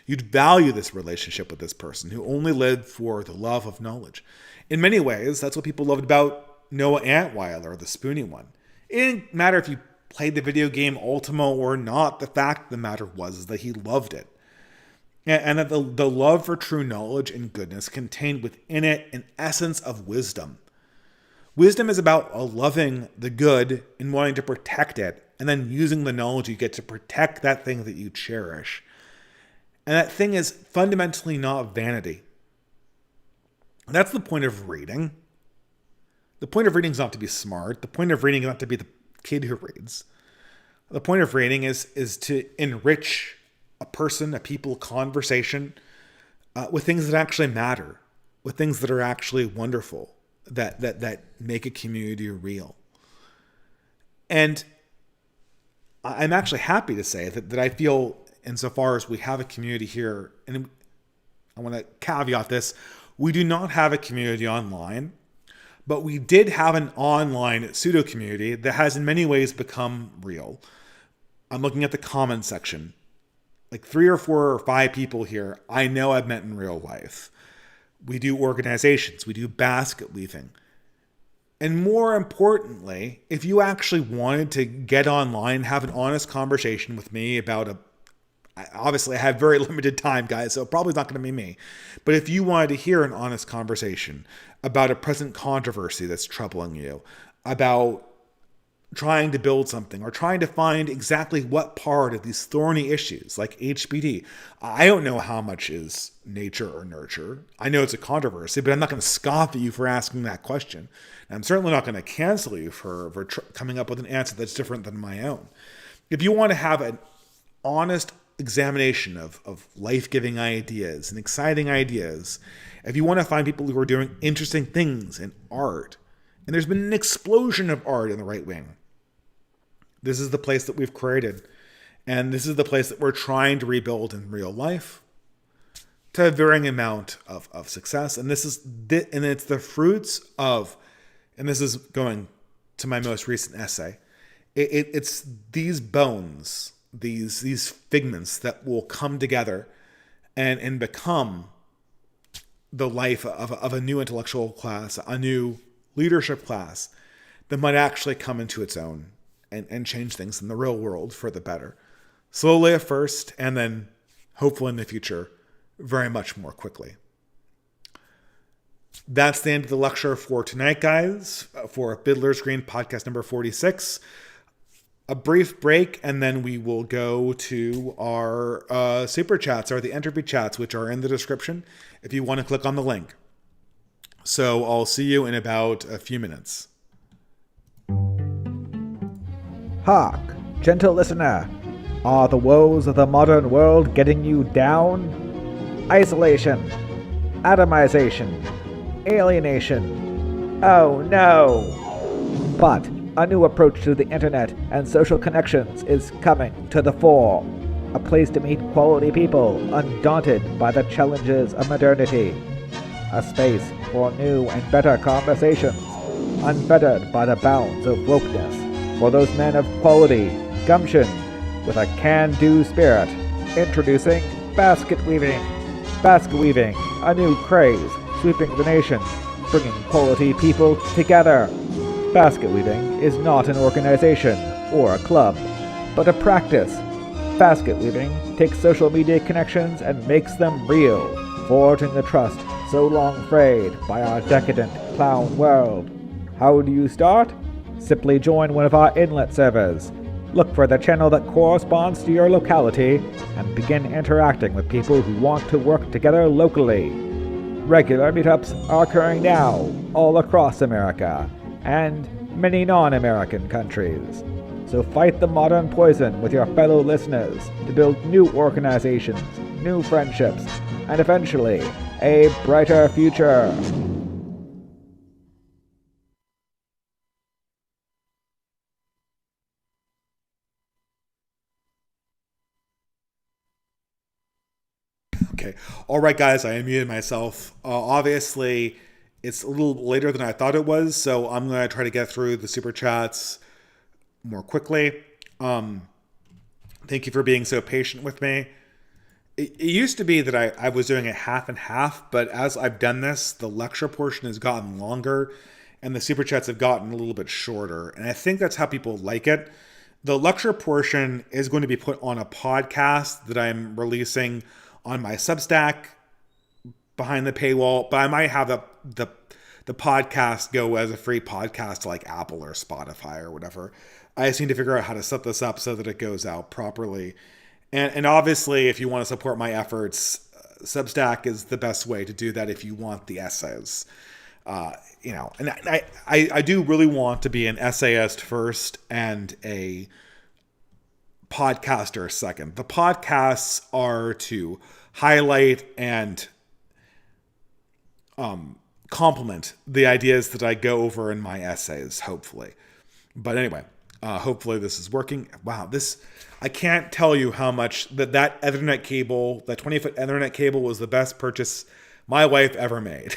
Speaker 1: You'd value this relationship with this person who only lived for the love of knowledge. In many ways, that's what people loved about Noah Antweiler, the Spoony one. It didn't matter if you played the video game Ultima or not. The fact of the matter was that he loved it. And that the love for true knowledge and goodness contained within it an essence of wisdom. Wisdom is about loving the good and wanting to protect it, and then using the knowledge you get to protect that thing that you cherish. And that thing is fundamentally not vanity. That's the point of reading. The point of reading is not to be smart. The point of reading is not to be the kid who reads. The point of reading is to enrich a person, a people, conversation with things that actually matter, with things that are actually wonderful. That make a community real. And I'm actually happy to say that I feel, insofar as we have a community here, and I want to caveat this, we do not have a community online, but we did have an online pseudo-community that has in many ways become real. I'm looking at the comments section. Like 3 or 4 or 5 people here I know I've met in real life. We do organizations. We do basket weaving. And more importantly, if you actually wanted to get online, have an honest conversation with me about obviously I have very limited time, guys, so probably not going to be me. But if you wanted to hear an honest conversation about a present controversy that's troubling you, about trying to build something or trying to find exactly what part of these thorny issues like HBD. I don't know how much is nature or nurture. I know it's a controversy, but I'm not going to scoff at you for asking that question. And I'm certainly not going to cancel you for coming up with an answer that's different than my own. If you want to have an honest examination of life-giving ideas and exciting ideas, if you want to find people who are doing interesting things in art, and there's been an explosion of art in the right wing, this is the place that we've created. And this is the place that we're trying to rebuild in real life to a varying amount of success. And it's the fruits of, and this is going to my most recent essay, it's these bones, these figments that will come together and become the life of a new intellectual class, a new leadership class that might actually come into its own and change things in the real world for the better. Slowly at first, and then hopefully in the future, very much more quickly. That's the end of the lecture for tonight, guys, for Fiddler's Green podcast number 46. A brief break, and then we will go to our super chats, or the entropy chats, which are in the description if you want to click on the link. So I'll see you in about a few minutes.
Speaker 2: Hark, gentle listener, are the woes of the modern world getting you down? Isolation, atomization, alienation. Oh no! But a new approach to the internet and social connections is coming to the fore. A place to meet quality people undaunted by the challenges of modernity. A space for new and better conversations. unfettered by the bounds of wokeness, for those men of quality, gumption, with a can-do spirit. Introducing basket weaving. Basket weaving, a new craze, sweeping the nation, bringing quality people together. Basket weaving is not an organization or a club, but a practice. Basket weaving takes social media connections and makes them real, forging the trust so long frayed by our decadent clown world. How do you start? Simply join one of our inlet servers. Look for the channel that corresponds to your locality and begin interacting with people who want to work together locally. Regular meetups are occurring now all across America and many non-American countries. So fight the modern poison with your fellow listeners to build new organizations, new friendships, and eventually a brighter future.
Speaker 1: Okay. All right, guys, I unmuted myself. Obviously, it's a little later than I thought it was, so I'm going to try to get through the super chats more quickly. Thank you for being so patient with me. It used to be that I was doing it half and half, but as I've done this, the lecture portion has gotten longer and the super chats have gotten a little bit shorter. And I think that's how people like it. The lecture portion is going to be put on a podcast that I'm releasing on my Substack behind the paywall, but I might have the podcast go as a free podcast to like Apple or Spotify or whatever. I just need to figure out how to set this up so that it goes out properly. And obviously, if you want to support my efforts, Substack is the best way to do that if you want the essays. And I do really want to be an essayist first and a podcaster second. The podcasts are to highlight and complement the ideas that I go over in my essays, hopefully. But anyway, hopefully this is working. Wow, I can't tell you how much that Ethernet cable, that 20-foot Ethernet cable was the best purchase my wife ever made.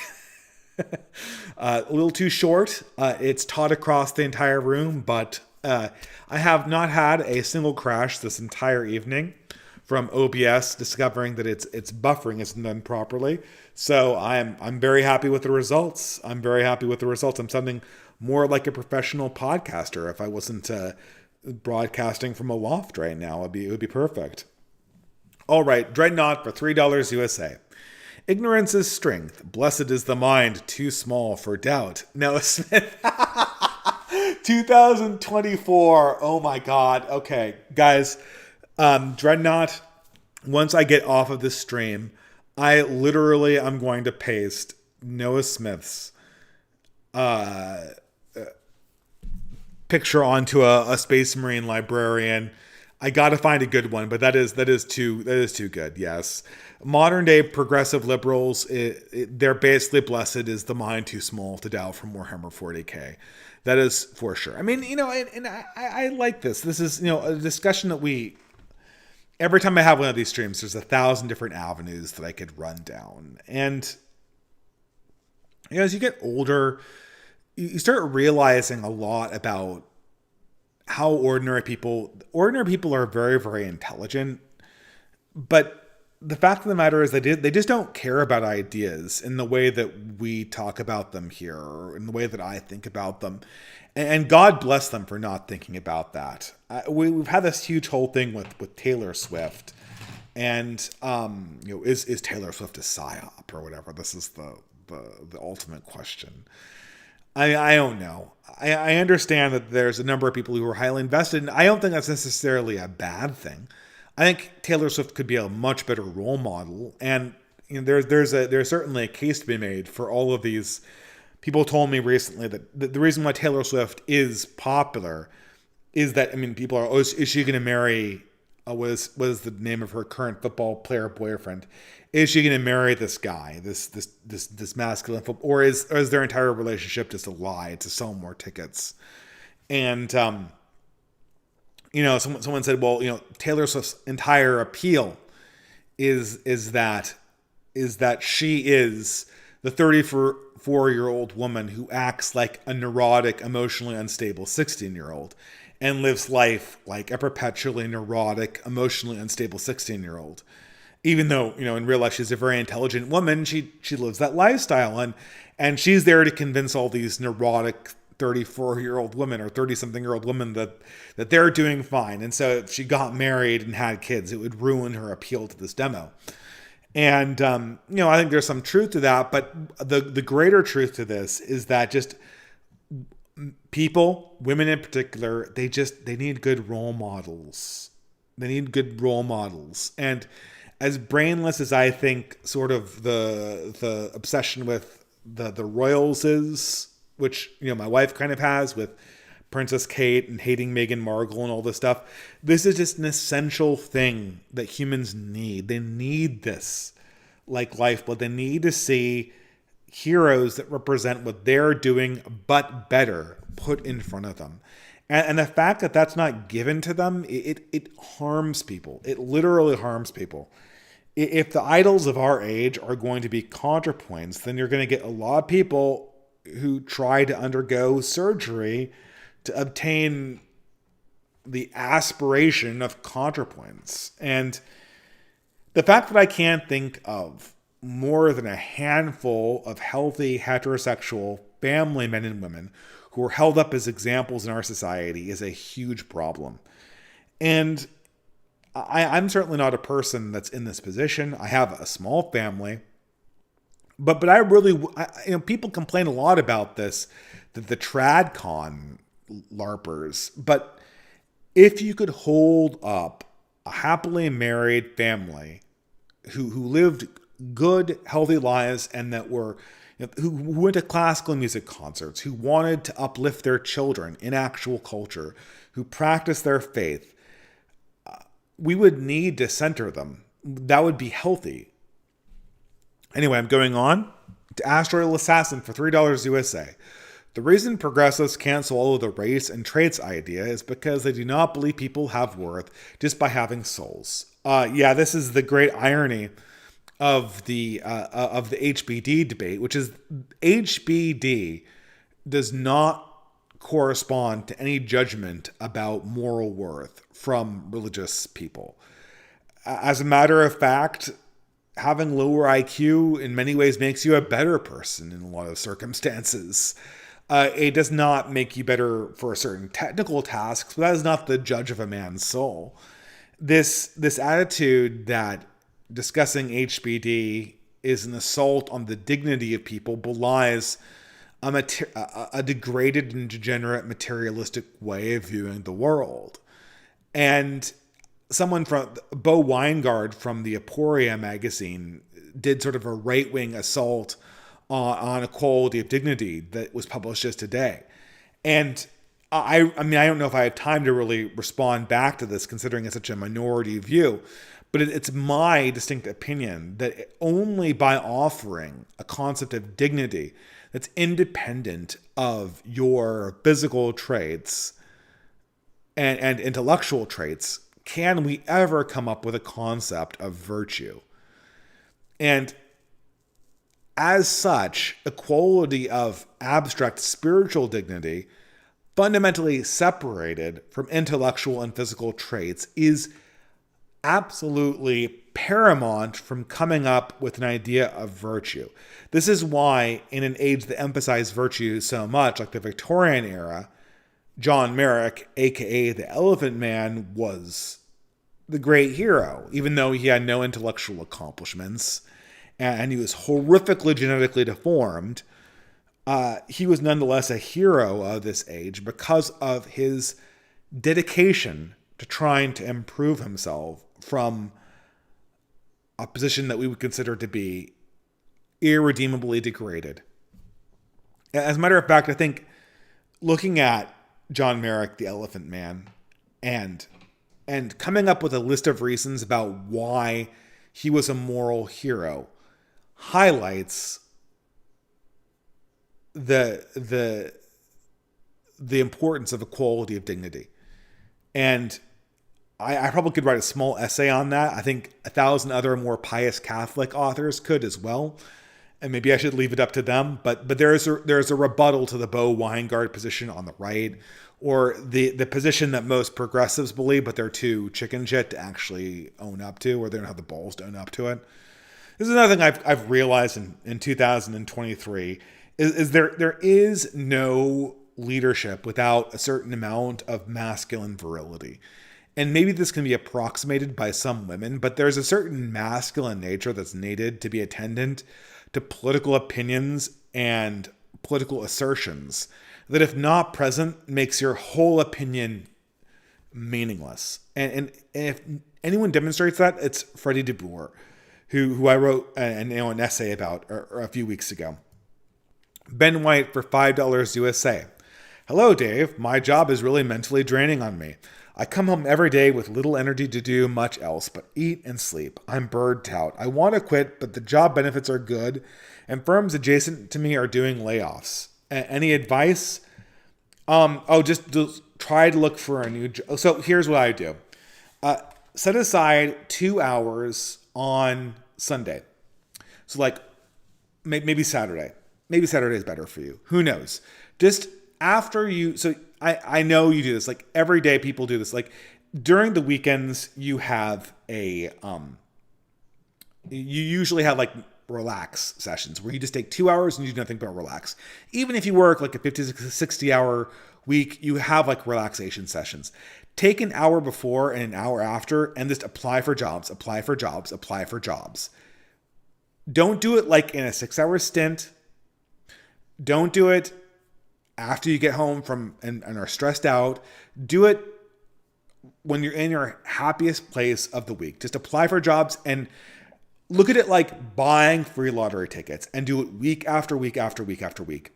Speaker 1: A little too short. It's taught across the entire room, but I have not had a single crash this entire evening from OBS discovering that its buffering isn't done properly. So I'm very happy with the results. I'm sounding more like a professional podcaster. If I wasn't broadcasting from a loft right now, it would be perfect. All right, Dreadnought for $3 USA. Ignorance is strength. Blessed is the mind too small for doubt. Noah Smith. 2024. Oh my God. Okay, guys. Dreadnought, once I get off of this stream, I'm going to paste Noah Smith's picture onto a Space Marine librarian. I gotta find a good one, but that is too good. Yes, modern day progressive liberals, they're basically blessed is the mind too small to doubt from Warhammer 40k. That is for sure. I mean, and I like this. This is a discussion that every time I have one of these streams, there's 1,000 different avenues that I could run down, and as you get older, you start realizing a lot about how ordinary people are very, very intelligent. But the fact of the matter is they just don't care about ideas in the way that we talk about them here, or in the way that I think about them. And God bless them for not thinking about that. We've had this huge whole thing with Taylor Swift. And, is Taylor Swift a psyop or whatever? This is the ultimate question. I don't know. I understand that there's a number of people who are highly invested, and I don't think that's necessarily a bad thing. I think Taylor Swift could be a much better role model, and there's certainly a case to be made for all of these. People told me recently that the reason why Taylor Swift is popular is that, people are, is she going to marry? What is the name of her current football player boyfriend? Is she going to marry this guy, this masculine football, or is their entire relationship just a lie to sell more tickets? And someone said, well, Taylor Swift's entire appeal is that she is the 34-year-old woman who acts like a neurotic, emotionally unstable 16-year-old and lives life like a perpetually neurotic, emotionally unstable 16-year-old. Even though, in real life she's a very intelligent woman, she lives that lifestyle, and she's there to convince all these neurotic 34-year-old women or 30-something-year-old women that they're doing fine. And so if she got married and had kids, it would ruin her appeal to this demo. And, I think there's some truth to that, but the greater truth to this is that just people, women in particular, they need good role models. They need good role models. And as brainless as I think sort of the obsession with the royals is, which, my wife kind of has with Princess Kate and hating Meghan Markle and all this stuff, this is just an essential thing that humans need. They need this like lifeblood. They need to see heroes that represent what they're doing but better put in front of them. And the fact that that's not given to them, it harms people. It literally harms people. If the idols of our age are going to be ContraPoints, then you're going to get a lot of people who try to undergo surgery to obtain the aspiration of ContraPoints. And the fact that I can't think of more than a handful of healthy heterosexual family men and women who are held up as examples in our society is a huge problem. And I'm certainly not a person that's in this position. I have a small family. But I really, people complain a lot about this, the TradCon LARPers. But if you could hold up a happily married family who lived good, healthy lives and that were, who went to classical music concerts, who wanted to uplift their children in actual culture, who practiced their faith, we would need to center them. That would be healthy. Anyway, I'm going on to Asteroidal Assassin for $3 USA. The reason progressives can't swallow the race and traits idea is because they do not believe people have worth just by having souls. This is the great irony of the HBD debate, which is HBD does not correspond to any judgment about moral worth from religious people. As a matter of fact, having lower IQ in many ways makes you a better person in a lot of circumstances. It does not make you better for certain technical tasks, but that is not the judge of a man's soul. This attitude that discussing HBD is an assault on the dignity of people belies a degraded and degenerate materialistic way of viewing the world. And someone from Bo Weingard from the Aporia magazine did sort of a right-wing assault on equality of dignity that was published just today. And I don't know if I have time to really respond back to this, considering it's such a minority view, but it's my distinct opinion that only by offering a concept of dignity that's independent of your physical traits and intellectual traits can we ever come up with a concept of virtue. And as such, equality of abstract spiritual dignity, fundamentally separated from intellectual and physical traits, is absolutely paramount from coming up with an idea of virtue. This is why, in an age that emphasized virtue so much, like the Victorian era, John Merrick, aka the Elephant Man, was the great hero, even though he had no intellectual accomplishments and he was horrifically genetically deformed. He was nonetheless a hero of this age because of his dedication to trying to improve himself from a position that we would consider to be irredeemably degraded. As a matter of fact, I think looking at John Merrick, the Elephant Man, and coming up with a list of reasons about why he was a moral hero highlights the importance of equality of dignity. And I probably could write a small essay on that. I think 1,000 other more pious Catholic authors could as well. and maybe I should leave it up to them. But there's a rebuttal to the Bo Weingart position on the right, or the position that most progressives believe, but they're too chicken shit to actually own up to, or they don't have the balls to own up to it. This is another thing I've realized in 2023 is there is no leadership without a certain amount of masculine virility. And maybe this can be approximated by some women, but there's a certain masculine nature that's needed to be attendant to political opinions and political assertions that, if not present, makes your whole opinion meaningless. And if anyone demonstrates that, it's Freddie de Boer, who I wrote an essay about a few weeks ago. Ben White for $5 USA. Hello, Dave. My job is really mentally draining on me. I come home every day with little energy to do much else but eat and sleep. I'm burnt out. I want to quit, but the job benefits are good, and firms adjacent to me are doing layoffs. Any advice? Just try to look for a new job. So here's what I do. Set aside 2 hours on Sunday. So like maybe Saturday. Maybe Saturday is better for you. Who knows? Just after you, so I know you do this. Like every day people do this. Like during the weekends you have you usually have like relax sessions where you just take 2 hours and you do nothing but relax. Even if you work like a 50 to 60 hour week, you have like relaxation sessions. Take an hour before and an hour after and just apply for jobs. Don't do it like in a 6 hour stint. Don't do it after you get home from and are stressed out. Do it when you're in your happiest place of the week. Just apply for jobs and look at it like buying free lottery tickets, and do it week after week after week after week.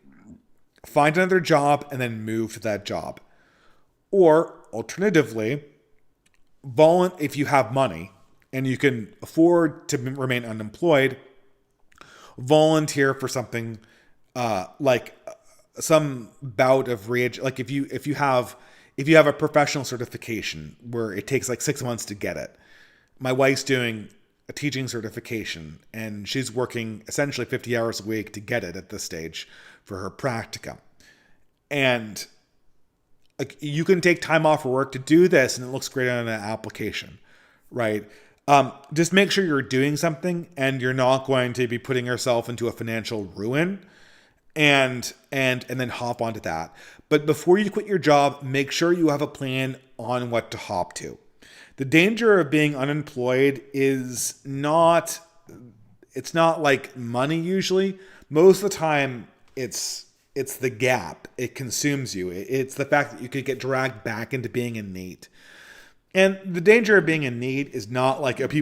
Speaker 1: Find another job and then move to that job. Or alternatively, if you have money and you can afford to remain unemployed, volunteer for something like some bout of like if you have a professional certification where it takes like 6 months to get it. My wife's doing a teaching certification and she's working essentially 50 hours a week to get it at this stage for her practicum. And like you can take time off of work to do this and it looks great on an application, right? Just make sure you're doing something and you're not going to be putting yourself into a financial ruin and then hop onto that. But before you quit your job, make sure you have a plan on what to hop to. The danger of being unemployed is not like money usually. Most of the time it's the gap. It consumes you. It's the fact that you could get dragged back into being in need. And the danger of being in need is not like if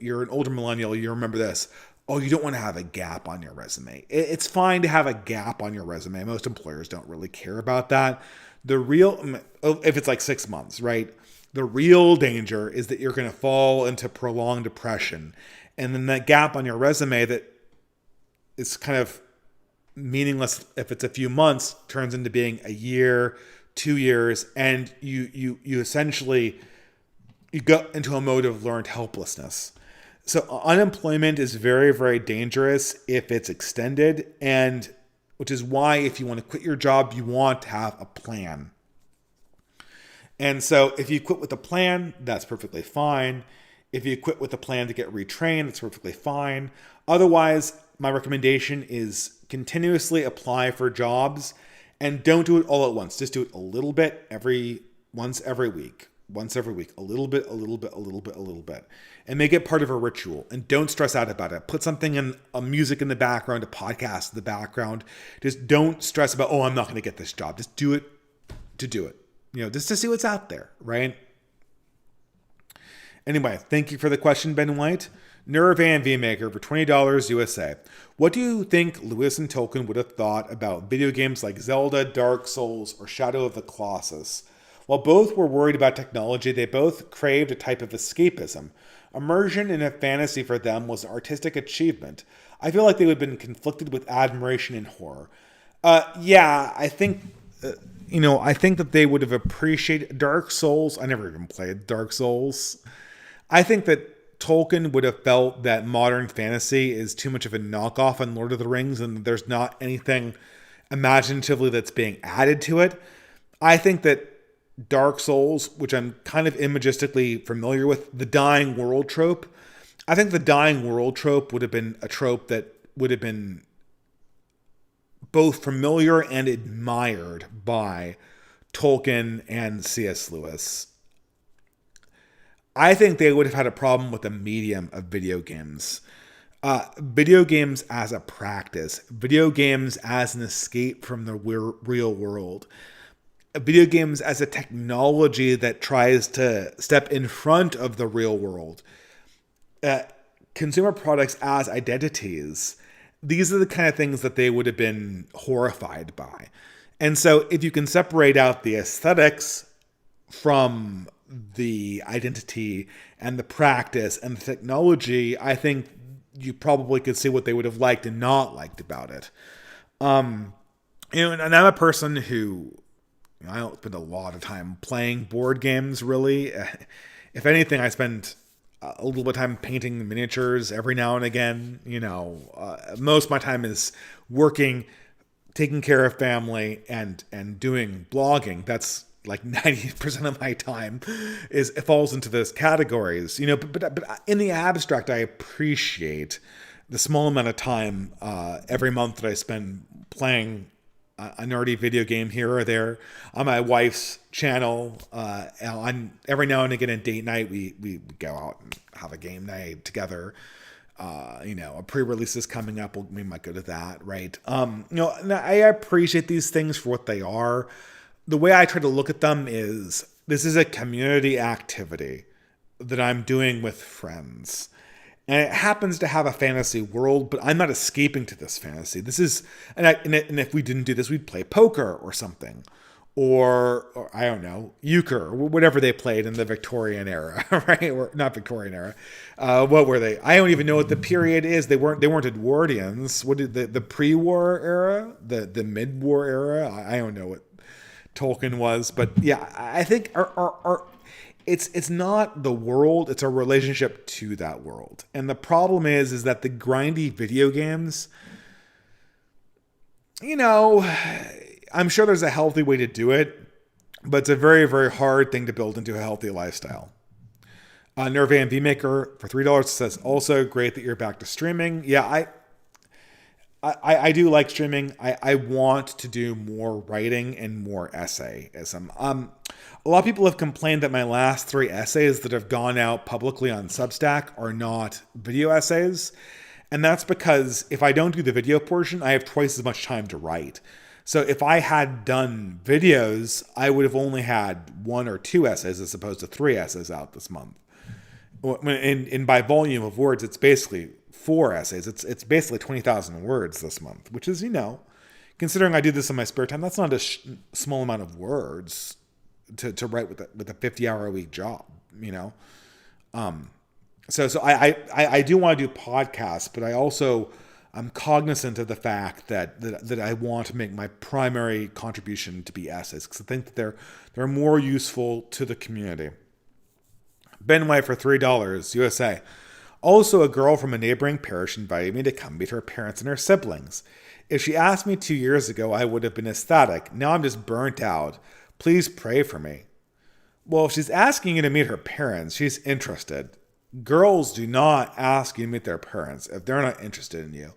Speaker 1: you're an older millennial, you remember this. Oh, you don't want to have a gap on your resume. It's fine to have a gap on your resume. Most employers don't really care about that. If it's like 6 months, right? The real danger is that you're going to fall into prolonged depression. And then that gap on your resume that is kind of meaningless if it's a few months turns into being a year, 2 years, and you essentially go into a mode of learned helplessness. So unemployment is very, very dangerous if it's extended, and which is why if you want to quit your job, you want to have a plan. And so if you quit with a plan, that's perfectly fine. If you quit with a plan to get retrained, that's perfectly fine. Otherwise, my recommendation is continuously apply for jobs and don't do it all at once. Just do it a little bit once every week, a little bit, and make it part of a ritual. And don't stress out about it. Put something in a music in the background, a podcast in the background. Just don't stress about, I'm not going to get this job. Just do it to do it. Just to see what's out there, right? Anyway, thank you for the question, Ben White. Nuravan VMaker for $20 USA. What do you think Lewis and Tolkien would have thought about video games like Zelda, Dark Souls, or Shadow of the Colossus? While both were worried about technology, they both craved a type of escapism. Immersion in a fantasy for them was an artistic achievement. I feel like they would have been conflicted with admiration and horror. I think that they would have appreciated Dark Souls. I never even played Dark Souls. I think that Tolkien would have felt that modern fantasy is too much of a knockoff on Lord of the Rings and there's not anything imaginatively that's being added to it. I think that Dark Souls, which I'm kind of imagistically familiar with, the dying world trope, I think the dying world trope would have been a trope that would have been both familiar and admired by Tolkien and C.S. Lewis. I think they would have had a problem with the medium of video games. Video games as a practice, video games as an escape from the real world, video games as a technology that tries to step in front of the real world, consumer products as identities. These are the kind of things that they would have been horrified by. And so if you can separate out the aesthetics from the identity and the practice and the technology, I think you probably could see what they would have liked and not liked about it. And I'm a person who, I don't spend a lot of time playing board games, really. If anything, I spend a little bit of time painting miniatures every now and again. Most of my time is working, taking care of family, and doing blogging. That's like 90% of my time it falls into those categories, but in the abstract, I appreciate the small amount of time every month that I spend playing a nerdy video game here or there on my wife's channel. Every now and again in date night, we go out and have a game night together. A pre-release is coming up. We might go to that, right? I appreciate these things for what they are. The way I try to look at them is this is a community activity that I'm doing with friends. And it happens to have a fantasy world, but I'm not escaping to this fantasy. This is, and if we didn't do this, we'd play poker or something. Or I don't know, euchre, or whatever they played in the Victorian era, right? Or not Victorian era. What were they? I don't even know what the period is. They weren't Edwardians. What did the pre-war era? The mid-war era? I don't know what Tolkien was, but yeah, I think it's not the world, it's a relationship to that world. And the problem is that the grindy video games, I'm sure there's a healthy way to do it, but it's a very, very hard thing to build into a healthy lifestyle. Nervan VMaker for $3 says, also great that you're back to streaming. Yeah, I do like streaming. I want to do more writing and more essayism. A lot of people have complained that my last 3 essays that have gone out publicly on Substack are not video essays. And that's because if I don't do the video portion, I have twice as much time to write. So if I had done videos, I would have only had 1 or 2 essays as opposed to 3 essays out this month. And by volume of words, it's basically 4 essays. It's basically 20,000 words this month, which is, considering I do this in my spare time, that's not a small amount of words to write with a 50-hour a week job, So I do want to do podcasts, but I also I'm cognizant of the fact that I want to make my primary contribution to be essays because I think that they're more useful to the community. Ben White for $3, USA. Also, a girl from a neighboring parish invited me to come meet her parents and her siblings. If she asked me 2 years ago, I would have been ecstatic. Now I'm just burnt out. Please pray for me. Well, if she's asking you to meet her parents, she's interested. Girls do not ask you to meet their parents if they're not interested in you.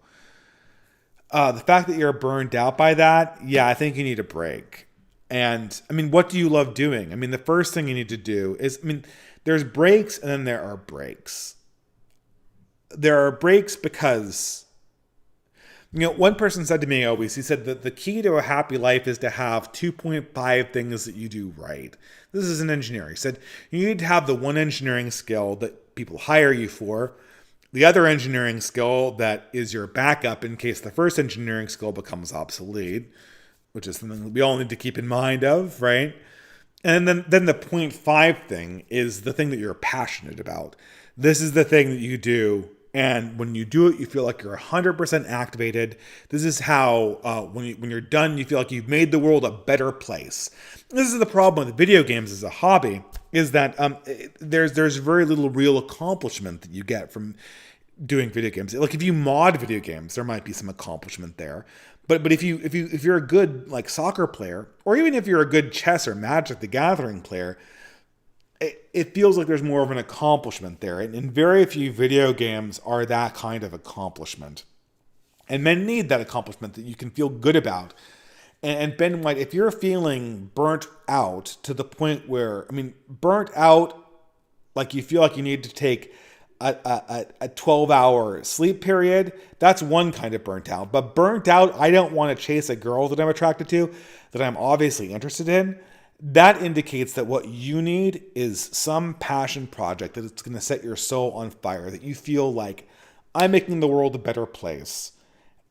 Speaker 1: The fact that you're burned out by that, yeah, I think you need a break. And, what do you love doing? The first thing you need to do is, there's breaks and then there are breaks. There are breaks because, one person said to me always, he said that the key to a happy life is to have 2.5 things that you do right. This is an engineer. He said, you need to have the one engineering skill that people hire you for, the other engineering skill that is your backup in case the first engineering skill becomes obsolete, which is something that we all need to keep in mind of, right? And then the 0.5 thing is the thing that you're passionate about. This is the thing that you do. And when you do it, you feel like you're 100% activated. This is how, when you're done, you feel like you've made the world a better place. This is the problem with video games as a hobby, is that there's very little real accomplishment that you get from doing video games. Like if you mod video games, there might be some accomplishment there. But if you're a good like soccer player, or even if you're a good chess or Magic the Gathering player, it feels like there's more of an accomplishment there. And very few video games are that kind of accomplishment. And men need that accomplishment that you can feel good about. And Ben White, if you're feeling burnt out to the point where, burnt out, like you feel like you need to take a 12-hour sleep period, that's one kind of burnt out. But burnt out, I don't want to chase a girl that I'm attracted to, that I'm obviously interested in. That indicates that what you need is some passion project that it's going to set your soul on fire, that you feel like, I'm making the world a better place.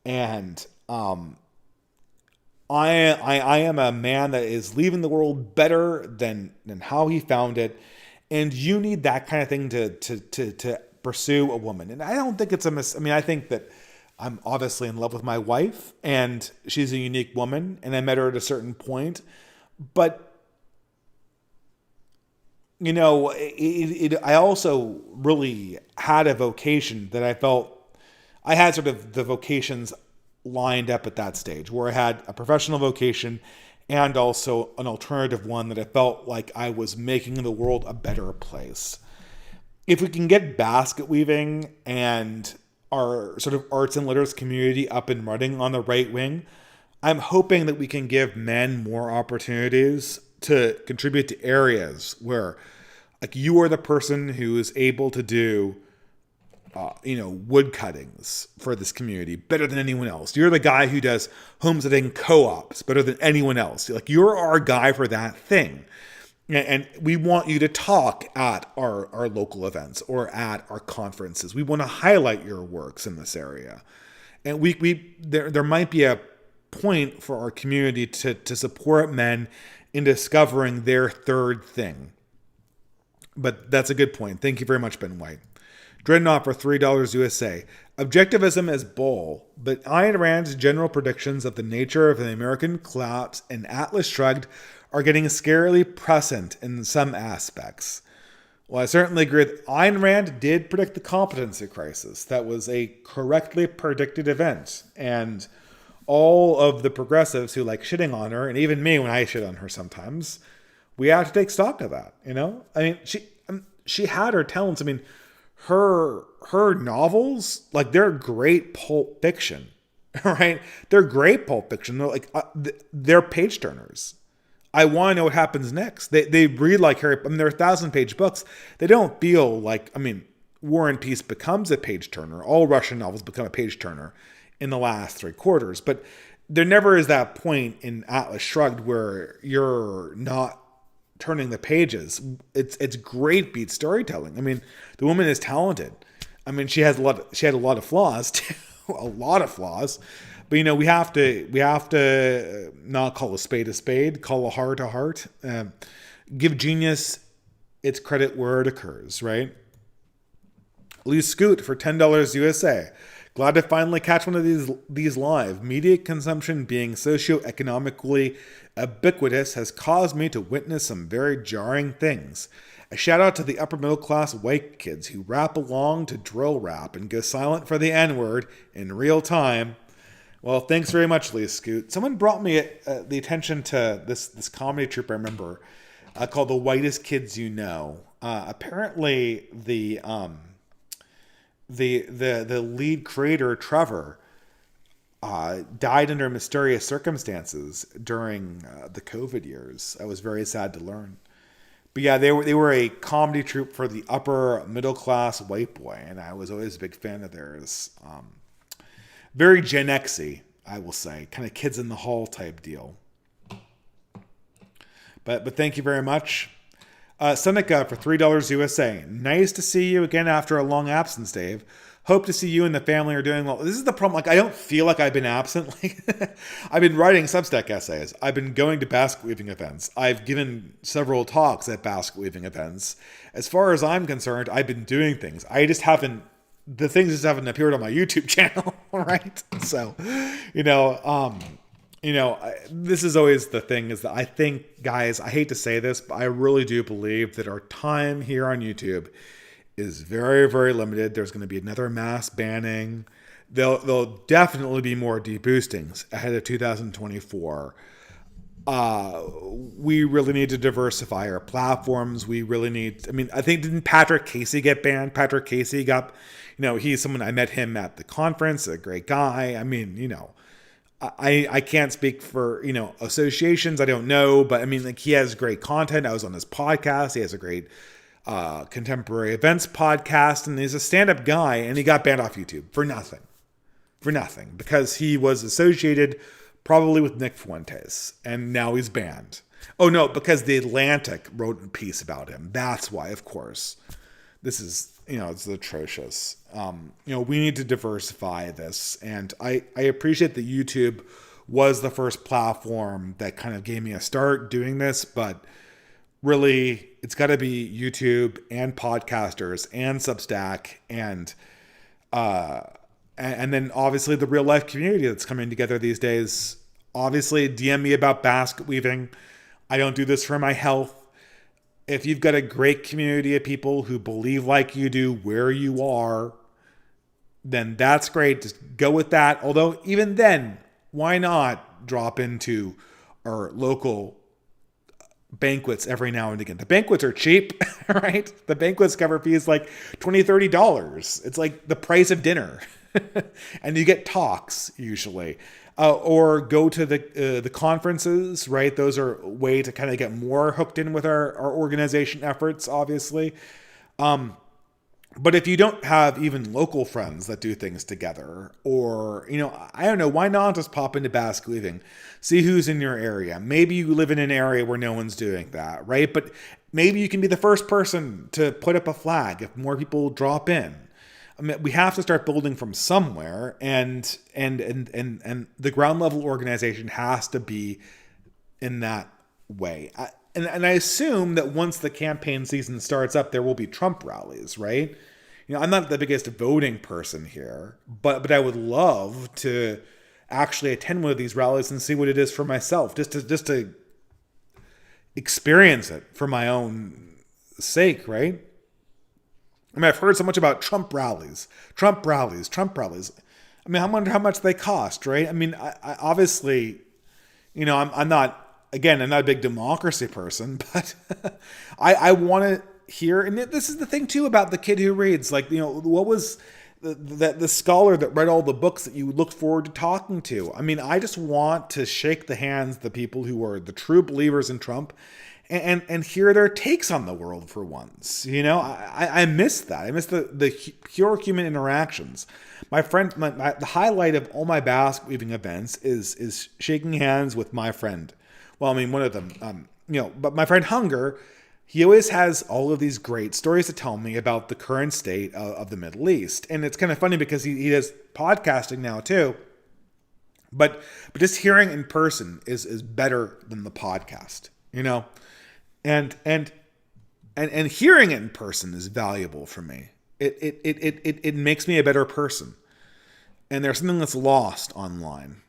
Speaker 1: And I am a man that is leaving the world better than how he found it. And you need that kind of thing to pursue a woman. And I don't think it's I think that I'm obviously in love with my wife, and she's a unique woman, and I met her at a certain point. But, I also really had a vocation that I felt I had sort of the vocations lined up at that stage, where I had a professional vocation and also an alternative one that I felt like I was making the world a better place. If we can get basket weaving and our sort of arts and letters community up and running on the right wing, I'm hoping that we can give men more opportunities to contribute to areas where, like, you are the person who is able to do wood cuttings for this community better than anyone else. You're the guy who does homesteading co-ops better than anyone else. Like, you're our guy for that thing. And we want you to talk at our local events or at our conferences. We want to highlight your works in this area. And there might be a point for our community to support men in discovering their third thing. But that's a good point. Thank you very much, Ben White. Dreadnought for $3 USA. Objectivism is bull, but Ayn Rand's general predictions of the nature of the American collapse and Atlas Shrugged are getting scarily prescient in some aspects. Well, I certainly agree that Ayn Rand did predict the competency crisis. That was a correctly predicted event. And all of the progressives who like shitting on her, and even me when I shit on her sometimes, we have to take stock of that, she had her talents. Her novels, like, they're great pulp fiction, right? They're great pulp fiction. They're page turners. I want to know what happens next. They read like Harry. They're 1,000-page books. They don't feel like, War and Peace becomes a page turner. All Russian novels become a page turner in the last 3 quarters. But there never is that point in Atlas Shrugged where you're not turning the pages. It's great beat storytelling. The woman is talented. She had a lot of flaws too, a lot of flaws. But we have to not call a spade, call a heart a heart. Give genius its credit where it occurs, right? Lee Scoot for $10 USA. Glad to finally catch one of these live. Media consumption being socioeconomically ubiquitous has caused me to witness some very jarring things. A shout out to the upper middle class white kids who rap along to drill rap and go silent for the N-word in real time. Well, thanks very much, Lee Scoot. Someone brought me the attention to this comedy troupe I remember called The Whitest Kids You Know. Apparently, the lead creator, Trevor, died under mysterious circumstances during the COVID years. I was very sad to learn. But yeah, they were a comedy troupe for the upper middle class white boy, and I was always a big fan of theirs. Very Gen X-y, I will say, kind of Kids in the Hall type deal. But thank you very much. Seneca for $3 USA. Nice to see you again after a long absence, Dave. Hope to see you and the family are doing well. This is the problem. I don't feel like I've been absent. I've been writing Substack essays. I've been going to basket weaving events. I've given several talks at basket weaving events. As far as I'm concerned, I've been doing things. The things just haven't appeared on my YouTube channel, right? So, This is always the thing, is that I think, guys, I hate to say this, but I really do believe that our time here on YouTube is very, very limited. There's going to be another mass banning. There'll definitely be more deboostings ahead of 2024. We really need to diversify our platforms. We really need, I think, didn't Patrick Casey get banned? Patrick Casey got, he's someone, I met him at the conference, a great guy. I can't speak for, associations. I don't know, but he has great content. I was on his podcast. He has a great contemporary events podcast, and he's a stand-up guy, and he got banned off YouTube for nothing. Because he was associated probably with Nick Fuentes, and now he's banned. Oh no, because The Atlantic wrote a piece about him. That's why, of course. This is, it's atrocious. We need to diversify this. And I appreciate that YouTube was the first platform that kind of gave me a start doing this, but really it's got to be YouTube and podcasters and Substack and then obviously the real life community that's coming together these days. Obviously DM me about basket weaving. I don't do this for my health. If you've got a great community of people who believe like you do where you are, then that's great. Just go with that. Although even then, why not drop into our local banquets every now and again? The banquets are cheap, right? The banquets cover fees like $20, $30. It's like the price of dinner. And you get talks usually. Or go to the conferences, right? Those are a way to kind of get more hooked in with our organization efforts, obviously. But if you don't have even local friends that do things together, or, I don't know, why not just pop into basket weaving? See who's in your area. Maybe you live in an area where no one's doing that, right? But maybe you can be the first person to put up a flag if more people drop in. We have to start building from somewhere, and the ground level organization has to be in that way. And I assume that once the campaign season starts up, there will be Trump rallies, right? I'm not the biggest voting person here, but I would love to actually attend one of these rallies and see what it is for myself, just to experience it for my own sake, right? I've heard so much about Trump rallies. I wonder how much they cost, right? I obviously, I'm not a big democracy person, but I want to hear, and this is the thing too about the kid who reads, what was the scholar that read all the books that you looked forward to talking to? I just want to shake the hands of the people who are the true believers in Trump and hear their takes on the world for once. I miss that. I miss the pure human interactions. My friend, the highlight of all my basket weaving events is shaking hands with my friend. Well, one of them, but my friend Hunger, he always has all of these great stories to tell me about the current state of the Middle East. And it's kind of funny because he does podcasting now too. But just hearing in person is better than the podcast, And hearing it in person is valuable for me. It makes me a better person. And there's something that's lost online.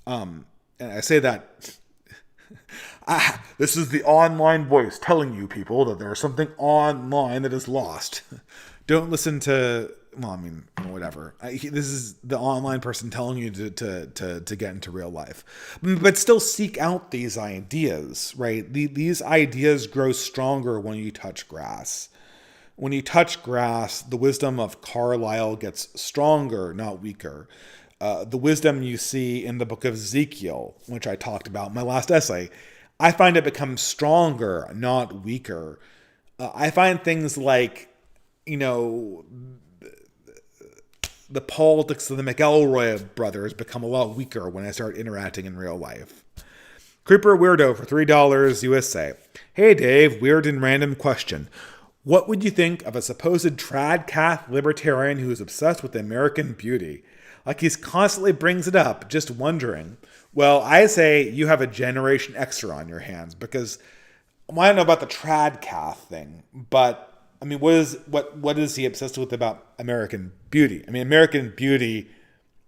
Speaker 1: And I say that this is the online voice telling you people that there's something online that is lost. Don't listen to, whatever. This is the online person telling you to get into real life. But still seek out these ideas, right? These ideas grow stronger when you touch grass. When you touch grass, the wisdom of Carlyle gets stronger, not weaker. The wisdom you see in the book of Ezekiel, which I talked about in my last essay, I find it becomes stronger, not weaker. I find things like, the politics of the McElroy brothers become a lot weaker when I start interacting in real life. Creeper Weirdo for $3 USA. Hey Dave, weird and random question. What would you think of a supposed trad cath libertarian who is obsessed with American beauty? Like he's constantly brings it up, just wondering. Well, I say you have a Generation Xer on your hands because I don't know about the trad cath thing, but what is he obsessed with about American beauty? American beauty,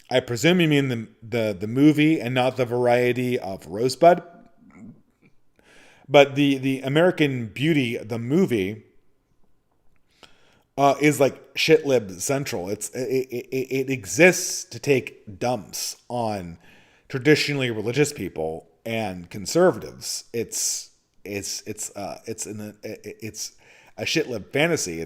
Speaker 1: I presume you mean the movie and not the variety of Rosebud. But the American Beauty, the movie, is like shitlib central. It exists to take dumps on traditionally religious people and conservatives. It's a shitlib fantasy.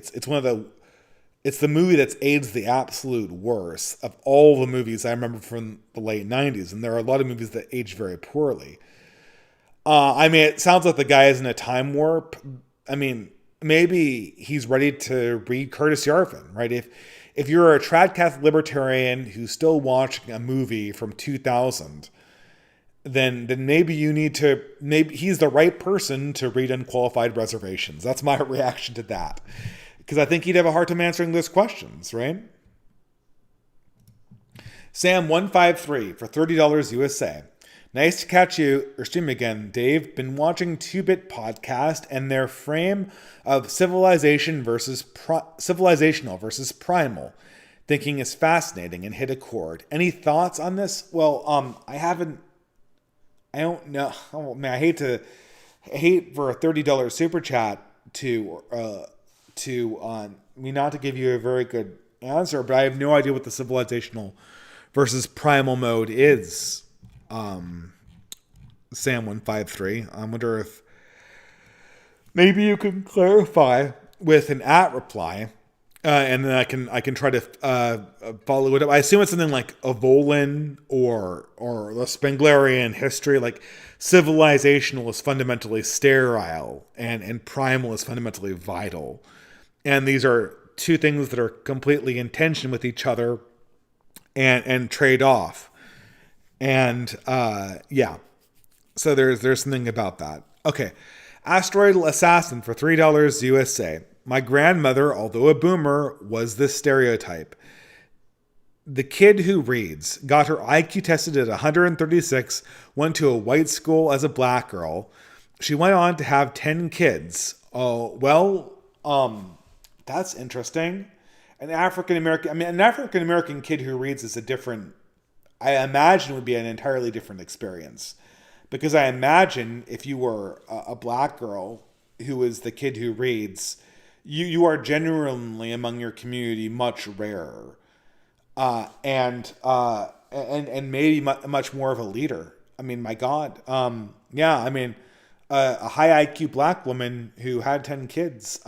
Speaker 1: It's the movie that's AIDS the absolute worst of all the movies I remember from the late 90s. And there are a lot of movies that age very poorly. I mean, it sounds like the guy is in a time warp. I mean, maybe he's ready to read Curtis Yarvin, right? If you're a tradcath libertarian who's still watching a movie from 2000, then maybe you need to, maybe he's the right person to read Unqualified Reservations. That's my reaction to that. Because I think he'd have a hard time answering those questions, right? Sam153 for $30 USA. Nice to catch you or stream again, Dave. Been watching 2-Bit Podcast and their frame of civilizational versus primal. Thinking is fascinating and hit a chord. Any thoughts on this? Well, I don't know. Oh, man, I hate for a $30 super chat to me not to give you a very good answer, but I have no idea what the civilizational versus primal mode is. Sam153. I wonder if maybe you can clarify with an @ reply, and then I can try to follow it up. I assume it's something like Evolin or the Spenglerian history, like civilizational is fundamentally sterile and primal is fundamentally vital. And these are two things that are completely in tension with each other and trade off. And yeah, so there's something about that. Okay, Asteroidal Assassin for $3 USA. My grandmother, although a boomer, was this stereotype. The kid who reads, got her IQ tested at 136, went to a white school as a black girl. She went on to have 10 kids. Oh, well, that's interesting. An African American kid who reads is I imagine would be an entirely different experience. Because I imagine if you were a black girl who is the kid who reads, you are genuinely among your community much rarer. And maybe much more of a leader. I mean, my God. Yeah, I mean, a high IQ black woman who had 10 kids.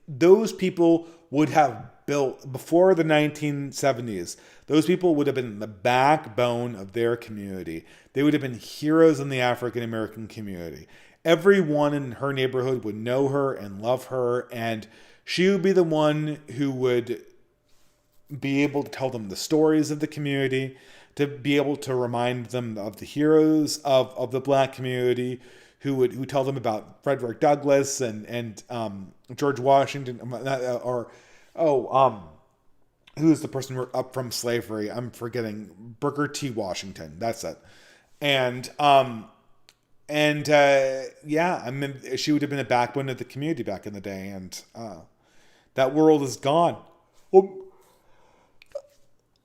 Speaker 1: Those people would have built, before the 1970s, those people would have been the backbone of their community. They would have been heroes in the African American community. Everyone in her neighborhood would know her and love her, and she would be the one who would be able to tell them the stories of the community, to be able to remind them of the heroes of the black community, who tell them about Frederick Douglass and George Washington, who's the person up from slavery? I'm forgetting. Booker T. Washington. That's it. And yeah, I mean, she would have been a backbone of the community back in the day, and that world is gone. Well,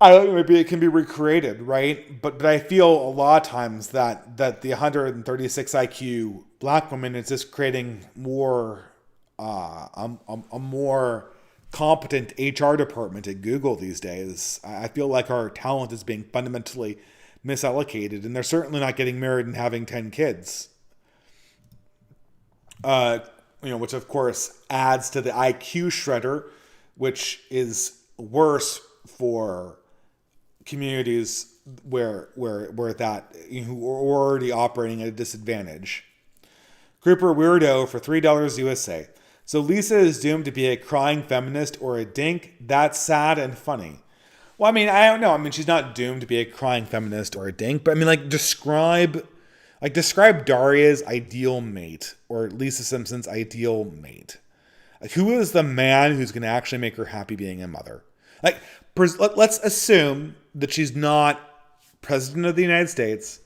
Speaker 1: I don't know, maybe it can be recreated, right? But I feel a lot of times that the 136 IQ black woman is just creating more a more competent HR department at Google these days. I feel like our talent is being fundamentally misallocated, and they're certainly not getting married and having 10 kids. Which of course adds to the IQ shredder, which is worse for communities where that who are already operating at a disadvantage. Grouper Weirdo for $3 USA. So Lisa is doomed to be a crying feminist or a dink. That's sad and funny. Well, I mean, I don't know. I mean, she's not doomed to be a crying feminist or a dink, but I mean, describe Daria's ideal mate or Lisa Simpson's ideal mate. Like, who is the man who's going to actually make her happy being a mother? Like, let's assume that she's not president of the United States,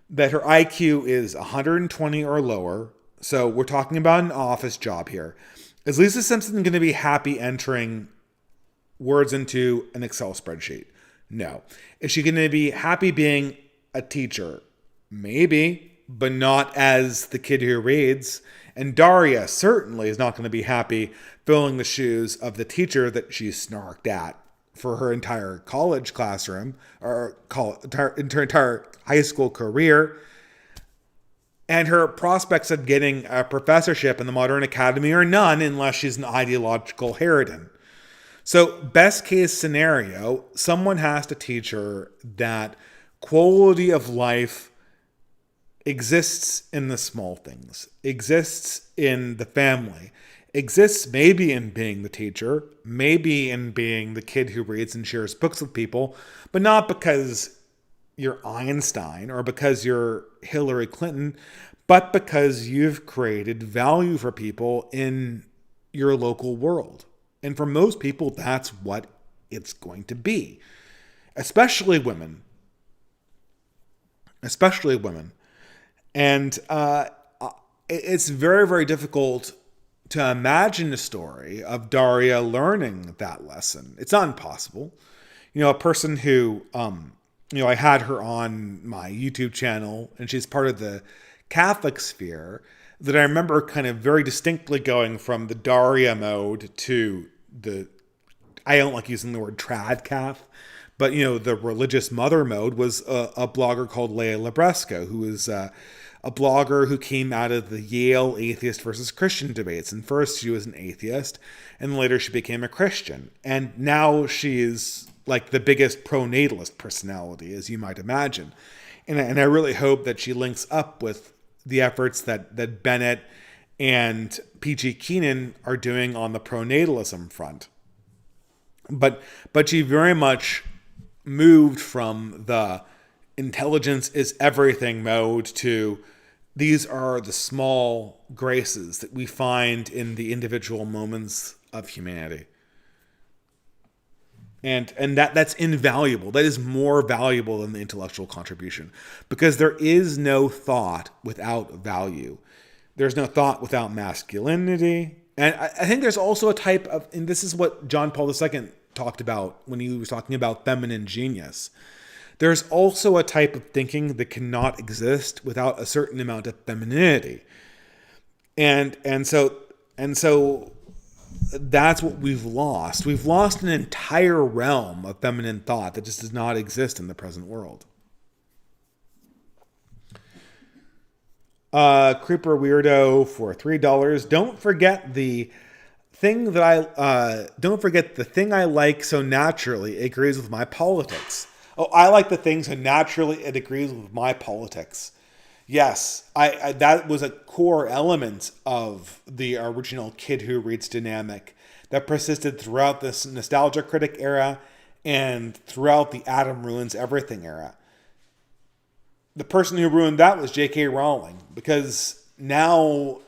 Speaker 1: that her IQ is 120 or lower. So we're talking about an office job here. Is Lisa Simpson going to be happy entering words into an Excel spreadsheet? No. Is she going to be happy being a teacher? Maybe, but not as the kid who reads. And Daria certainly is not going to be happy filling the shoes of the teacher that she snarked at for her entire college classroom, or her entire high school career. And her prospects of getting a professorship in the modern academy are none unless she's an ideological harridan. So best case scenario, someone has to teach her that quality of life exists in the small things, exists in the family, exists maybe in being the teacher, maybe in being the kid who reads and shares books with people, but not because you're Einstein or because you're Hillary Clinton, but because you've created value for people in your local world. And for most people, that's what it's going to be, especially women. Especially women. And it's very, very difficult to imagine a story of Daria learning that lesson. It's not impossible. A person who, I had her on my YouTube channel, and she's part of the Catholic sphere, that I remember kind of very distinctly going from the Daria mode to I don't like using the word trad cath, but, the religious mother mode was a blogger called Leia Labresco, who is a blogger who came out of the Yale atheist versus Christian debates. And first she was an atheist, and later she became a Christian. And now she is like the biggest pro-natalist personality, as you might imagine. And I really hope that she links up with the efforts that Bennett and P.G. Keenan are doing on the pro-natalism front. But she very much moved from the intelligence is everything mode to these are the small graces that we find in the individual moments of humanity. And that's invaluable. That is more valuable than the intellectual contribution, because there is no thought without value. There's no thought without masculinity. And I think there's also a type of, and this is what John Paul II talked about when he was talking about feminine genius. There's also a type of thinking that cannot exist without a certain amount of femininity. And so that's what we've lost. We've lost an entire realm of feminine thought that just does not exist in the present world. Creeper Weirdo for $3. Don't forget the thing I like so naturally it agrees with my politics. Oh, I like the thing so naturally it agrees with my politics. Yes, I that was a core element of the original Kid Who Reads dynamic that persisted throughout this Nostalgia Critic era and throughout the Adam Ruins Everything era. The person who ruined that was J.K. Rowling, because now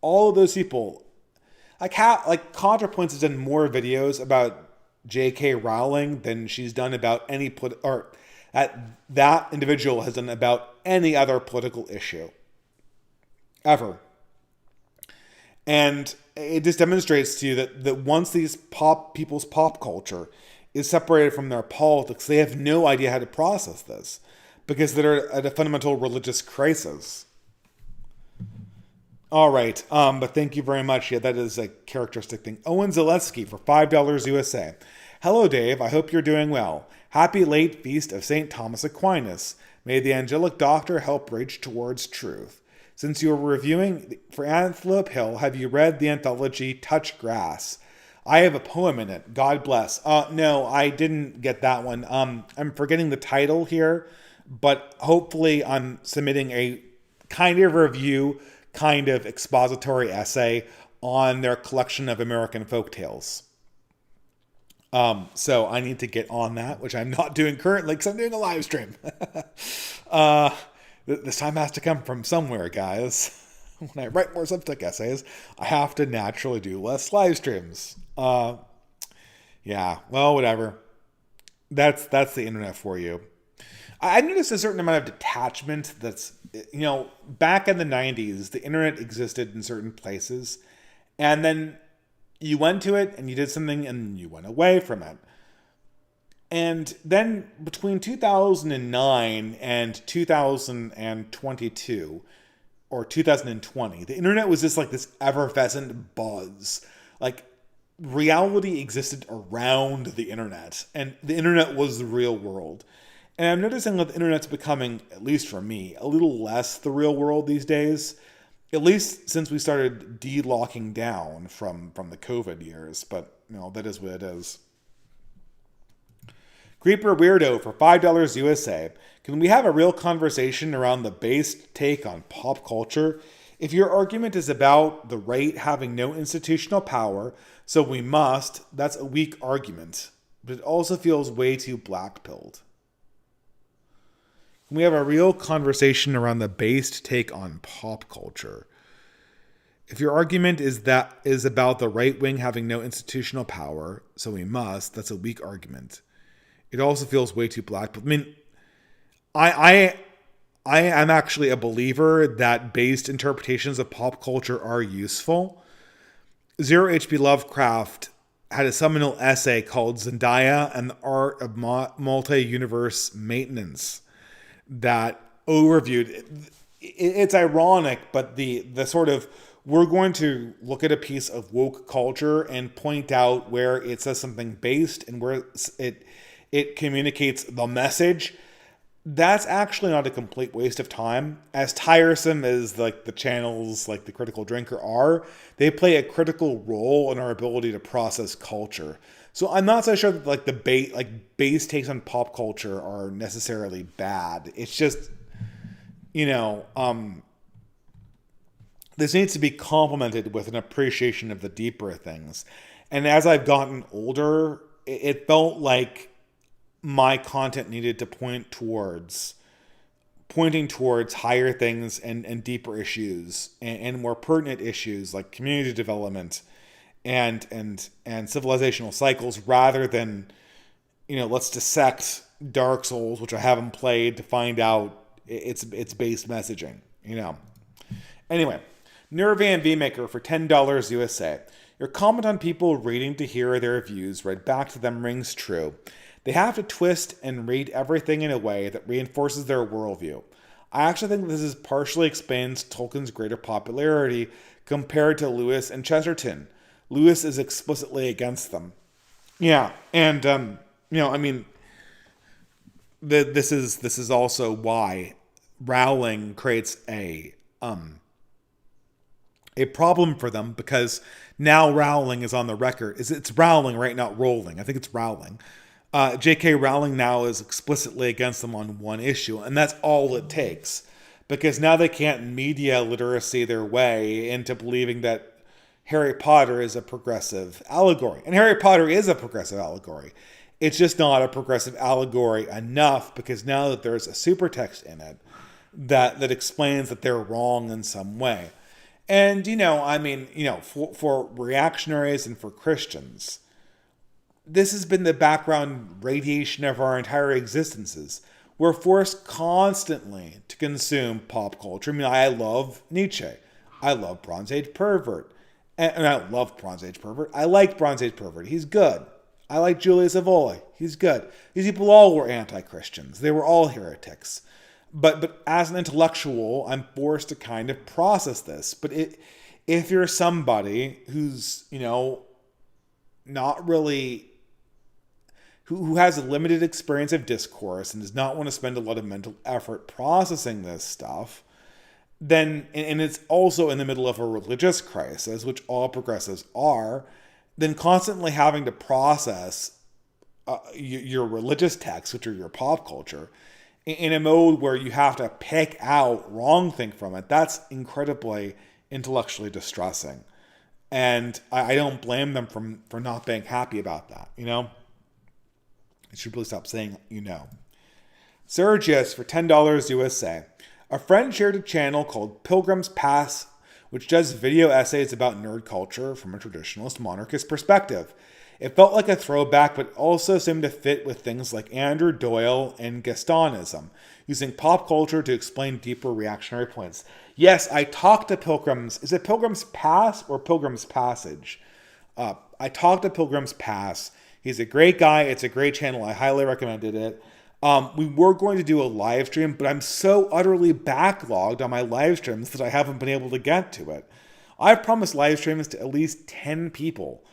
Speaker 1: all of those people, like ContraPoints has done more videos about J.K. Rowling than she's done about that individual has done about any other political issue ever. And it just demonstrates to you that once these people's pop culture is separated from their politics, they have no idea how to process this, because they're at a fundamental religious crisis. All right, but thank you very much. Yeah, that is a characteristic thing. Owen Zaleski for $5 USA. Hello, Dave. I hope you're doing well. Happy late feast of St. Thomas Aquinas. May the angelic doctor help reach towards truth. Since you are reviewing for Antelope Hill, have you read the anthology Touch Grass? I have a poem in it. God bless. No, I didn't get that one. I'm forgetting the title here, but hopefully I'm submitting a kind of review, kind of expository essay on their collection of American folktales. So I need to get on that, which I'm not doing currently because I'm doing a live stream. This time has to come from somewhere, guys. When I write more Substack essays, I have to naturally do less live streams. Yeah, well, whatever. That's the internet for you. I noticed a certain amount of detachment that's, back in the 90s, the internet existed in certain places. And then, You went to it and you did something and you went away from it. And then between 2009 and 2022, or 2020, the internet was just like this effervescent buzz. Like, reality existed around the internet, and the internet was the real world. And I'm noticing that the internet's becoming, at least for me, a little less the real world these days. At least since we started de-locking down from the COVID years. But, that is what it is. Creeper Weirdo for $5 USA. Can we have a real conversation around the based take on pop culture? If your argument is about the right having no institutional power, so we must, that's a weak argument. But it also feels way too black-pilled. Can we have a real conversation around the based take on pop culture? If your argument is about the right wing having no institutional power, so we must, that's a weak argument. It also feels way too black. I mean, I am actually a believer that based interpretations of pop culture are useful. Zero H.P. Lovecraft had a seminal essay called Zendaya and the Art of Multi-Universe Maintenance that overviewed. It's ironic, but the sort of, we're going to look at a piece of woke culture and point out where it says something based and where it communicates the message. That's actually not a complete waste of time. As tiresome as like the channels like The Critical Drinker are, they play a critical role in our ability to process culture. So I'm not so sure that like the base takes on pop culture are necessarily bad. It's just, this needs to be complemented with an appreciation of the deeper things. And as I've gotten older, it felt like my content needed to pointing towards higher things and deeper issues and more pertinent issues like community development and civilizational cycles, rather than, let's dissect Dark Souls, which I haven't played, to find out its based messaging, Anyway, Nirvan VMaker for $10 USA. Your comment on people reading to hear their views read back to them rings true. They have to twist and read everything in a way that reinforces their worldview. I actually think this partially explains Tolkien's greater popularity compared to Lewis and Chesterton. Lewis is explicitly against them. Yeah, and this is also why Rowling creates a problem for them, because now Rowling is on the record. It's Rowling, right? Not Rowling. I think it's Rowling. J.K. Rowling now is explicitly against them on one issue, and that's all it takes. Because now they can't media literacy their way into believing that Harry Potter is a progressive allegory. And Harry Potter is a progressive allegory. It's just not a progressive allegory enough, because now that there's a supertext in it that explains that they're wrong in some way. And, for reactionaries and for Christians, this has been the background radiation of our entire existences. We're forced constantly to consume pop culture. I love Nietzsche. I love Bronze Age Pervert. And I love Bronze Age Pervert. I like Bronze Age Pervert. He's good. I like Julius Evola. He's good. These people all were anti-Christians. They were all heretics. But as an intellectual, I'm forced to kind of process this. But if you're somebody who's, not really, who has a limited experience of discourse and does not want to spend a lot of mental effort processing this stuff, then, and it's also in the middle of a religious crisis, which all progressives are, then constantly having to process your religious texts, which are your pop culture, in a mode where you have to pick out wrong-think from it, that's incredibly intellectually distressing. And I don't blame them for not being happy about that, I should really stop saying, Sergius for $10 USA. A friend shared a channel called Pilgrim's Pass, which does video essays about nerd culture from a traditionalist monarchist perspective. It felt like a throwback, but also seemed to fit with things like Andrew Doyle and Gastonism, using pop culture to explain deeper reactionary points. Yes, I talked to Pilgrims. Is it Pilgrim's Pass or Pilgrim's Passage? I talked to Pilgrim's Pass. He's a great guy. It's a great channel. I highly recommended it. We were going to do a live stream, but I'm so utterly backlogged on my live streams that I haven't been able to get to it. I've promised live streams to at least 10 people.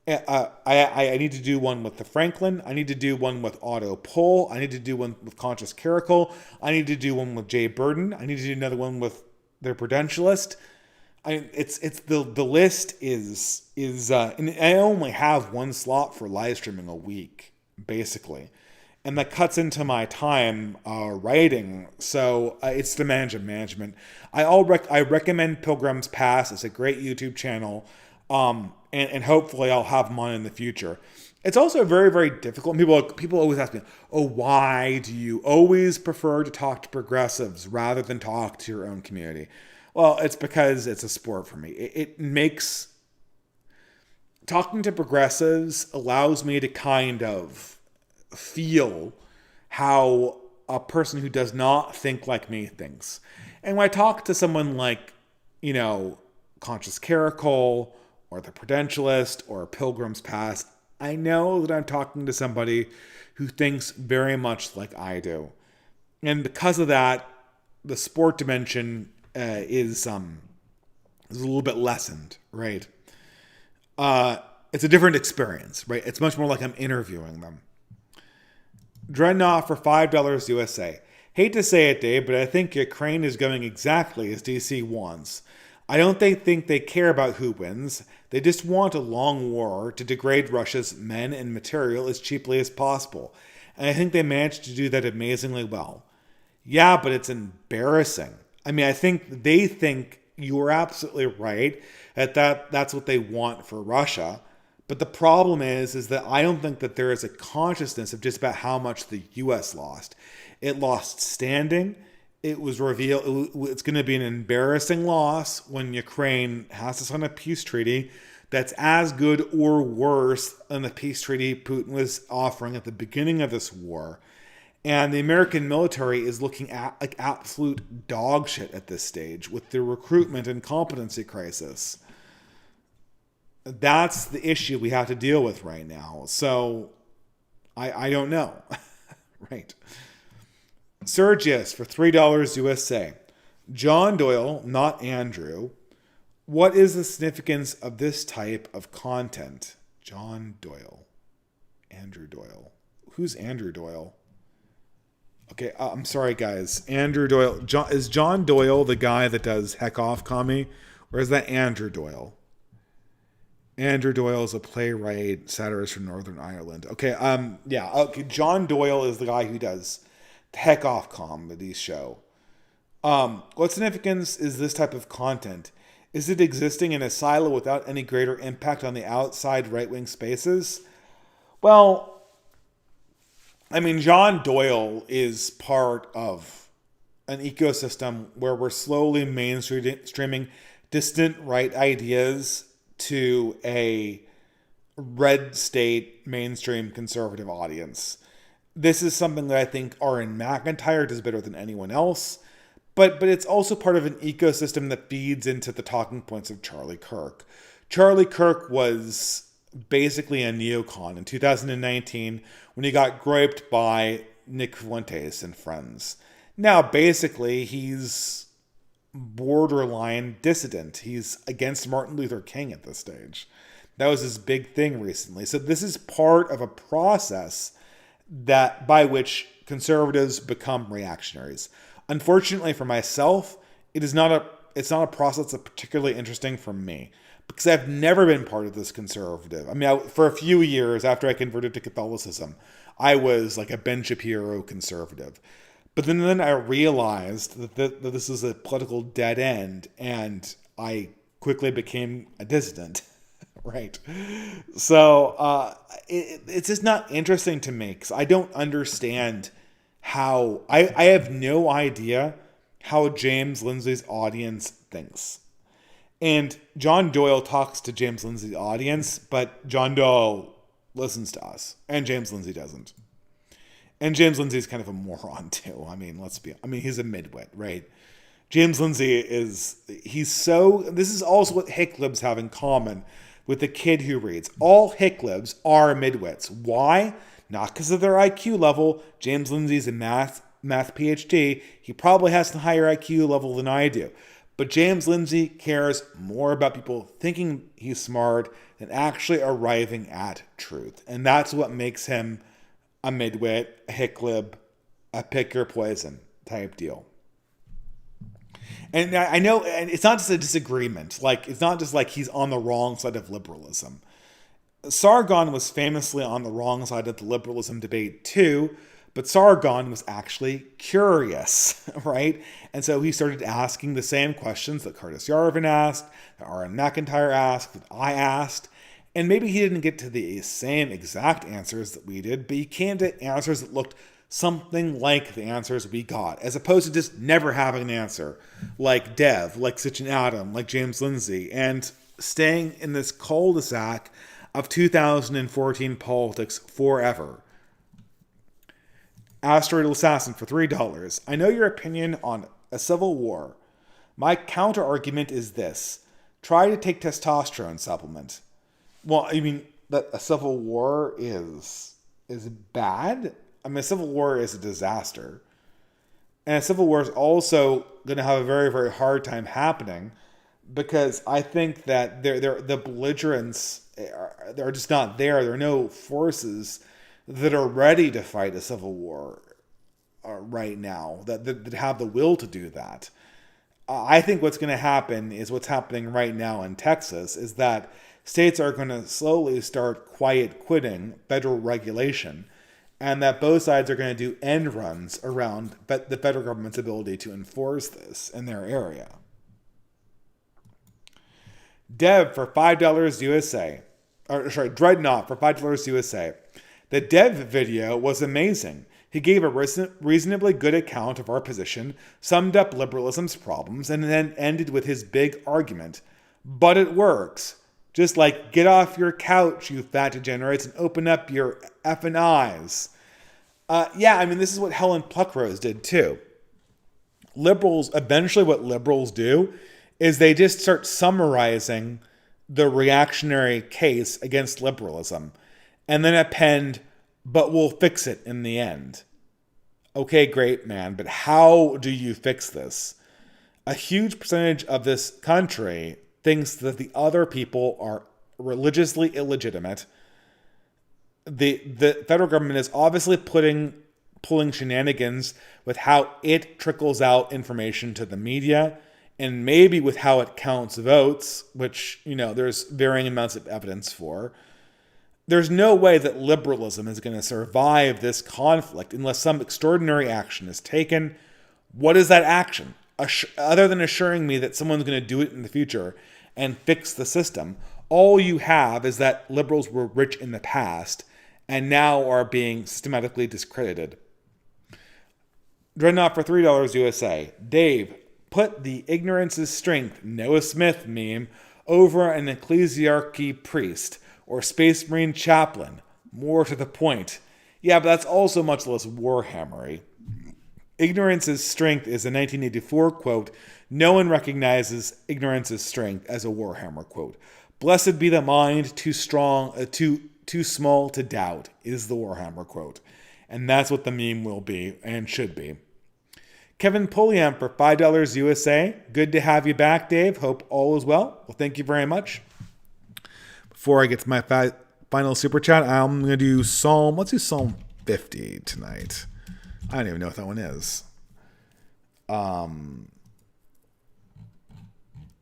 Speaker 1: I need to do one with the Franklin. I need to do one with Otto Pohl. I need to do one with Conscious Caracal. I need to do one with Jay Burden. I need to do another one with the Prudentialist. The list is and I only have one slot for live streaming a week, basically. And that cuts into my time writing. So it's the management. I recommend Pilgrim's Pass. It's a great YouTube channel. And hopefully I'll have them on in the future. It's also very, very difficult. People always ask me, oh, why do you always prefer to talk to progressives rather than talk to your own community? Well, it's because it's a sport for me. It makes talking to progressives allows me to kind of feel how a person who does not think like me thinks. And when I talk to someone like, Conscious Caracal or the Prudentialist or Pilgrim's Pass, I know that I'm talking to somebody who thinks very much like I do. And because of that, the sport dimension is a little bit lessened, right? It's a different experience, right? It's much more like I'm interviewing them. Dreadnought for $5 USA. Hate to say it, Dave, but I think Ukraine is going exactly as DC wants. I don't think they care about who wins. They just want a long war to degrade Russia's men and material as cheaply as possible. And I think they managed to do that amazingly well. Yeah, but it's embarrassing. I think they think you're absolutely right that's what they want for Russia. But the problem is that I don't think that there is a consciousness of just about how much the U.S. lost. It lost standing. It was revealed it's going to be an embarrassing loss when Ukraine has to sign a peace treaty that's as good or worse than the peace treaty Putin was offering at the beginning of this war. And the American military is looking at like absolute dog shit at this stage with the recruitment and competency crisis. That's the issue we have to deal with right now. So I don't know. Right. Sergius for $3 USA. John Doyle, not Andrew. What is the significance of this type of content? John Doyle. Andrew Doyle. Who's Andrew Doyle? Okay, I'm sorry, guys. Andrew Doyle. Is John Doyle the guy that does Heck Off Commie? Or is that Andrew Doyle? Andrew Doyle is a playwright, satirist from Northern Ireland. Okay, okay. John Doyle is the guy who does the Heck Off Comedy show. What significance is this type of content? Is it existing in a silo without any greater impact on the outside right-wing spaces? Well, John Doyle is part of an ecosystem where we're slowly mainstreaming distant right ideas to a red state mainstream conservative audience. This is something that I think Aaron McIntyre does better than anyone else, but it's also part of an ecosystem that feeds into the talking points of Charlie Kirk. Charlie Kirk was basically a neocon in 2019 when he got griped by Nick Fuentes and friends. Now, basically, he's borderline dissident. He's against Martin Luther King at this stage. That was his big thing recently. So this is part of a process that by which conservatives become reactionaries. Unfortunately for myself, it's not a process that's particularly interesting for me because I've never been part of this conservative. For a few years after I converted to Catholicism, I was like a Ben Shapiro conservative. But then I realized that this is a political dead end, and I quickly became a dissident, right? So it's just not interesting to me because I don't understand how... I have no idea how James Lindsay's audience thinks. And John Doyle talks to James Lindsay's audience, but John Doyle listens to us, and James Lindsay doesn't. And James Lindsay's kind of a moron too. He's a midwit, right? James Lindsay this is also what hick libs have in common with the kid who reads. All hicklibs are midwits. Why? Not because of their IQ level. James Lindsay's a math PhD. He probably has a higher IQ level than I do. But James Lindsay cares more about people thinking he's smart than actually arriving at truth. And that's what makes him a midwit, a hicklib, a pick your poison type deal. And I know, and it's not just a disagreement. Like, it's not just like he's on the wrong side of liberalism. Sargon was famously on the wrong side of the liberalism debate too, but Sargon was actually curious, right? And so he started asking the same questions that Curtis Yarvin asked, that Aaron McIntyre asked, that I asked. And maybe he didn't get to the same exact answers that we did, but he came to answers that looked something like the answers we got, as opposed to just never having an answer, like Dev, like Sitchin Adam, like James Lindsay, and staying in this cul-de-sac of 2014 politics forever. Asteroidal Assassin for $3. I know your opinion on a civil war. My counter-argument is this. Try to take testosterone supplement. Well, I mean, that a civil war is bad? I mean, a civil war is a disaster. And a civil war is also going to have a very, very hard time happening because I think that the belligerents are just not there. There are no forces that are ready to fight a civil war right now, that have the will to do that. I think what's going to happen is what's happening right now in Texas is that states are going to slowly start quiet quitting federal regulation, and that both sides are going to do end runs around the federal government's ability to enforce this in their area. Dev for $5 USA. Dreadnought for $5 USA. The Dev video was amazing. He gave a reasonably good account of our position, summed up liberalism's problems, and then ended with his big argument. But it works. Just like, get off your couch, you fat degenerates, and open up your effing eyes. Yeah, I mean, this is what Helen Pluckrose did too. Eventually what liberals do is they just start summarizing the reactionary case against liberalism and then append, but we'll fix it in the end. Okay, great, man, but how do you fix this? A huge percentage of this country thinks that the other people are religiously illegitimate. The federal government is obviously pulling shenanigans with how it trickles out information to the media, and maybe with how it counts votes, which, there's varying amounts of evidence for. There's no way that liberalism is going to survive this conflict unless some extraordinary action is taken. What is that action? Other than assuring me that someone's going to do it in the future and fix the system, all you have is that liberals were rich in the past and now are being systematically discredited. Dreadnought for $3 USA. Dave, put the ignorance is strength Noah Smith meme over an ecclesiarchy priest or space marine chaplain. More to the point. Yeah, but that's also much less Warhammery. Ignorance is strength is a 1984 quote. No one recognizes ignorance is strength as a Warhammer quote. Blessed be the mind too small to doubt is the Warhammer quote. And that's what the meme will be and should be. Kevin Pulliam for $5 USA. Good to have you back, Dave. Hope all is well. Well, thank you very much. Before I get to my final super chat, I'm going to do let's do Psalm 50 tonight. I don't even know what that one is.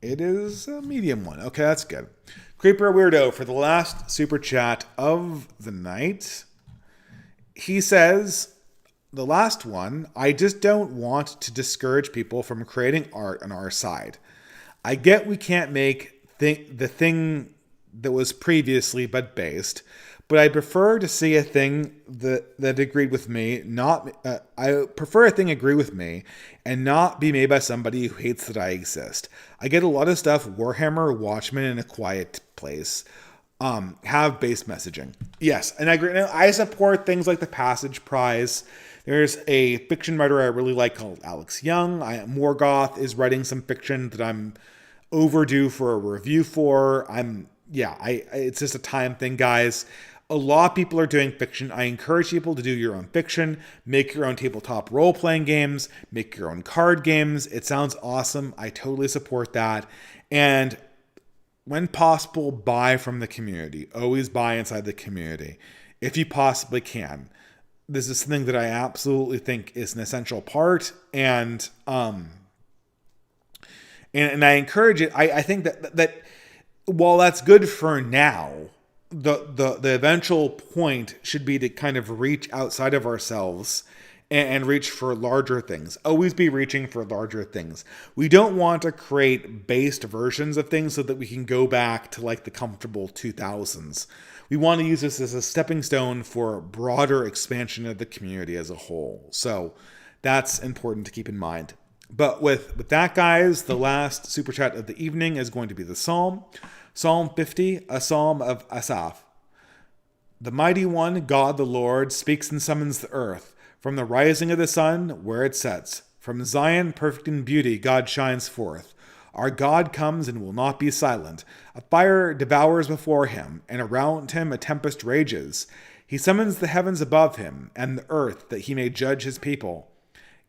Speaker 1: It is a medium one. Okay, that's good. Creeper Weirdo for the last super chat of the night. He says, the last one, I just don't want to discourage people from creating art on our side. I get we can't make the thing that was previously but based, but I prefer to see a thing that agreed with me, I prefer a thing agree with me and not be made by somebody who hates that I exist. I get a lot of stuff Warhammer, Watchmen, and A Quiet Place have base messaging. Yes, and I agree. I support things like the Passage Prize. There's a fiction writer I really like called Alex Young. Morgoth is writing some fiction that I'm overdue for a review for. I'm it's just a time thing, guys. A lot of people are doing fiction. I encourage people to do your own fiction, make your own tabletop role-playing games, make your own card games. It sounds awesome. I totally support that. And when possible, buy from the community. Always buy inside the community if you possibly can. This is something that I absolutely think is an essential part, and I encourage it. I think that while that's good for now, the eventual point should be to kind of reach outside of ourselves and reach for larger things. Always be reaching for larger things. We don't want to create based versions of things so that we can go back to like the comfortable 2000s. We want to use this as a stepping stone for broader expansion of the community as a whole. So that's important to keep in mind. But with that, guys, the last super chat of the evening is going to be the Psalm. Psalm 50, a psalm of Asaph. The mighty one, God the Lord, speaks and summons the earth. From the rising of the sun, where it sets. From Zion, perfect in beauty, God shines forth. Our God comes and will not be silent. A fire devours before him, and around him a tempest rages. He summons the heavens above him, and the earth, that he may judge his people.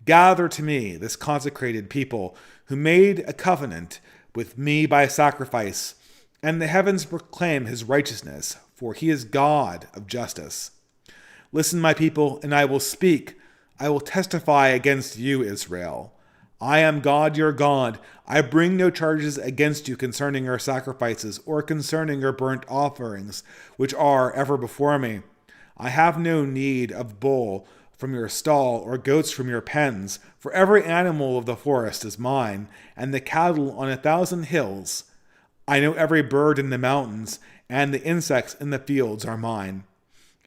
Speaker 1: Gather to me, this consecrated people, who made a covenant with me by sacrifice. And the heavens proclaim his righteousness, for he is God of justice. Listen, my people, and I will speak. I will testify against you, Israel. I am God, your God. I bring no charges against you concerning your sacrifices or concerning your burnt offerings, which are ever before me. I have no need of bull from your stall or goats from your pens, for every animal of the forest is mine, and the cattle on 1,000 hills. I know every bird in the mountains, and the insects in the fields are mine.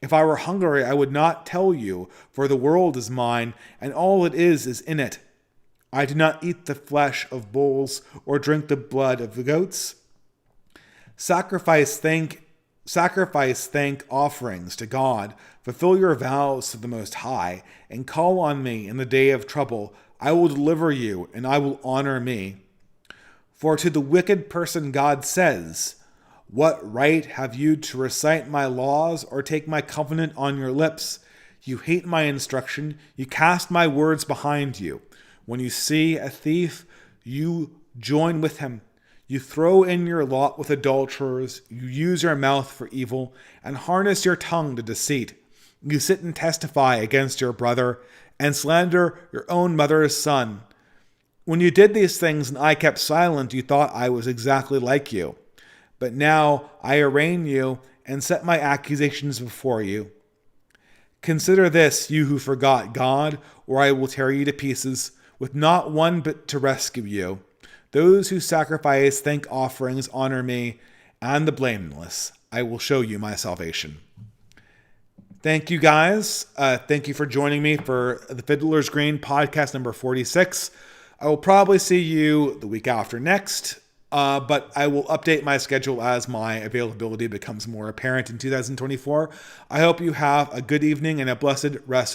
Speaker 1: If I were hungry, I would not tell you, for the world is mine, and all it is in it. I do not eat the flesh of bulls, or drink the blood of the goats. Sacrifice thank offerings to God. Fulfill your vows to the Most High, and call on me in the day of trouble. I will deliver you, and I will honor me. For to the wicked person God says, what right have you to recite my laws or take my covenant on your lips? You hate my instruction. You cast my words behind you. When you see a thief, you join with him. You throw in your lot with adulterers. You use your mouth for evil and harness your tongue to deceit. You sit and testify against your brother and slander your own mother's son. When you did these things and I kept silent, you thought I was exactly like you. But now I arraign you and set my accusations before you. Consider this, you who forgot God, or I will tear you to pieces, with not one bit to rescue you. Those who sacrifice thank offerings honor me, and the blameless I will show you my salvation. Thank you, guys. Thank you for joining me for the Fiddler's Green podcast number 46. I will probably see you the week after next, but I will update my schedule as my availability becomes more apparent in 2024. I hope you have a good evening and a blessed rest of